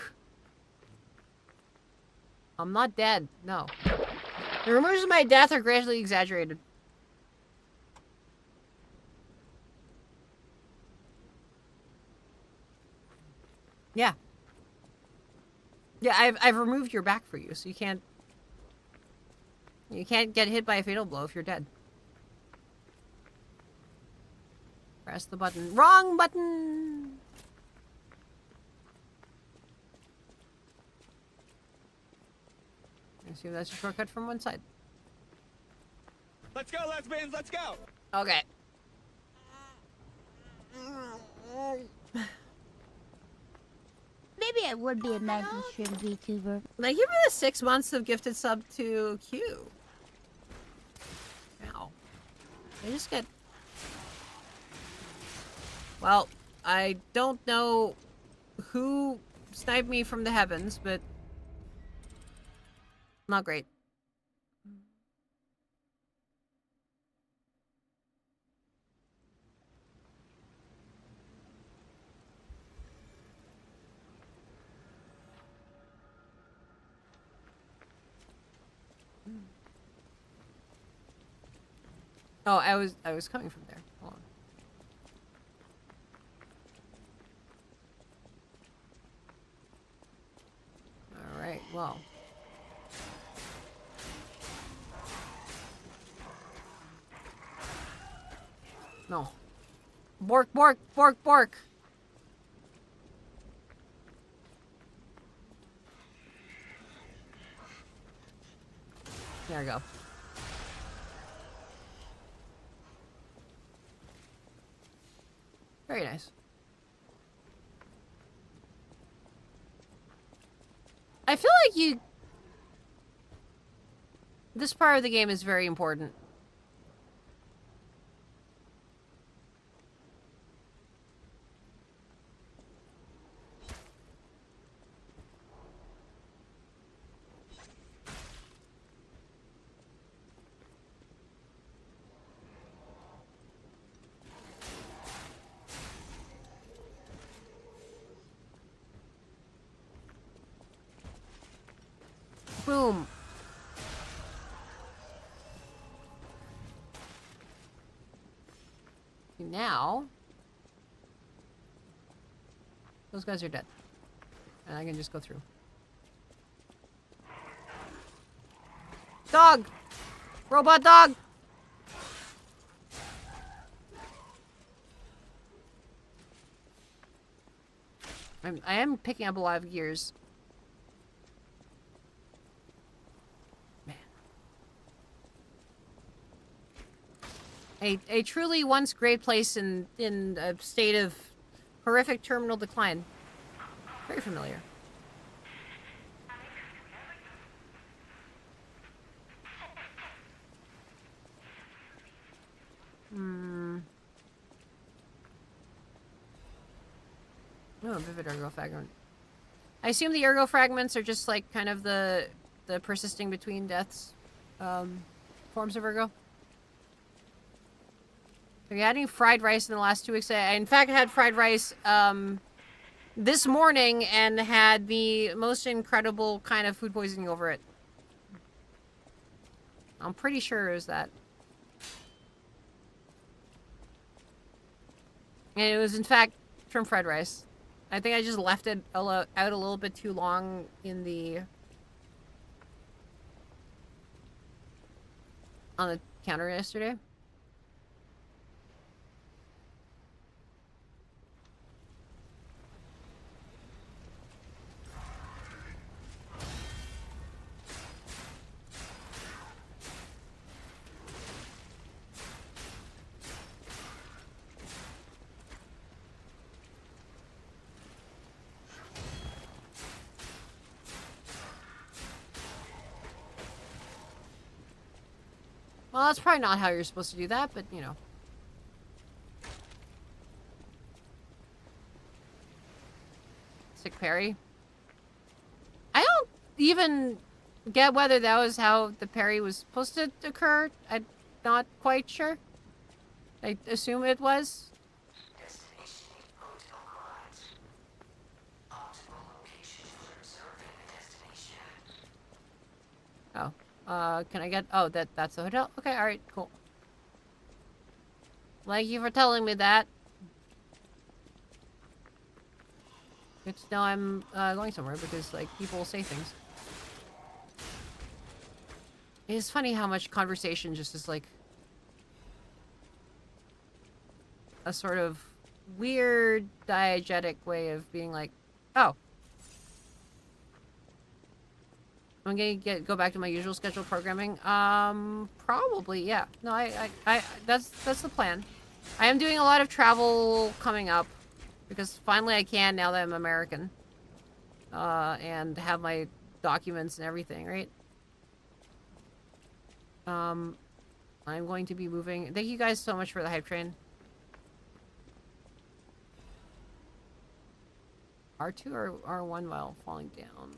S1: I'm not dead. No. The rumors of my death are greatly exaggerated. Yeah. Yeah, I've removed your back for you, so you can't get hit by a fatal blow if you're dead. Press the button. Wrong button! Let's see if that's a shortcut from one side.
S6: Let's go, lesbians, let's go!
S1: Okay.
S5: Maybe I would be a Maggie Shrimp VTuber.
S1: Thank you for the 6 months of gifted sub to Q. Ow. I just get... Well, I don't know who sniped me from the heavens, but... Not great. Oh, I was coming from there. Hold on. All right. Well. No. Bork, bork, bork, bork. There we go. Very nice. I feel like you... This part of the game is very important. Boom. Now, those guys are dead. And I can just go through. Dog! Robot dog! I am picking up a lot of gears. A truly once great place in a state of horrific terminal decline. Very familiar. Oh, vivid ergo fragment. I assume the ergo fragments are just like kind of the persisting between deaths forms of ergo. Have you had any fried rice in the last 2 weeks? I in fact had fried rice this morning and had the most incredible kind of food poisoning over it. I'm pretty sure it was that. And it was in fact from fried rice. I think I just left it out a little bit too long in the... on the counter yesterday. Well, that's probably not how you're supposed to do that, but you know. Sick parry. I don't even get whether that was how the parry was supposed to occur. I'm not quite sure. I assume it was.
S4: Destination Hotel Quad. Optimal location for observing the destination.
S1: Oh. Can I get... Oh, that's the hotel? Okay, alright, cool. Thank you for telling me that. Good to know I'm going somewhere because, like, people say things. It's funny how much conversation just is, like, a sort of weird diegetic way of being like, oh. I'm gonna go back to my usual scheduled programming. Probably, yeah. No, that's the plan. I am doing a lot of travel coming up because finally I can now that I'm American, and have my documents and everything, right? I'm going to be moving. Thank you guys so much for the hype train. R2 or R1 while falling down.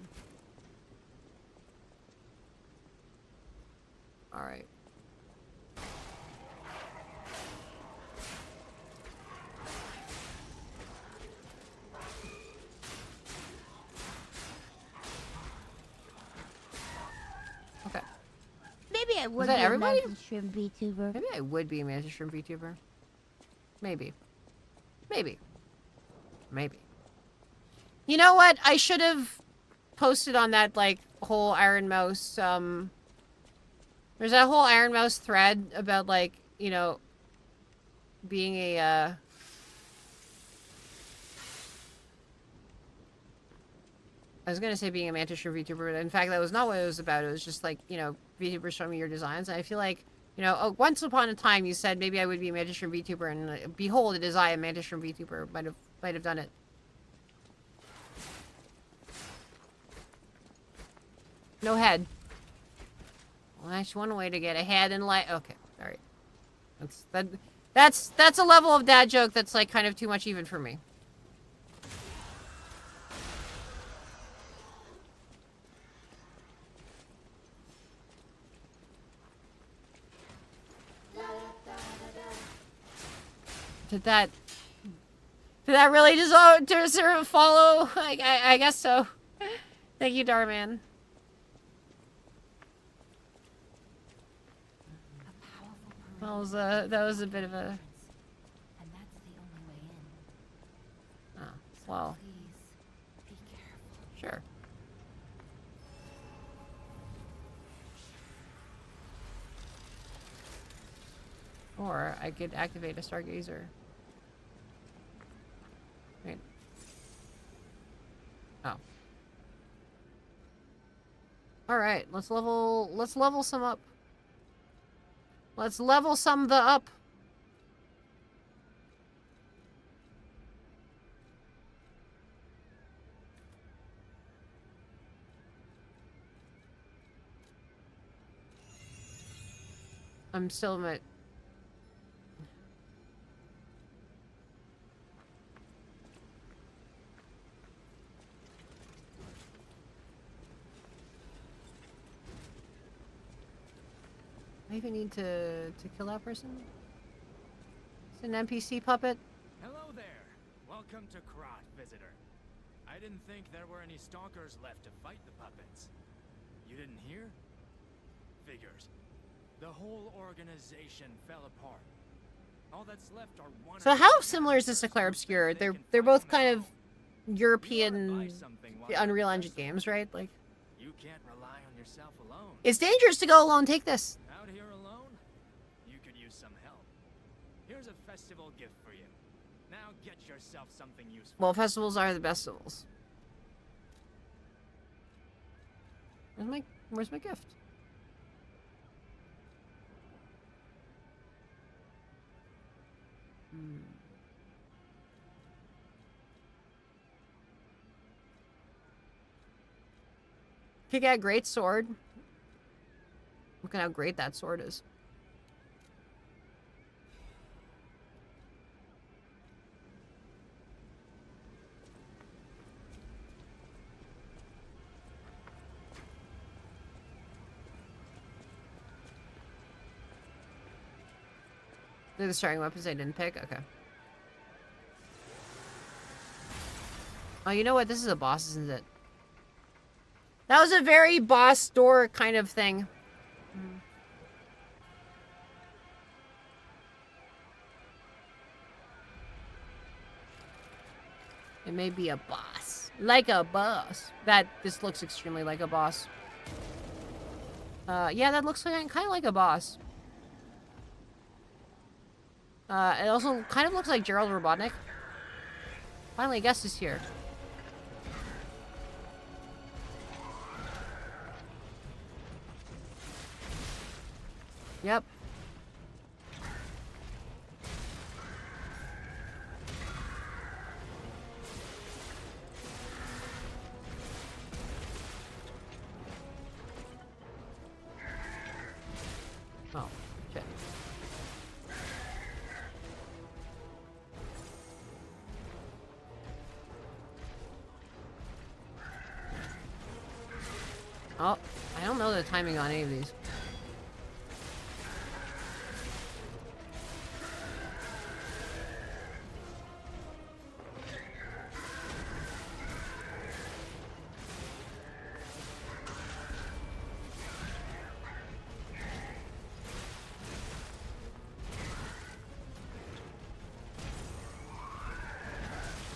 S1: Alright. Okay.
S5: Maybe I would
S1: that
S5: be
S1: everybody?
S5: a mantis shrimp VTuber.
S1: Maybe I would be a mantis shrimp VTuber. Maybe. Maybe. Maybe. You know what? I should have posted on that, like, whole Iron Mouse, there's that whole Iron Mouse thread about, like, you know, being a, I was gonna say being a mantis shrimp VTuber, but in fact, that was not what it was about. It was just, like, you know, VTubers showing me your designs, and I feel like, you know, oh, once upon a time you said maybe I would be a mantis shrimp VTuber, and behold, it is I, a mantis shrimp VTuber. Might have done it. No head. Well, that's one way to get ahead in life. Okay, all right. That's a level of dad joke that's like kind of too much even for me. Did that really deserve a follow? I guess so. Thank you, Darman. That was a bit of a...
S3: And that's the only way in.
S1: Oh, well,
S3: Please, be careful.
S1: sure. Or I could activate a stargazer. Right. Oh. Alright, let's level some up. Let's level some the up. I'm still in my... I even need to kill that person? It's an NPC puppet?
S6: Hello there. Welcome to Krot, visitor. I didn't think there were any stalkers left to fight the puppets. You didn't hear? Figures. The whole organization fell apart. All that's left are one.
S1: So how similar is this to Claire Obscure? They're both kind of European Unreal Engine games, right? Like,
S6: You can't rely on yourself alone.
S1: it's dangerous to go alone. Take this.
S6: Out here alone? You could use some help. Here's a festival gift for you. Now get yourself something useful.
S1: Well, festivals are the festivals. Where's my gift? Pick out great sword. Look at how great that sword is. They're the starting weapons I didn't pick? Okay. Oh, you know what? This is a boss, isn't it? That was a very boss door kind of thing. It may be a boss. Like a boss. This looks extremely like a boss. Yeah, that looks like, kind of like a boss. It also kind of looks like Gerald Robotnik. Finally, a guest is here. Yep. Oh, shit. Oh, I don't know the timing on any of these.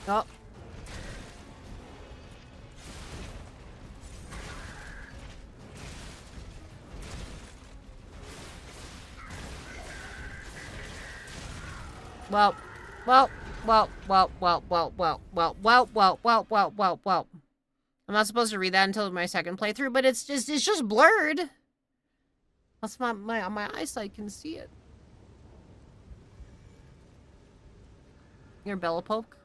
S1: Oh. Well. I'm not supposed to read that until my second playthrough, but it's just blurred. That's my eyesight can see it. Your Bella poke.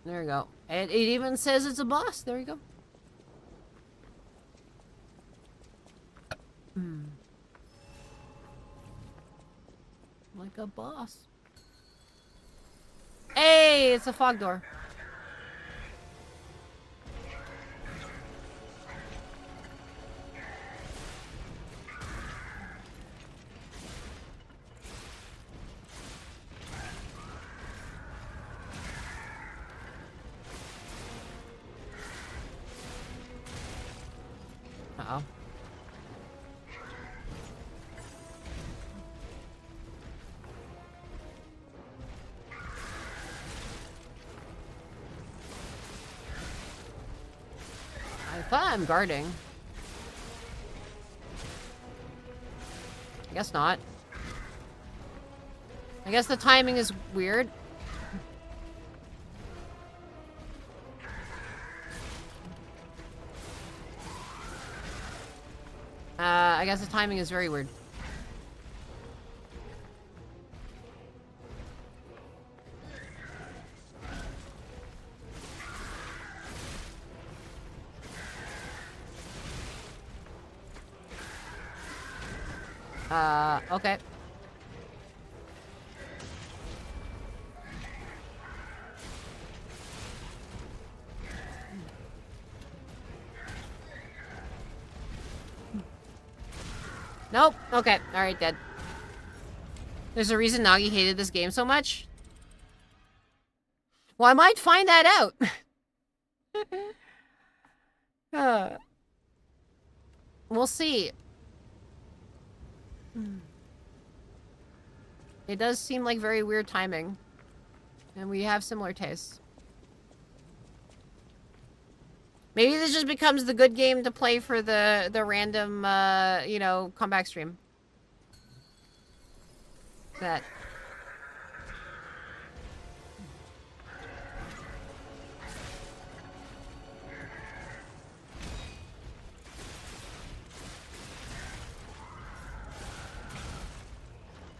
S1: There you go. It even says it's a boss. There you go. Like a boss. Hey, it's a fog door. Uh-oh. I thought I'm guarding. I guess not. I guess the timing is weird. I guess the timing is very weird. Okay. Nope. Okay. Alright, dead. There's a reason Nagi hated this game so much? Well, I might find that out. We'll see. It does seem like very weird timing. And we have similar tastes. Maybe this just becomes the good game to play for the random, you know, comeback stream. That.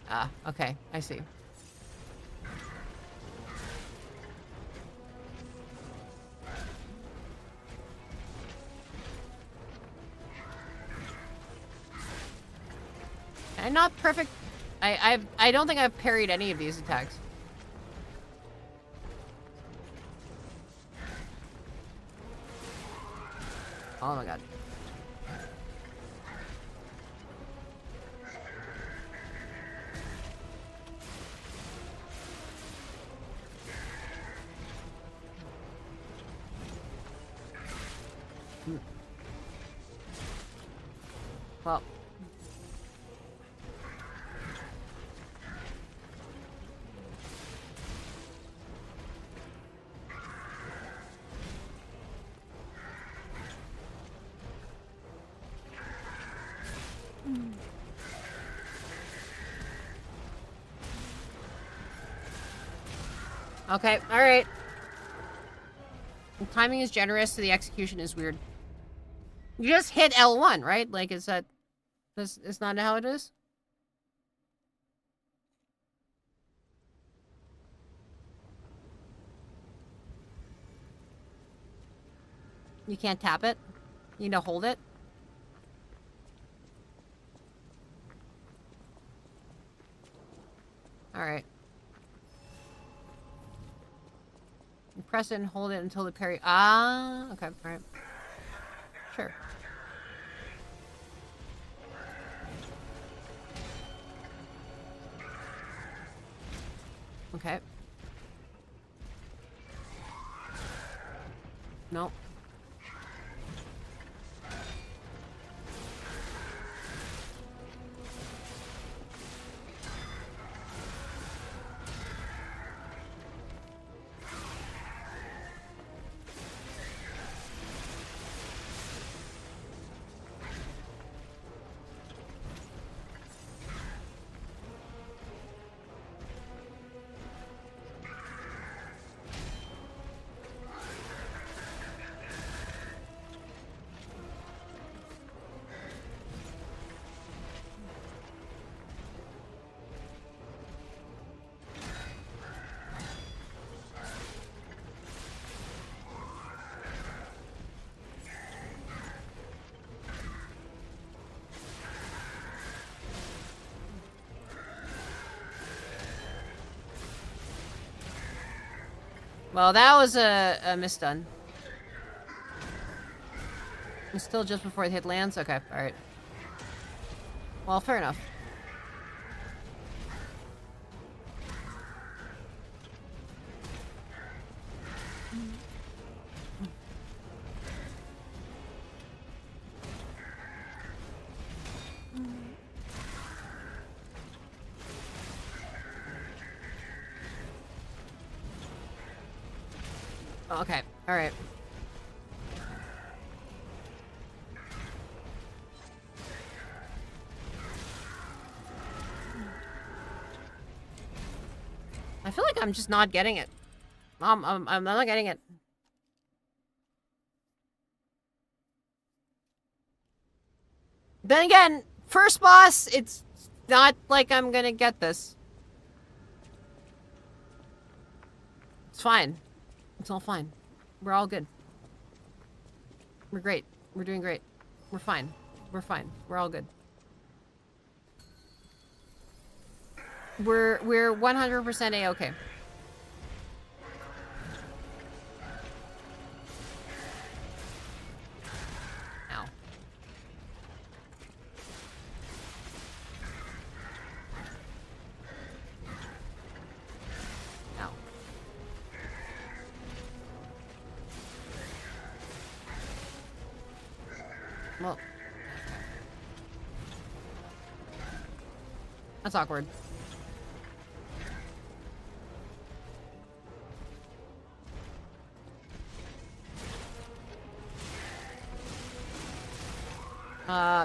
S1: Ah, okay, I see. I'm not perfect. I don't think I've parried any of these attacks. Oh my god. Well. Okay, alright. The timing is generous, so the execution is weird. You just hit L1, right? Like, is that... This is not how it is? You can't tap it? You need to hold it? Alright. You press it and hold it until the parry... Ah, okay, alright. Sure. Okay. Nope. Well, that was a misdone. It's still just before the hit lands? Okay, alright. Well, fair enough. Okay, alright. I feel like I'm just not getting it. I'm not getting it. Then again, first boss, it's not like I'm gonna get this. It's fine. It's all fine. We're all good. We're great. We're doing great. We're fine. We're fine. We're all good. We're 100% A-okay. Ow. Ow. Well. That's awkward.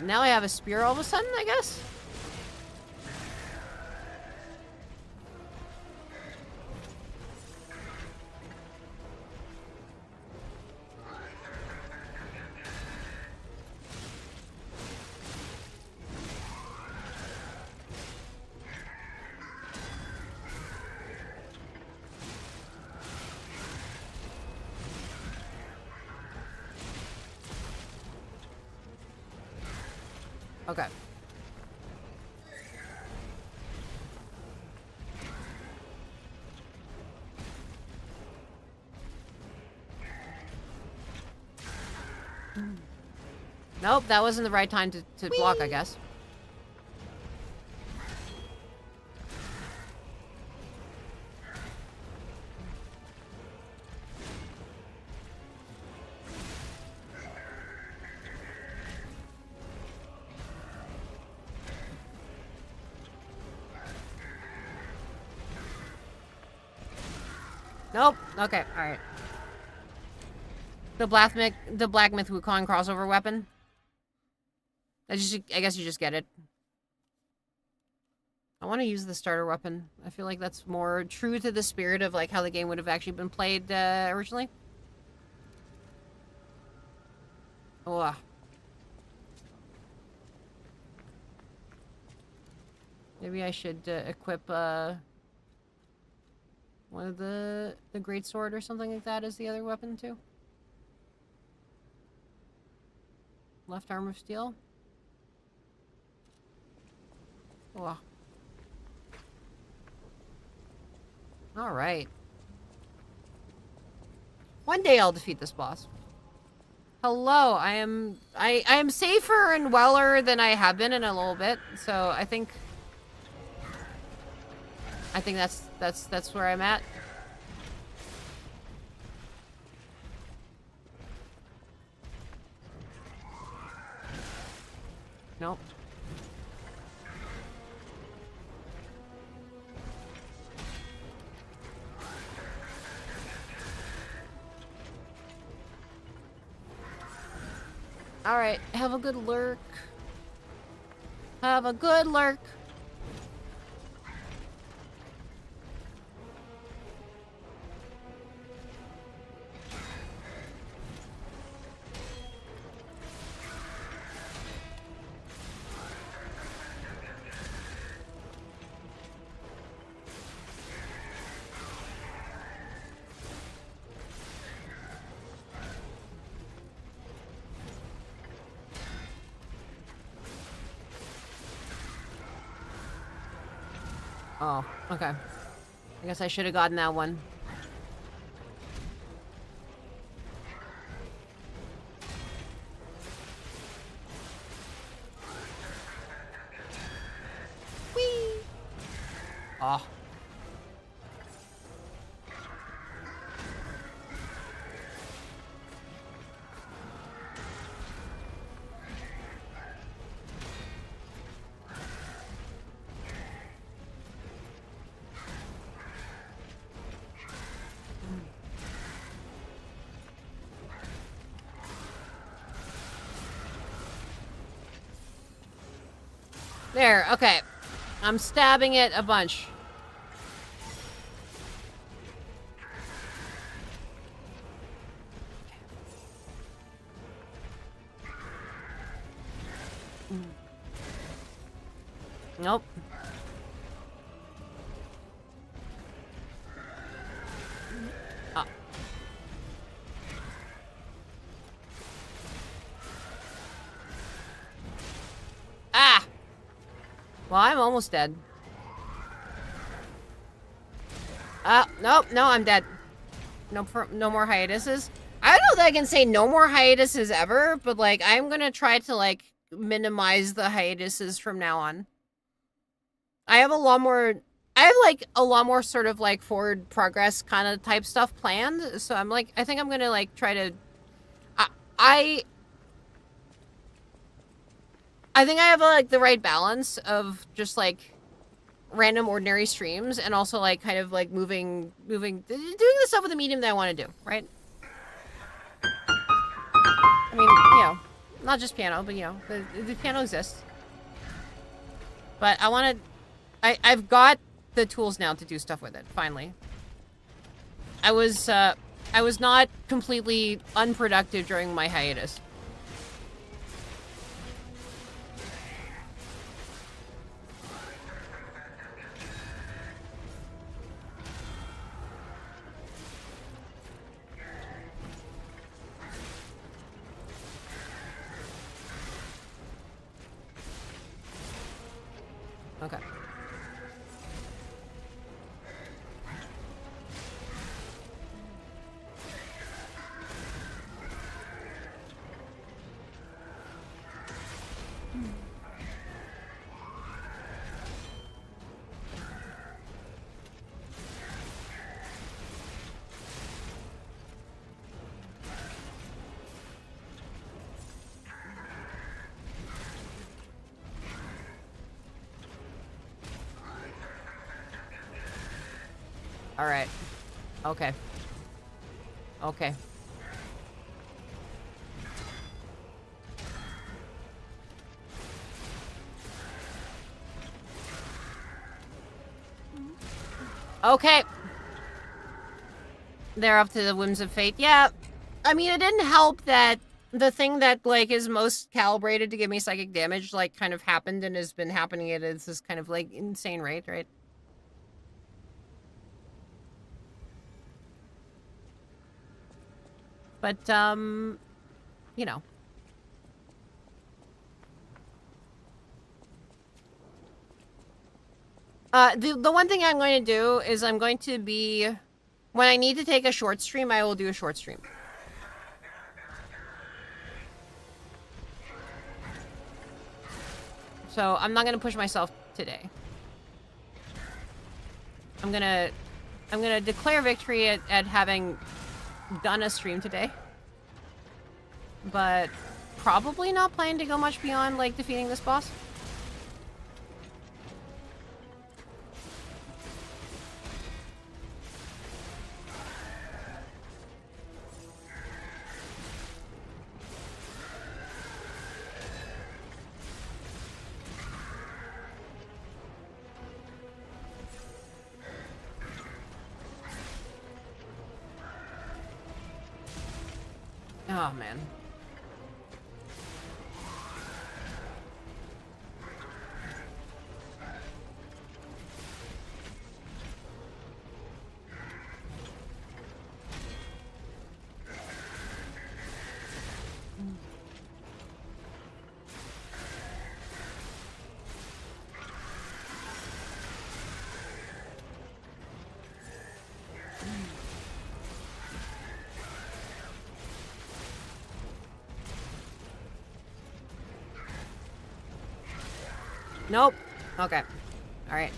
S1: Now I have a spear all of a sudden, I guess? Okay. Nope, that wasn't the right time to block, I guess. Nope. Okay. All right. The Black Myth Wukong crossover weapon. I guess you just get it. I want to use the starter weapon. I feel like that's more true to the spirit of like how the game would have actually been played originally. Oh. Maybe I should equip one of the great sword or something like that as the other weapon too. Left arm of steel. Oh. All right. One day I'll defeat this boss. Hello, I am safer and weller than I have been in a little bit, so I think that's where I'm at. Nope. Alright, have a good lurk. Have a good lurk. Oh, okay. I guess I should have gotten that one. Whee! Oh. There, okay. I'm stabbing it a bunch. Nope. Oh. Ah! Well, I'm almost dead. Nope, no, I'm dead. No more hiatuses. I don't know that I can say no more hiatuses ever, but, like, I'm gonna try to, like, minimize the hiatuses from now on. I have a lot more sort of, like, forward progress kind of type stuff planned, so I'm, like, I think I'm gonna, like, try to... I think I have, like, the right balance of just, like, random ordinary streams and also, like, kind of, like, doing the stuff with the medium that I want to do, right? I mean, you know, not just piano, but, you know, the piano exists. But I want to... I've got the tools now to do stuff with it, finally. I was not completely unproductive during my hiatus. Okay. All right. Okay. Okay. Okay. They're up to the whims of fate. Yeah. I mean, it didn't help that the thing that, like, is most calibrated to give me psychic damage, like, kind of happened and has been happening at this kind of, like, insane rate, right? But, you know. The one thing I'm going to do is I'm going to be... When I need to take a short stream, I will do a short stream. So I'm not gonna push myself today. I'm gonna declare victory at having done a stream today. But probably not planning to go much beyond, like, defeating this boss. Oh, man. Nope. Okay. Alright.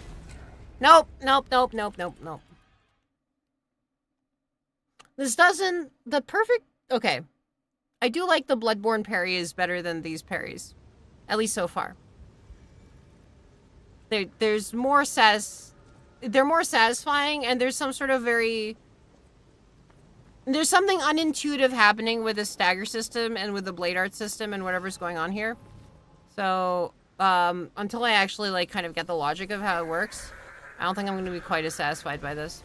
S1: Nope. Nope. Nope. Nope. Nope. Nope. This doesn't... The perfect... Okay. I do like the Bloodborne parries better than these parries. At least so far. There's more They're more satisfying, and there's some sort of very... There's something unintuitive happening with the stagger system and with the blade art system and whatever's going on here. So... until I actually, like, kind of get the logic of how it works, I don't think I'm going to be quite as satisfied by this.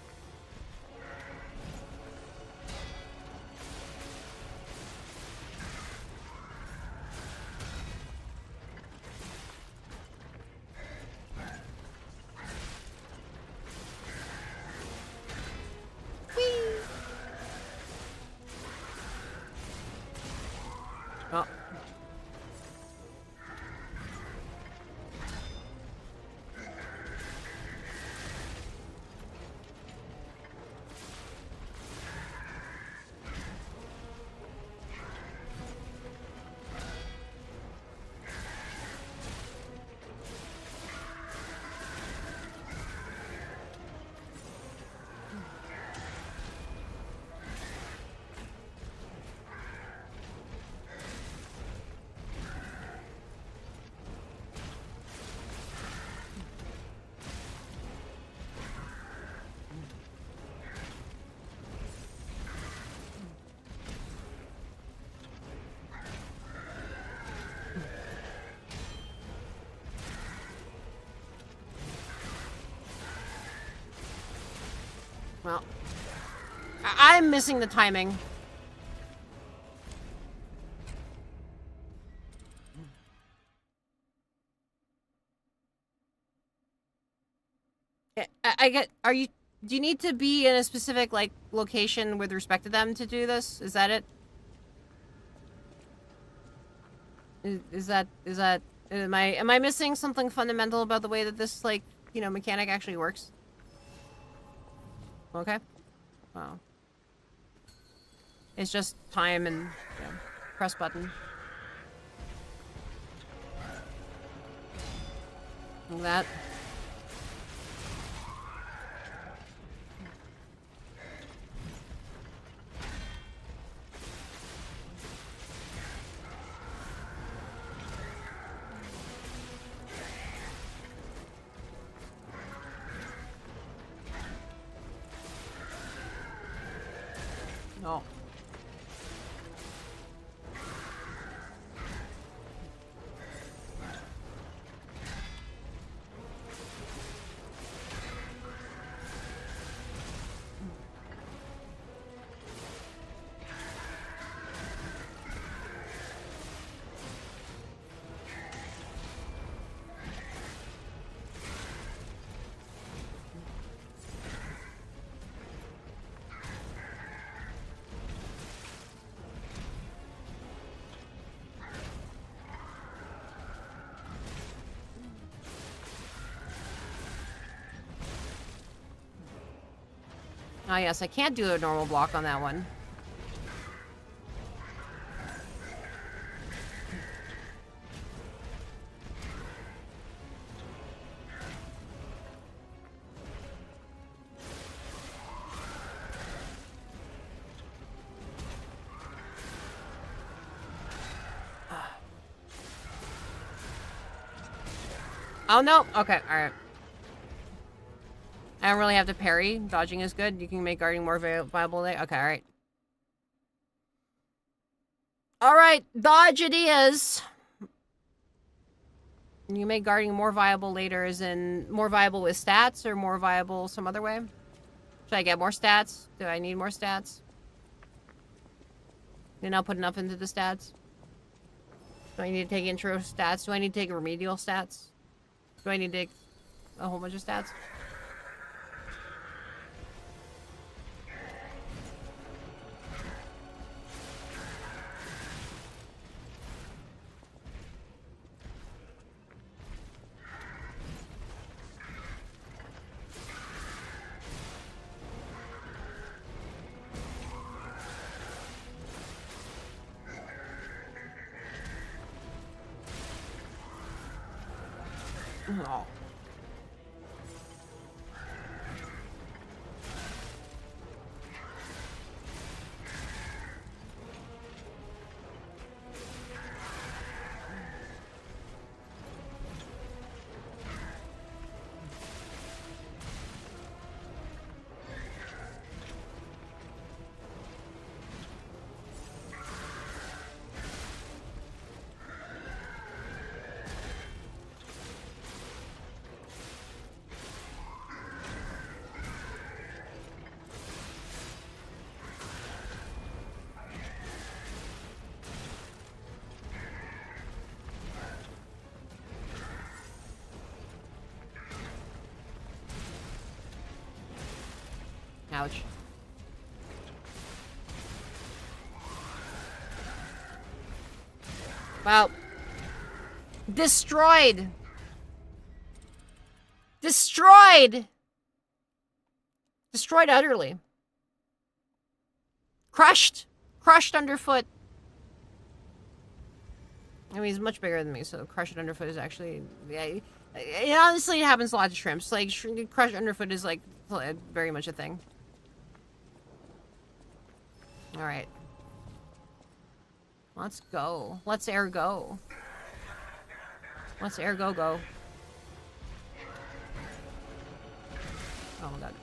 S1: Whee! Oh. Well, I'm missing the timing. I get, do you need to be in a specific, like, location with respect to them to do this? Is that it? Am I missing something fundamental about the way that this, like, you know, mechanic actually works? Okay. Wow. It's just time and, yeah, press button. Like that. Oh. Ah, yes, I can't do a normal block on that one. Oh, no. Okay, alright. I don't really have to parry. Dodging is good. You can make guarding more viable there. Okay, alright. Alright, dodge it is. You make guarding more viable later, as in more viable with stats or more viable some other way? Should I get more stats? Do I need more stats? Did not put enough into the stats? Do I need to take intro stats? Do I need to take remedial stats? Do I need to take a whole bunch of stats? Oh. Ouch. Well. Destroyed! Destroyed! Destroyed utterly. Crushed! Crushed underfoot. I mean, he's much bigger than me, so crushed underfoot is actually... Yeah, honestly, it happens a lot to shrimps. Like, crushed underfoot is, like, very much a thing. Alright. Let's go. Let's air go. Let's air go go. Oh my god.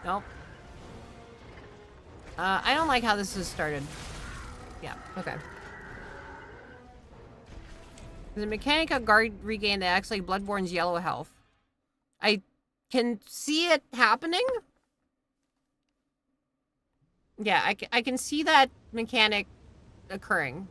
S1: Nope. I don't like how this has started. Yeah, okay. The mechanic of guard regain that acts like Bloodborne's yellow health. I can see it happening. Yeah, I can see that mechanic occurring.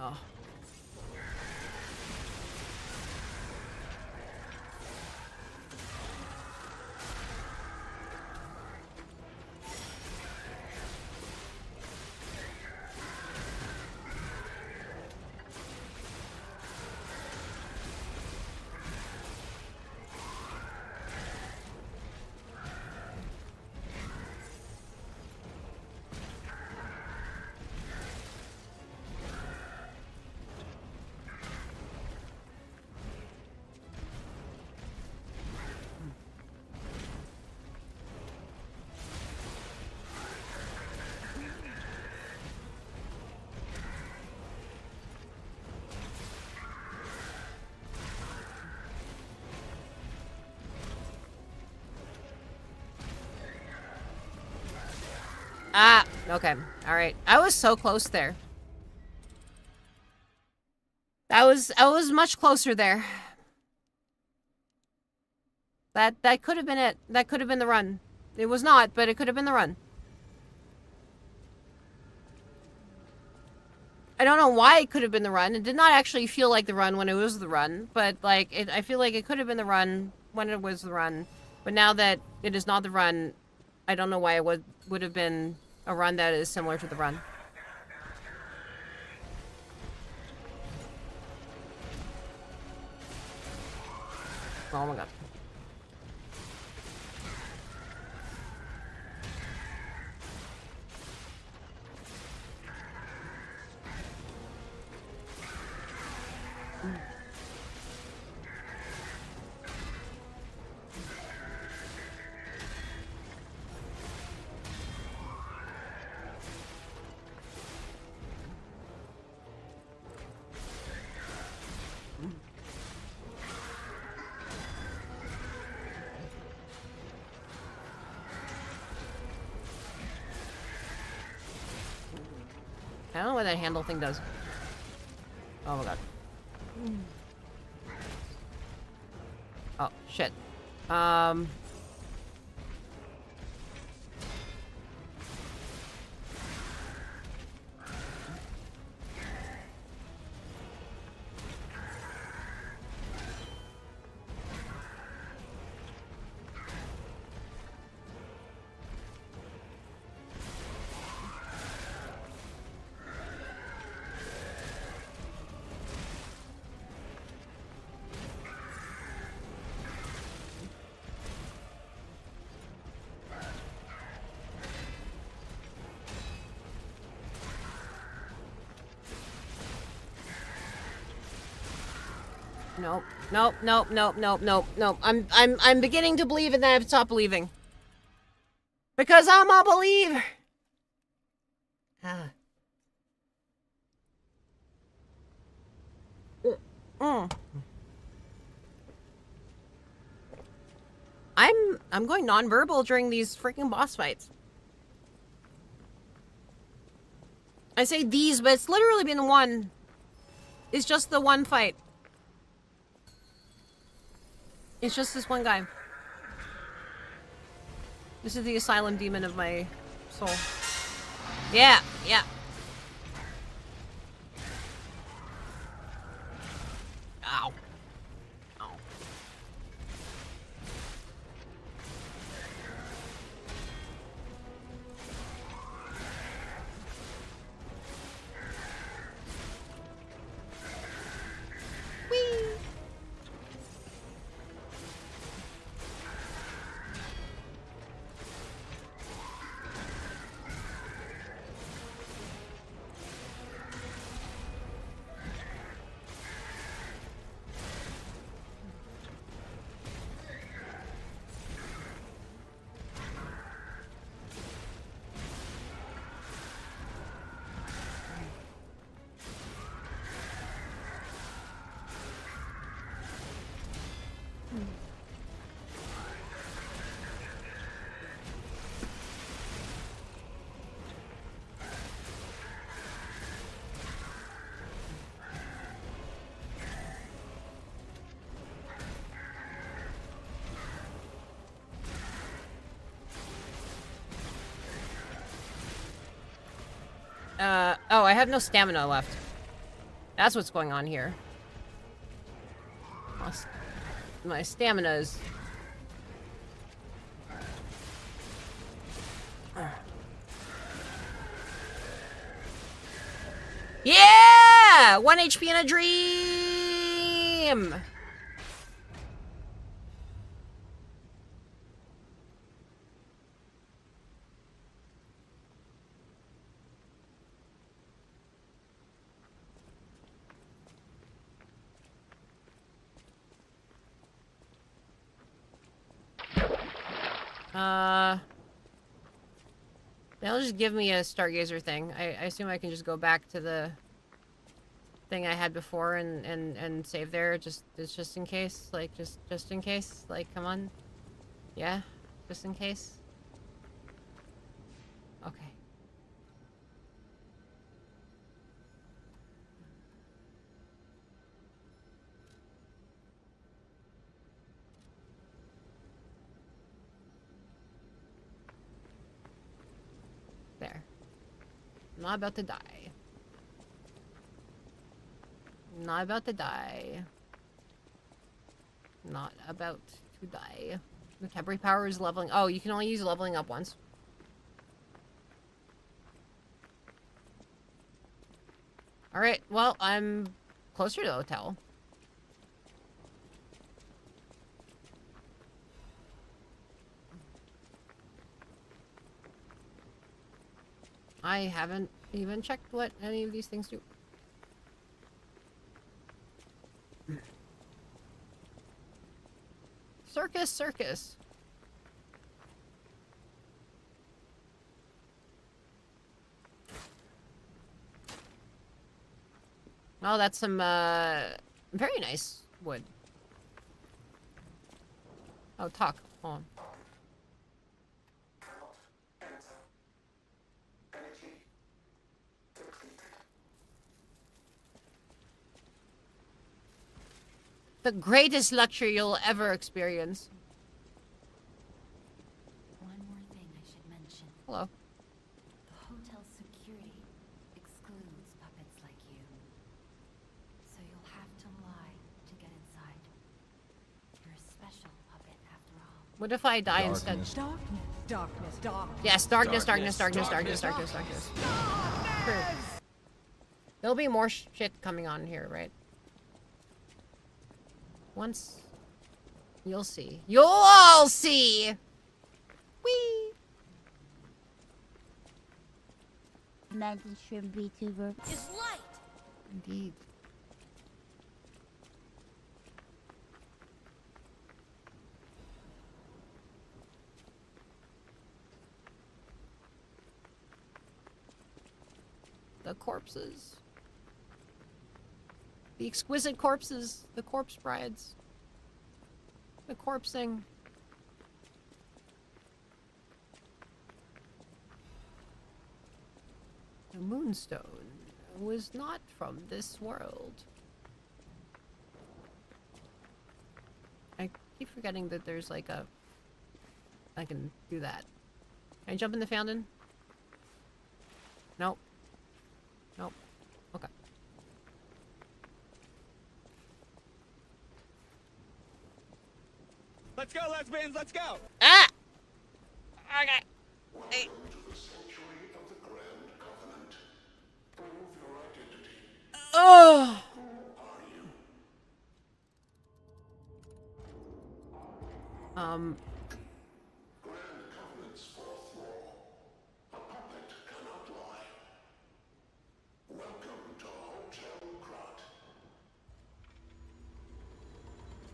S1: Oh. Ah, okay. All right. I was so close there. I was much closer there. That could have been it. That could have been the run. It was not, but it could have been the run. I don't know why it could have been the run. It did not actually feel like the run when it was the run, but like I feel like it could have been the run when it was the run. But now that it is not the run, I don't know why it would have been a run that is similar to the run. Oh my god. I don't know what that handle thing does. Oh my god. Oh, shit. Nope. Nope. Nope. Nope. Nope. Nope. Nope. I'm beginning to believe, and then I have to stop believing. Because I'm a believer. Ah. I'm going nonverbal during these freaking boss fights. I say these, but it's literally been one. It's just the one fight. It's just this one guy. This is the asylum demon of my soul. Yeah, yeah. Ow. Ow. Whee! Oh, I have no stamina left. That's what's going on here. My stamina's... Yeah! 1 HP in a dream! They'll just give me a Stargazer thing. I assume I can just go back to the thing I had before and save there, just in case, like, just in case, like, come on. Yeah, just in case. Okay. There. I'm not about to die. Not about to die. Not about to die. The temporary power is leveling. Oh, you can only use leveling up once. Alright, well, I'm closer to the hotel. I haven't even checked what any of these things do. Circus, circus. Oh, that's some, very nice wood. Oh, talk. Hold on. The greatest luxury you'll ever experience.
S3: One more thing I should mention.
S1: Hello.
S3: The hotel's security excludes puppets like you. So you'll have to lie to get inside. You're a special puppet after all.
S1: What if I die instead? Yes, darkness. True. There'll be more shit coming on here, right? Once... You'll see. You'll all see! Whee!
S5: Mantis shrimp VTuber.
S1: Is light! Indeed. The corpses. The exquisite corpses. The corpse brides. The corpsing. The moonstone was not from this world. I keep forgetting that there's like a... I can do that. Can I jump in the fountain? Nope. Nope. Okay.
S6: Let's go, lesbians, let's go!
S1: Ah! Okay. Hey. Oh!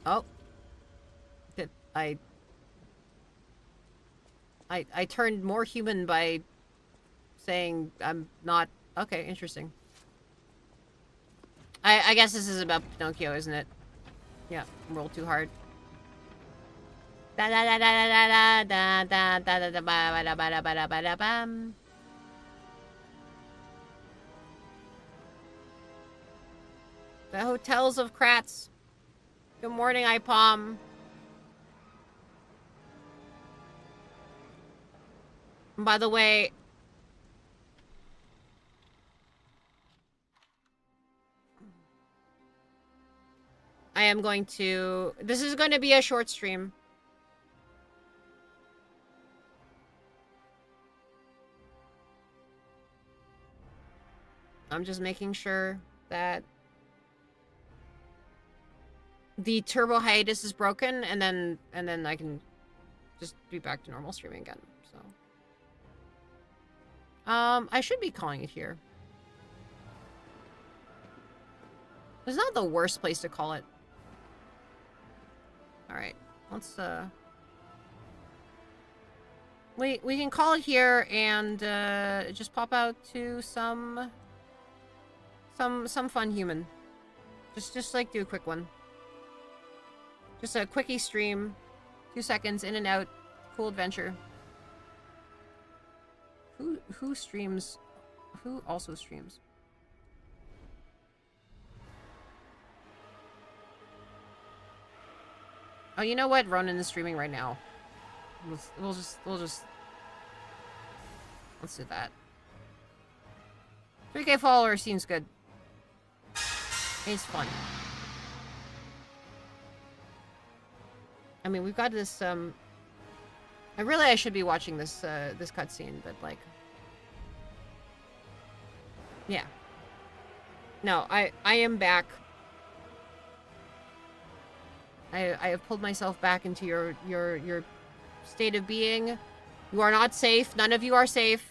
S1: Oh. Did I turned more human by saying I'm not... Okay, interesting. I guess this is about Pinocchio, isn't it? Yeah, roll too hard. Da da da da da da da da da da ba da ba da ba da ba da bam. The hotels of Kratz. Good morning, IPOM. By the way, I am going to... This is going to be a short stream. I'm just making sure that the turbo hiatus is broken, and then I can just be back to normal streaming again. So, I should be calling it here. It's not the worst place to call it. All right, let's we can call it here and just pop out to some fun human. Just like do a quick one. Just a quickie stream. 2 seconds in and out. Cool adventure. Who streams? Who also streams? Oh, you know what? Ronan is streaming right now. We'll just let's do that. 3K followers seems good. It's fun. I mean, we've got this, I should be watching this, this cutscene, but, like... Yeah. No, I am back. I have pulled myself back into your state of being. You are not safe. None of you are safe.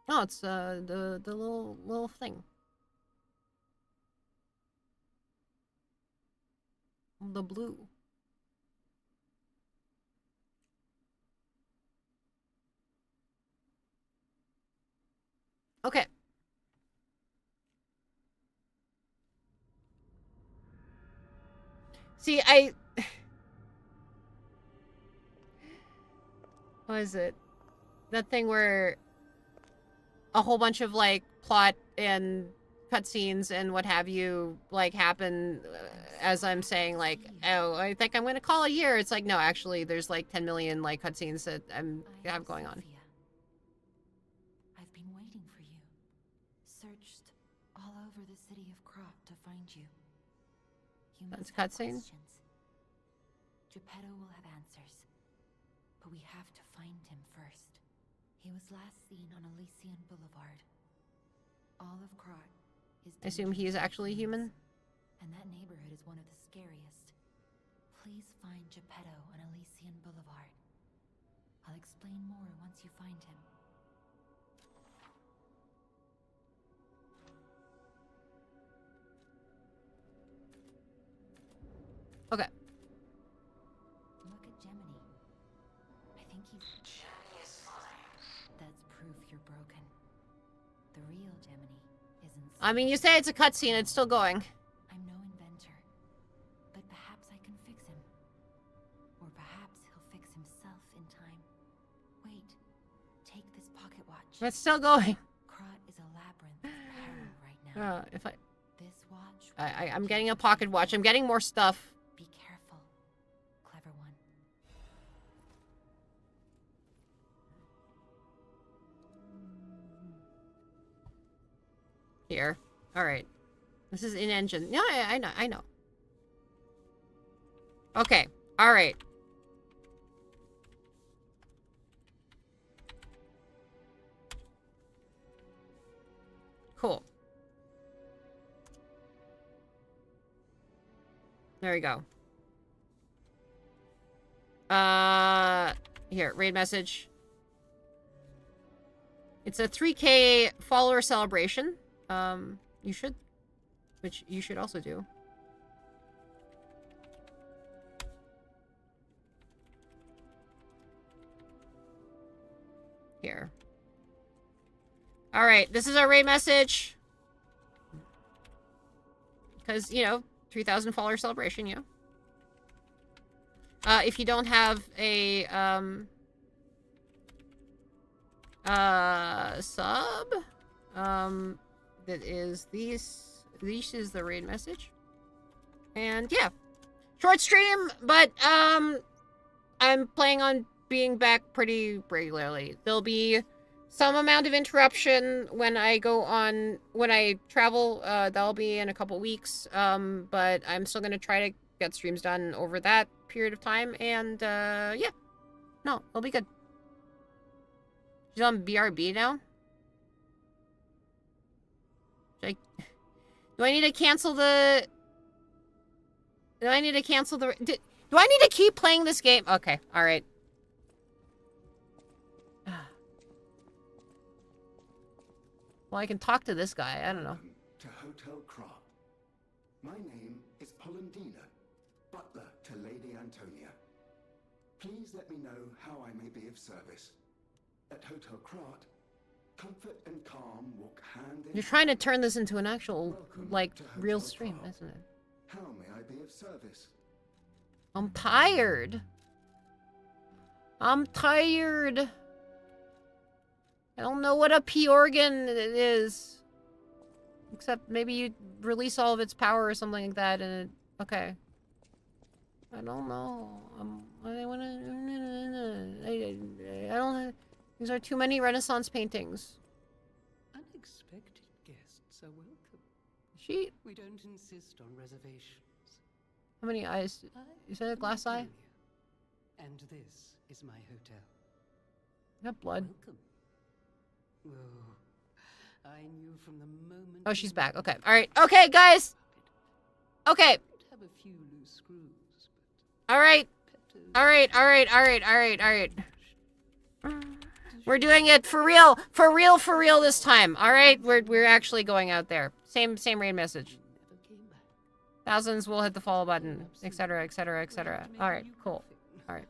S1: Oh, it's the little thing. The blue. Okay. See, what is it? That thing where a whole bunch of, like, plot and cutscenes and what have you, like, happen as I'm saying, like, oh, I think I'm gonna call it here. It's like, no, actually, there's, like, 10 million, like, cutscenes that I have going on.
S3: Sophia. I've been waiting for you. Searched all over the city of Krat to find you. You
S1: That's
S3: must have
S1: cutscene?
S3: questions. Geppetto will have answers. But we have to find him first. He was last seen on Elysian Boulevard. All of Krat is...
S1: I assume he is actually human?
S3: And that neighborhood is one of the scariest. Please find Geppetto on Elysian Boulevard. I'll explain more once you find him.
S1: Okay.
S3: Look at Gemini. I think he's...
S4: Jenny is fine.
S3: That's proof you're broken. The real Gemini isn't...
S1: I mean, you say it's a cutscene, it's still going.
S3: I'm no inventor. But perhaps I can fix him. Or perhaps he'll fix himself in time. Wait. Take this pocket watch.
S1: It's still going.
S3: Krat is a labyrinth of peril right now.
S1: If I...
S3: This watch...
S1: I'm getting a pocket watch. I'm getting more stuff.
S3: Be careful. Clever one.
S1: Here. Alright. This is in-engine. No, I know. Okay. Alright. Cool. There we go. Here, raid message. It's a 3K follower celebration. You should, which you should also do. Here. All right, this is our raid message. Because, you know, 3,000 follower celebration, you know. If you don't have a, sub, that is this is the raid message. And yeah, short stream, but, I'm planning on being back pretty regularly. There'll be some amount of interruption when I travel. That'll be in a couple weeks. But I'm still gonna try to get streams done over that period of time. And, yeah. No, it'll be good. She's on BRB now? Do I need to cancel the... Do I need to cancel the... Do I need to keep playing this game? Okay, alright. Well, I can talk to this guy. I don't know.
S7: To Hotel Krat. My name is Polendina, butler to Lady Antonia. Please let me know how I may be of service. At Hotel Krat, comfort and calm walk hand in
S1: You're trying to turn this into an actual,
S7: Welcome
S1: like,
S7: to
S1: real
S7: Hotel
S1: stream,
S7: Krat.
S1: isn't it?
S7: How may I be of service?
S1: I'm tired. I'm tired. I don't know what a P organ is. Except maybe you release all of its power or something like that and it... Okay. I don't know. I don't... These are too many Renaissance paintings.
S8: Unexpected guests are welcome.
S1: She...
S8: We don't insist on reservations.
S1: How many eyes? Is that a glass eye?
S8: And this is my hotel.
S1: I got blood.
S8: Welcome. Oh, I knew from the moment.
S1: Oh, she's back. Okay. All right. Okay, guys. Okay.
S8: Have a few loose screws,
S1: All right.
S8: but
S1: All right. All right. All right. All right. All right. We're doing it for real. For real. For real this time. All right. We're actually going out there. Same raid message.
S8: never came back.
S1: Thousands will hit the follow button, etc., etc., etc. All right. Cool. All right.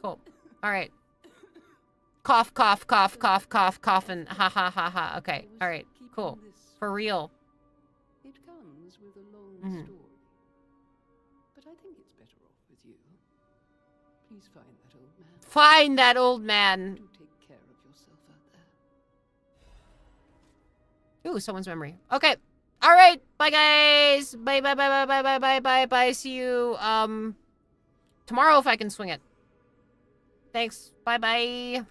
S1: Cool. All right. Cough, cough, cough, cough, cough, cough, and ha ha ha ha. Okay. All right. Cool. For real.
S8: It comes with a long
S1: Mhm.
S8: story. But I think it's better off with you. Please find that old man.
S1: Find that old man.
S8: Do take care of yourself out there.
S1: Ooh, someone's memory. Okay. All right. Bye, guys. Bye, bye, bye, bye, bye, bye, bye, bye, bye. See you, tomorrow if I can swing it. Thanks. Bye, bye.